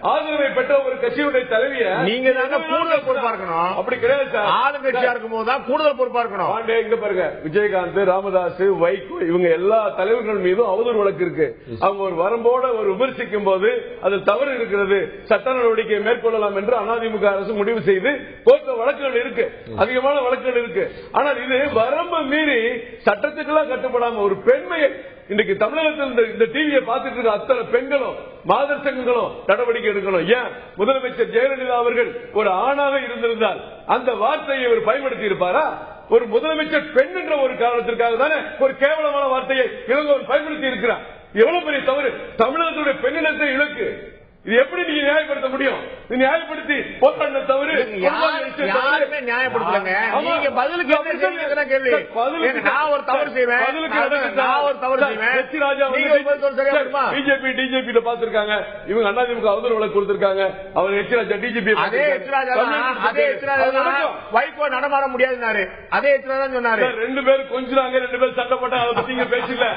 ஆதரவை பெற்ற ஒரு கட்சியுடைய தலைவிய நீங்க தாங்க கூடுதல் பொறுப்பா இருக்கணும். அப்படி கிடையாது சார். ஆளுங்கட்சியா இருக்கும் போதுதான் கூடுதல் பொறுப்பா இருக்கணும். இங்க பாருங்க, விஜயகாந்த், ராமதாஸ், வைகோ இவங்க எல்லா தலைவர்கள் மீதும் அவதூறு வழக்கு இருக்கு. அவங்க ஒரு வரம்போட ஒரு விமர்சிக்கும் போது அது தவறு இருக்கிறது, சட்ட நடவடிக்கை மேற்கொள்ளலாம் என்று அதிமுக அரசு முடிவு செய்து கோர்ட்ல வழக்குகள் இருக்கு, அதிகமான வழக்குகள் இருக்கு. ஆனால் இது வரம்பு மீறி சட்டத்துக்கெல்லாம் கட்டுப்படாம ஒரு பெண்மையை இன்னைக்கு தமிழகத்தில் இந்த டிவியை பார்த்துட்டு இருக்க அத்தனை பெண்களும் மாதர் சங்கங்களும் நடவடிக்கை எடுக்கணும். ஏன் முதலமைச்சர் ஜெயலலிதா அவர்கள் ஒரு ஆணாக இருந்திருந்தால் அந்த வார்த்தையை அவர் பயன்படுத்தி இருப்பாரா? ஒரு முதலமைச்சர் பெண் என்ற ஒரு காரணத்திற்காக தானே ஒரு கேவலமான வார்த்தையை இளங்கோவன் பயன்படுத்தி இருக்கிறார். எவ்வளவு பெரிய தவறு! தமிழகத்துடைய பெண்ணினத்தை இலக்கு இது எப்படி நீங்க நியாயப்படுத்த முடியும்? நியாயப்படுத்தி போராடின தவறு யாருமே நியாயப்படுத்தலங்க. நீங்க பதிலுக்கு கேள்வி, நான் ஒரு தவறு செய்வேன், நான் ஒரு தவறு செய்வேன். பிஜேபி டிஜேபி பார்த்திருக்காங்க, இவங்க அதிமுக அவதூறு வழக்கு கொடுத்திருக்காங்க. அவர் எச் ராஜா டிஜிபி வைகோ நடமாட முடியாதுன்னாரு. அதே தான் சொன்னாரு. 2 பேரும் கொஞ்சம் 2 பேரும் சண்டை போட்டாங்க, அதை பத்தி பேசல.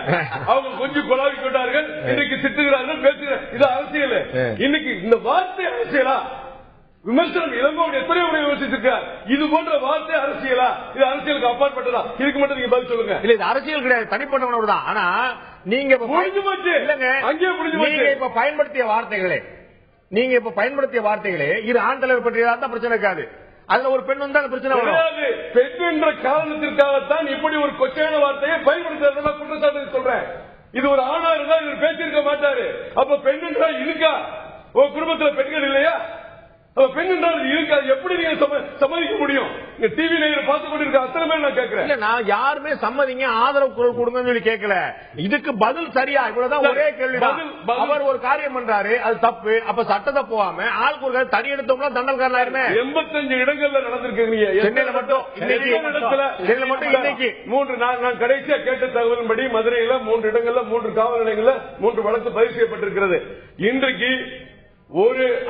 அவங்க கொஞ்சம் குழாவி கொண்டார்கள், இன்னைக்கு திட்டுகிறார்கள், பேசுகிறார். இது அரசியல். இன்னைக்கு இந்த வார்த்தை அரசியலா? விமர்சனம் இளங்கோவன் எத்தனை முறை விமர்சித்திருக்கார். இது போன்ற வார்த்தை அரசியலா? இது அரசியலுக்கு அப்பாற்பட்டதா? இதுக்கு மட்டும் நீங்க பதில் சொல்லுங்க. இல்ல, இது அரசியல் கிடையாது, தனிப்பட்டவனோட தான். ஆனா நீங்க இல்லங்க, அங்கேயே நீங்க இப்ப பயன்படுத்திய வார்த்தைகளே இது ஆண் தலைவர் பற்றியதா தான் பிரச்சனை இருக்காது. அதுல ஒரு பெண் வந்தா பிரச்சனை வராது. பெண் என்ற காரணத்திற்காகத்தான் இப்படி ஒரு கொச்சையான வார்த்தையை பயன்படுத்துறதா குற்றச்சாட்டு சொல்றேன். இது ஒரு ஆணா இருந்தா இவர் பேசியிருக்க மாட்டாரு. அப்ப பெண் என்றா இருக்கா? உங்க குடும்பத்துல பெண்கள் இல்லையா? பெண் என்றால் இருக்காது, எப்படி நீங்க சம்மதிக்க முடியும்? டிவில பார்த்து கொண்டிருக்க அத்தனை பேர் நான் கேட்கிறேன். நான் யாருமே சம்மதிங்க ஆதரவு குரல் கொடுங்கன்னு சொல்லி கேட்கல. இதுக்கு பதில் சரியா? இவ்வளவுதான் ஒரே கேள்வி. அவர் ஒரு காரியம் பண்றாரு, அது தப்பு. அப்ப சட்டத்தை போகாம ஆளுக்கு ஒரு தனி எடுத்தோம்னா தண்டல்காரனாயிருமே. 85 இடங்கள்ல நடந்திருக்கீங்க. சென்னையில மட்டும் இன்னைக்கு 3 நான் கடைசியா கேட்ட தகவலின்படி மதுரையில 3 இடங்கள்ல 3 காவல் நிலையங்கள்ல 3 வழக்கு பதிவு செய்யப்பட்டிருக்கிறது. இன்றைக்கு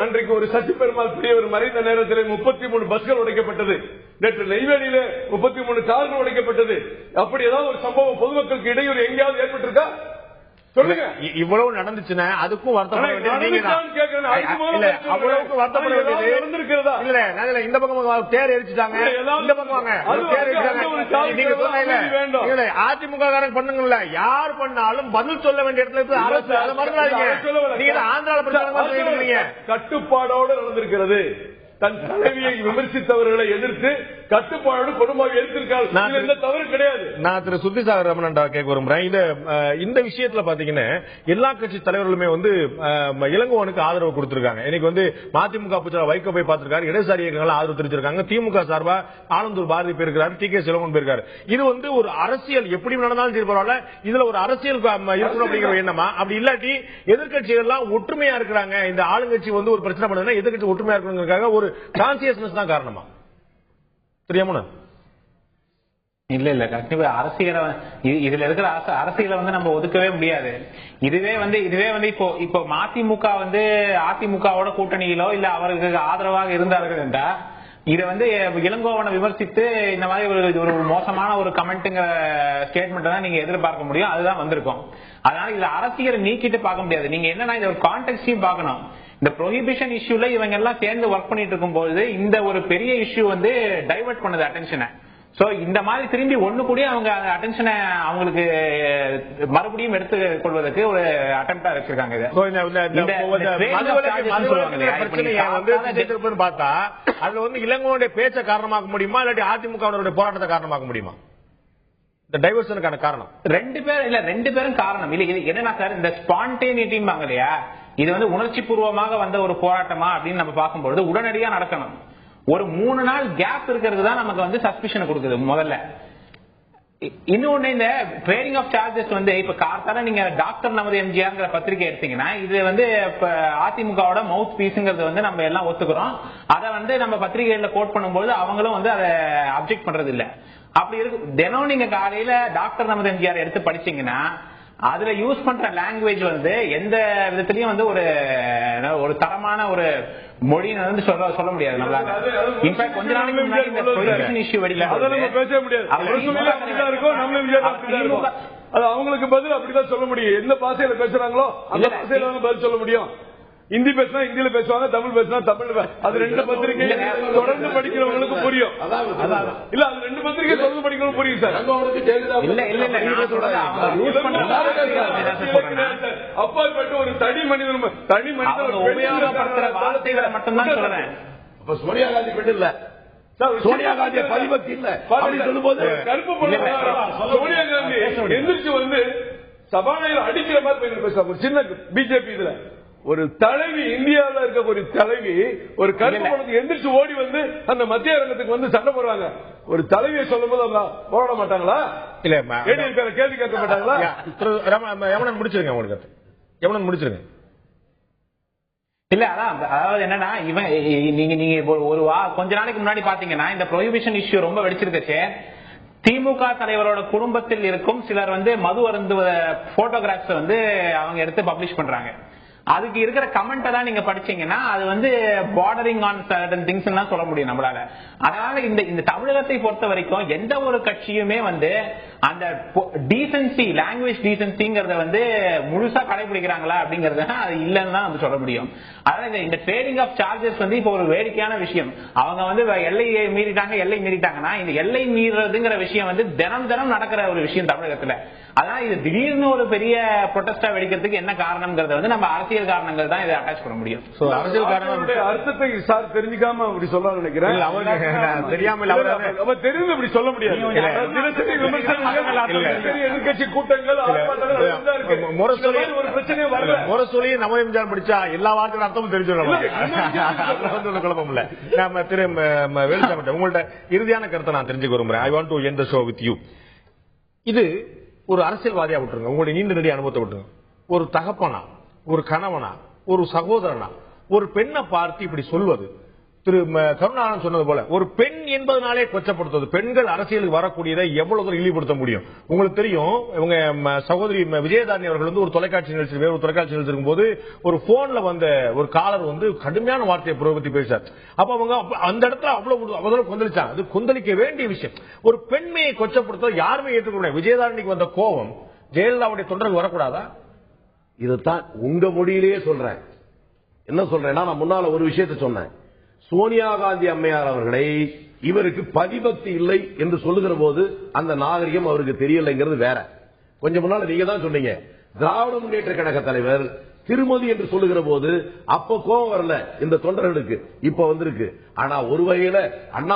அன்றைக்கு ஒரு சச்சி பெருமாள் பெரியவர் மறைந்த நேரத்தில் 33 பஸ்கள் உடைக்கப்பட்டது. நேற்று நெய்வேலியில 33 கார்கள் உடைக்கப்பட்டது. அப்படி ஏதாவது ஒரு சம்பவம் பொதுமக்களுக்கு இடையூறு எங்கேயாவது ஏற்பட்டிருக்கா? சொல்லுங்க. இவ்வளவு நடந்துச்சுன்னா அதுக்கும் வருத்தப்பட வேண்டியது. இல்ல இந்த பக்கம் தேர் எரிச்சுட்டாங்க, இந்த பக்கம் வாங்க தேர் எரிச்சாங்க. நீங்க சொன்னீங்க அதிமுக காரங்க பண்ணுங்கல்ல, யார் பண்ணாலும் பதில் சொல்ல வேண்டிய இடத்துல அரசு அதை மறந்துடாதீங்க. நீங்க ஆந்திரால பிரச்சனை கட்டுப்பாடோடு நடந்திருக்கிறது. தன் தலைவியை விமர்சித்தவர்களை எதிர்த்து கட்டுப்பாடு குடும்பம் எடுத்திருக்காங்க. எந்த தவறு கிடையாது. நான் திரு சுத்திசாகர் ரமணன் கேட்க விரும்புறேன். இந்த விஷயத்துல பாத்தீங்கன்னா எல்லா கட்சி தலைவர்களுமே இளங்கோவனுக்கு ஆதரவு கொடுத்திருக்காங்க. இன்னைக்கு மதிமுக வைகோ போய் பார்த்திருக்காரு, இடதுசாரி இயக்கங்கள் ஆதரவு தெரிவிச்சிருக்காங்க. திமுக சார்பா ஆனந்தூர் பாரதி போயிருக்காரு, டி.கே. சிலோகன் போயிருக்காரு. இது ஒரு அரசியல் எப்படி நடந்தாலும் சரி பரவாயில்ல, இதுல ஒரு அரசியல் இருக்கணும் அப்படிங்கிற எண்ணமா? அப்படி இல்லாட்டி எதிர்கட்சிகள் எல்லாம் ஒற்றுமையா இருக்கிறாங்க, இந்த ஆளுங்கட்சி ஒரு பிரச்சனை பண்ணுதுன்னா எதிர்கட்சி ஒற்றுமையா இருக்கணுங்கிறதுக்காக ஒரு கான்சியஸ்னஸ் தான் காரணமா? தெரியாம இல்ல கண்டிப்பா அரசியலை இதுல இருக்கிற அரசியலை நம்ம ஒதுக்கவே முடியாது. இதுவே இப்போ மதிமுக அதிமுகவோட கூட்டணியிலோ இல்ல அவருக்கு ஆதரவாக இருந்தார்கள் என்றா இதை இளங்கோவனை விமர்சித்து இந்த மாதிரி ஒரு மோசமான ஒரு கமெண்ட்ங்கிற ஸ்டேட்மெண்ட் தான் நீங்க எதிர்பார்க்க முடியும். அதுதான் வந்திருக்கும். அதனால இதுல அரசியலை நீக்கிட்டு பார்க்க முடியாது. நீங்க என்னன்னா இந்த ஒரு கான்டெக்ஸ்டையும் பார்க்கணும். இந்த ப்ரோஹிபிஷன் இஷ்யூல இவங்க எல்லாம் சேர்ந்து ஒர்க் பண்ணிட்டு இருக்கும் போது இந்த ஒரு பெரிய இஷ்யூ டைவர்ட் பண்ணுது அட்டென்ஷனை. சோ இந்த மாதிரி திரும்பி ஒண்ணு கூட அவங்க அட்டென்ஷனை அவங்களுக்கு மறுபடியும் எடுத்துக் கொள்வதற்கு ஒரு அட்டெம்ப்டா வச்சிருக்காங்க. பார்த்தா அதுல இளங்கோவனுடைய பேச்ச காரணமாக்க முடியுமா இல்லாட்டி அதிமுக போராட்டத்தை காரணமாக்க முடியுமா? இந்த டைவர்ஷனுக்கான காரணம் ரெண்டு பேரும் காரணம் இல்ல. என்னன்னா சார், இந்த ஸ்பான்டேனிட்டிம்பாங்க இல்லையா, இது உணர்ச்சி பூர்வமாக வந்த ஒரு போராட்டமா அப்படின்னு நம்ம பார்க்கும்போது உடனடியா நடக்கணும். ஒரு 3 நாள் கேப் இருக்கிறது தான் நமக்கு சஸ்பிஷன் கொடுக்குது முதல்ல. இன்னொன்னு இந்த ட்ரேடிங் ஆஃப் சார்ஜஸ் இப்ப கார்த்தால நீங்க டாக்டர் நமது எம்ஜிஆர் பத்திரிகை எடுத்தீங்கன்னா இது அதிமுகவோட மவுத் பீஸ்ங்கிறது நம்ம எல்லாம் ஒத்துக்கிறோம். அதை நம்ம பத்திரிகையில கோட் பண்ணும்போது அவங்களும் அதை அப்செக்ட் பண்றது இல்ல. அப்படி இருக்கு. தினம் நீங்க காலையில டாக்டர் நமது எம்ஜிஆர் எடுத்து படிச்சீங்கன்னா அதுல யூஸ் பண்ற லாங்குவேஜ் எந்த விதத்திலயும் ஒரு தரமான ஒரு மொழின்னு சொல்ல முடியாது நம்மளால. இன்ஃபேக்ட் கொஞ்ச நாளைக்கு முன்னாடி இந்த ப்ரொஹிபிஷன் இஷ்யூ வெளியில பேச முடியாது. அது அவங்களுக்கு பதில் அப்படிதான் சொல்ல முடியும். எந்த பாஷையில பேசுறாங்களோ அந்த பாஷையில பதில் சொல்ல முடியும். ஹிந்தி பேசினா ஹிந்தியில பேசுவாங்க, தமிழ் பேசினா தமிழ். அது 2 பத்திரிகை தொடர்ந்து படிக்கிறவங்களுக்கு புரியும். இல்ல அது 2 பத்திரிகை தொடர்ந்து படிக்கிறவங்க புரியும் சார். அப்பாற்பட்ட ஒரு தனி மனிதன் உபயோகப்படுத்துற வார்த்தைகளை மட்டும்தான் சொல்றேன். இப்ப சோனியா காந்தி பெண் இல்ல, சோனியா காந்தி பதிபக்தி இல்ல சொல்லும் போது கருப்பு சோனியா காந்தி எந்திரிச்சு சபாநாயகர் அடிக்கிற மாதிரி பேசுவாங்க. சின்ன பிஜேபி இதுல ஒரு தலைவி, இந்தியாவில் இருக்க ஒரு தலைவி ஒரு கருப்பு பணத்துக்கு எந்திரிச்சு ஓடி அந்த மத்திய அரங்கத்துக்கு சண்டை போடுறாங்க. ஒரு தலைவியை சொல்லும் போது அவங்க போராட மாட்டாங்களா? இல்ல கேள்வி கேட்க மாட்டாங்களா? யமுனன் முடிச்சிருங்க, உங்களுக்கு யமுனன் முடிச்சிருங்க. இல்ல அதாவது என்னன்னா நீங்க ஒரு கொஞ்ச நாளைக்கு முன்னாடி பாத்தீங்கன்னா இந்த ப்ரோஹிபிஷன் இஷ்யூ ரொம்ப வெடிச்சிருக்கே. திமுக தலைவரோட குடும்பத்தில் இருக்கும் சிலர் மது அருந்துவ போட்டோகிராஃப்ஸ் அவங்க எடுத்து பப்ளிஷ் பண்றாங்க. அதுக்கு இருக்கிற கமெண்ட் எல்லாம் நீங்க படிச்சீங்கன்னா அது பார்டரிங் ஆன் சர்டன் திங்ஸ் எல்லாம் சொல்ல முடியும் நம்மளால. அதனால இந்த தமிழகத்தை பொறுத்த வரைக்கும் எந்த ஒரு கட்சியுமே அந்த டீசன்சி, லாங்குவேஜ் டீசன்சிங்கிறத முழுசா கடைபிடிக்கிறாங்களா அப்படிங்கறத அது இல்லன்னு தான் சொல்ல முடியும். அதனால இந்த ட்ரேடிங் ஆஃப் சார்ஜஸ் இப்போ ஒரு வேடிக்கையான விஷயம். அவங்க எல்லையை மீறிட்டாங்கன்னா இந்த எல்லை மீறதுங்கிற விஷயம் தினம் தினம் நடக்கிற ஒரு விஷயம் தமிழகத்துல. அதான் இது திடீர்னு ஒரு பெரிய ப்ரொடெஸ்டா வெடிக்கிறதுக்கு என்ன காரணம்ங்கறத வந்து நம்ம அரசியல் காரணங்கள் தான் இதை அட்டாச் பண்ண முடியும். அரசியல் காரணம் அர்த்தத்தை சார் தெரிஞ்சுக்காம அப்படி சொல்ல நினைக்கிறேன். தெரியாமல் அவர் தெரிந்து இப்படி சொல்ல முடியாது. எதிர்கட்சி கூட்டங்கள் ஒரு பிரச்சனையே வரல. முரசொலி நம்ம எம்ஜிஆர் படிச்சா எல்லா வார்த்தையும் அர்த்தமும் தெரிஞ்சிடலாம். குழப்பம் இல்ல. நம்ம திரு வேலுசாமி உங்கள்ட்ட இறுதியான கருத்தை நான் தெரிஞ்சுக்க விரும்புறேன். I want to end the show with you. இது ஒரு அரசியல்வாதியா விட்டுருங்க, உங்களுடைய நீண்ட நெடிய அனுபவத்தை விட்டுருங்க. ஒரு தகப்பனா, ஒரு கணவனா, ஒரு சகோதரனா ஒரு பெண்ணை பார்த்து இப்படி சொல்வது, திரு கருணாநிதி சொன்னது போல ஒரு பெண் என்பதனாலே கொச்சப்படுத்துவது, பெண்கள் அரசியலுக்கு வரக்கூடியதை எவ்வளவு தூரம் இழிவுபடுத்த முடியும்? உங்களுக்கு தெரியும், இவங்க சகோதரி விஜயதாரணி அவர்கள் வந்து ஒரு தொலைக்காட்சி நிகழ்ச்சி, வேறு ஒரு தொலைக்காட்சி நிகழ்ச்சி இருக்கும்போது ஒரு போன்ல வந்த ஒரு காலர் வந்து கடுமையான வார்த்தையை பிரயோகத்தி பேசார். அப்ப அவங்க அந்த இடத்துல அவ்வளவு கொந்தளிச்சாங்க. அது கொந்தளிக்க வேண்டிய விஷயம். ஒரு பெண்மையை கொச்சப்படுத்த யாருமே ஏற்றுக்க முடியாது. விஜயதாரணிக்கு வந்த கோபம் ஜெயலலிதாவுடைய தொண்டர்கள் வரக்கூடாதா? இதைத்தான் உங்க மொழியிலேயே சொல்றேன். என்ன சொல்றேன்னா, நான் முன்னால ஒரு விஷயத்தை சொன்னேன். சோனியா காந்தி அம்மையார் அவர்களை இவருக்கு பதிபக்தி இல்லை என்று சொல்லுகிற போது அந்த நாகரிகம் அவருக்கு தெரியலைங்கிறது வேற. கொஞ்சம் முன்னால நீங்க தான் சொன்னீங்க, திராவிட முன்னேற்ற கழக தலைவர் திருமதி என்று சொல்லுகிற போது அப்ப கோபம் வரல இந்த தொண்டர்களுக்கு, இப்ப வந்திருக்கு. ஆனா ஒரு வகையில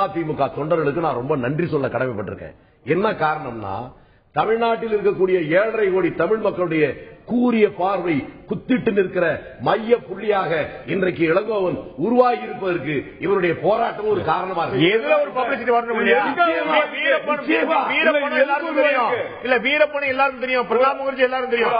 அதிமுக தொண்டர்களுக்கு நான் ரொம்ப நன்றி சொல்ல கடமைப்பட்டிருக்கேன். என்ன காரணம்னா, தமிழ்நாட்டில் இருக்கக்கூடிய 7.5 கோடி தமிழ் மக்களுடைய கூரிய பார்வை குத்திட்டு நிற்கிற மைய புள்ளியாக இன்றைக்கு இளங்கோவன் உருவாகி இருப்பதற்கு இவருடைய போராட்டம் ஒரு காரணமாக இல்ல. வீரப்பனை எல்லாரும் தெரியும், பிரணாப் முகர்ஜி எல்லாரும் தெரியும்.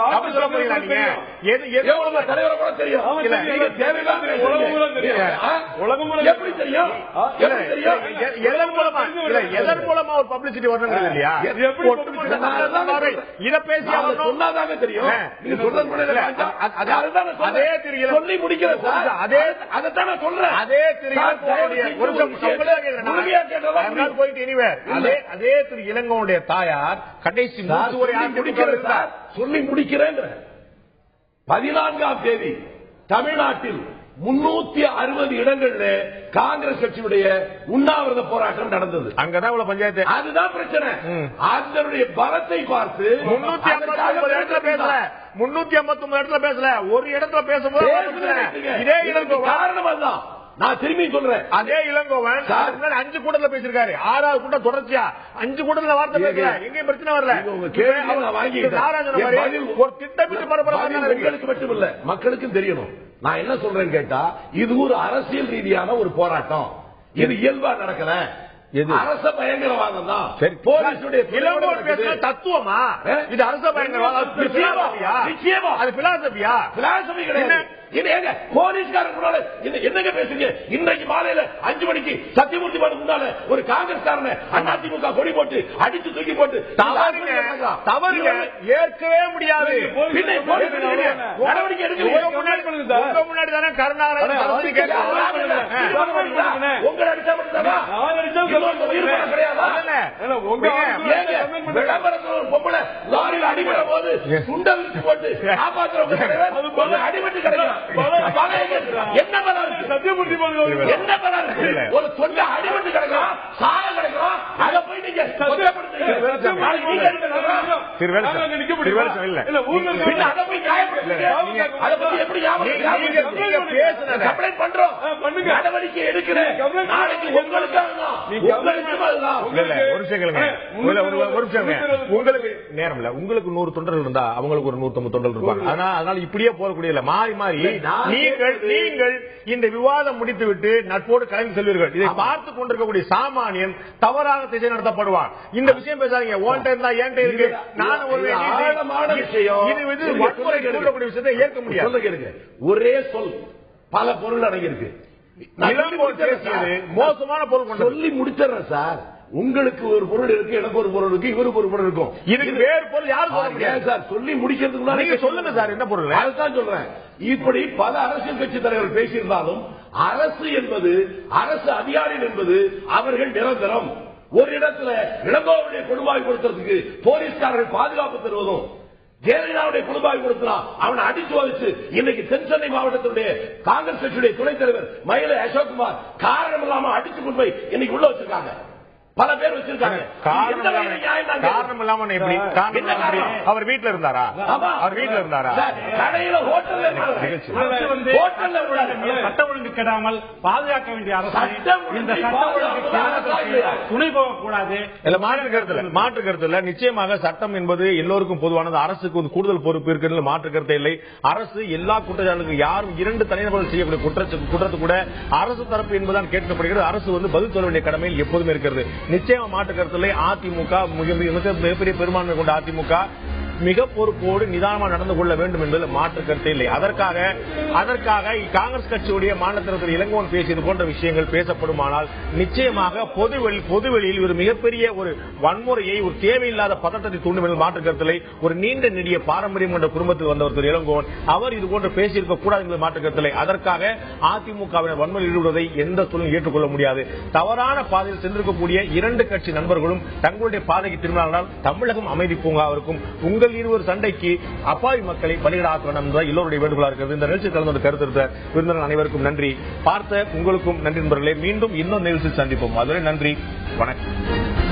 எதன் மூலமா ஒரு பப்ளிசிட்டி வரணும் இல்லையா? இதை பேசி சொன்னாதாங்க தெரியும். அதே திரு இளங்கோவுடைய தாயார் கடைசி சொல்லி முடிக்கிறேன். 14ஆம் தேதி தமிழ்நாட்டில் 360 இடங்கள்ல காங்கிரஸ் கட்சியுடைய உண்ணாவிரத போராட்டம் நடந்தது. அங்கதான் இவ்வளவு பஞ்சாயத்து. அதுதான் பிரச்சனை. அதனுடைய பலத்தை பார்த்து 359 இடத்துல பேசல, 359 இடத்துல பேசல, ஒரு இடத்துல பேசும்போது இதே இளங்கோவன் காரணம் அதுதான். நான் திரும்பி சொல்றேன், அதே இளங்கோவன் 5 கூட்டத்தில் பேசிருக்காரு. 6வது கூட்டம் தொடர்ச்சியா 5 கூட்டத்தில் வார்த்தை பேசல, எங்கேயும் பிரச்சனை வரல. ஒரு திட்டமிட்டு உங்களுக்கு மட்டும் இல்ல, மக்களுக்கும் தெரியணும். நான் என்ன சொல்றேன்னு கேட்டா, இது ஒரு அரசியல் ரீதியான ஒரு போராட்டம். இது இயல்பா நடக்கல, அரச பயங்கரவாதம் தான். தத்துவமா இது? அரச பயங்கரவாதம் நிச்சயமா. அது பிலாசபியா? பிலாசபி கிடையாது. போலீஸ்காரன் என்னங்க பேசுங்க? இன்றைக்கு மாலையில 5 மணிக்கு சத்தியமூர்த்தி பாடு முன்னால ஒரு காங்கிரஸ்காரன அதிமுக கொடி போட்டு அடித்து தூக்கி போட்டு தவறுங்க, ஏற்கவே முடியாது. நடவடிக்கை எடுக்க முன்னாடி தானே கருணாநிதி உங்களை அடிச்சா மட்டும்தானா? பொம்பளை லாரியில் அடிபட போது சுண்டல் போட்டு காப்பாற்றுறவங்க அடிபட்டு கிடைக்கும். என்ன பலம் இருக்கு? என்ன பலம் இருக்கு? ஒரு சொந்த அடிபட்டு கிடைக்கும், சால கிடைக்கும், அதை போய் நீங்க பண்றோம், நடவடிக்கை எடுக்கிறேன். நாளைக்கு உங்களுக்கு நேரம் இல்ல. உங்களுக்கு 100 தொண்டர்கள் இருந்தா அவங்களுக்கு ஒரு 150 தொண்டர்கள் இருப்பாங்க. அதனால இப்படியே போகக்கூடிய இல்ல, மாறி மாறி நீங்கள் இந்த விவாதம் முடித்துவிட்டு நட்போடு கலந்து செல்வீர்கள். இதை பார்த்துக் கொண்டிருக்கக்கூடிய சாமானியன் தவறாக திசை நடத்தப்படுவார். இந்த விஷயம் பேசாதீங்க, ஓன்ட்ட இருந்தா ஏன்ட்ட இருக்கு, நான் ஒரு விஷயத்தை ஏற்க முடியாது. ஒரே சொல் பல பொருள் அடங்கியிருக்கு. மோசமான பொருள் சொல்லி முடிச்சிடறேன் சார். உங்களுக்கு ஒரு பொருள் இருக்கு, எனக்கு ஒரு பொருள் இருக்கு, இவருக்கு ஒரு பொருள் இருக்கும். இதுக்கு வேறு பொருள் யாரும் சொல்ல முடியாது சார். சொல்லி முடிக்கிறதுக்கு நீங்க சொல்லுங்க சார், என்ன பொருள்? அதுதான் சொல்றேன். இப்படி பல அரசியல் கட்சி தலைவர்கள் பேசியிருந்தாலும் அரசு என்பது, அரசு அதிகாரிகள் என்பது அவர்கள் நிரந்தரம். ஒரு இடத்துல இளங்கோவனுடைய கொடும்பாய் கொடுத்ததுக்கு போலீஸ்காரர்கள் பாதுகாப்பு தருவதும், ஜெயலலிதாவுடைய குடும்பாய் கொடுத்தா அவனை அடிச்சு வச்சு இன்னைக்கு தென்சென்னை மாவட்டத்தினுடைய காங்கிரஸ் கட்சியுடைய துணைத் தலைவர் மயிலை அசோக்குமார் காரணம் இல்லாம அடிச்சு கொண்டு போய் இன்னைக்கு உள்ள வச்சிருக்காங்க. பல பேர் வச்சிருக்காங்க. காரணம் இல்லாம அவர் வீட்டுல இருந்தாரா? அவர் வீட்டுல இருந்தாரா? கடையில ஹோட்டல்ல சட்ட ஒழுங்கு கெடாமல் பாதுகாக்க வேண்டிய அரசு இந்த சட்ட ஒழுங்கு துணை போகக்கூடாது. மாற்று கருத்து இல்ல. நிச்சயமாக சட்டம் என்பது எல்லோருக்கும் பொதுவானது. அரசுக்கு ஒரு கூடுதல் பொறுப்பு இருக்கிறது, மாற்று கருத்து இல்லை. அரசு எல்லா குற்றச்சாட்டுக்கும் யாரும் 2 தனிநபர்கள் செய்யக்கூடிய குற்றத்து கூட அரசு தரப்பு என்பதுதான் கேட்கப்படுகிறது. அரசு பதில் சொல்ல வேண்டிய கடமையில் எப்போதுமே இருக்கிறது. நிச்சயமா மாற்று கருத்துல அதிமுக மிகப்பெரிய பெரும்பான்மை கொண்ட அதிமுக மிக பொறுப்போடு நிதானமாக நடந்து கொள்ள வேண்டும் என்பதில் மாற்று கருத்து இல்லை. அதற்காக காங்கிரஸ் கட்சியுடைய மாநில தலைவர் இளங்கோவன் பேசியது போன்ற விஷயங்கள் பேசப்படுமானால் நிச்சயமாக பொதுவெளியில் ஒரு மிகப்பெரிய ஒரு வன்முறையை, ஒரு தேவையில்லாத பதட்டத்தை தூண்டும் என்பது மாற்று கருத்தில்லை. ஒரு நீண்ட நெடிய பாரம்பரியம் கொண்ட குடும்பத்தில் வந்தவர் இளங்கோவன், அவர் இது போன்று பேசியிருக்க கூடாது என்பது மாற்று கருத்தில்லை. அதற்காக அதிமுகவினர் வன்முறையில் ஈடுபடுவதை எந்த சூழலும் ஏற்றுக்கொள்ள முடியாது. தவறான பாதையில் சென்றிருக்கக்கூடிய 2 கட்சி நண்பர்களும் தங்களுடைய பாதைக்கு திரும்பினால் தமிழகம் அமைதி பூங்காவிற்கும் உங்கள் இருவர் சண்டைக்கு அப்பாவி மக்களை பலிகடாக்க வேண்டும் என்பது எல்லோருடைய வேண்டுகோளா இருக்கிறது. இந்த நிகழ்ச்சி கலந்து கருத்து விருந்தினர் அனைவருக்கும் நன்றி. பார்த்த உங்களுக்கும் நன்றி நண்பர்களே. மீண்டும் இன்னொரு நிகழ்ச்சியில் சந்திப்போம். அதுவரை நன்றி, வணக்கம்.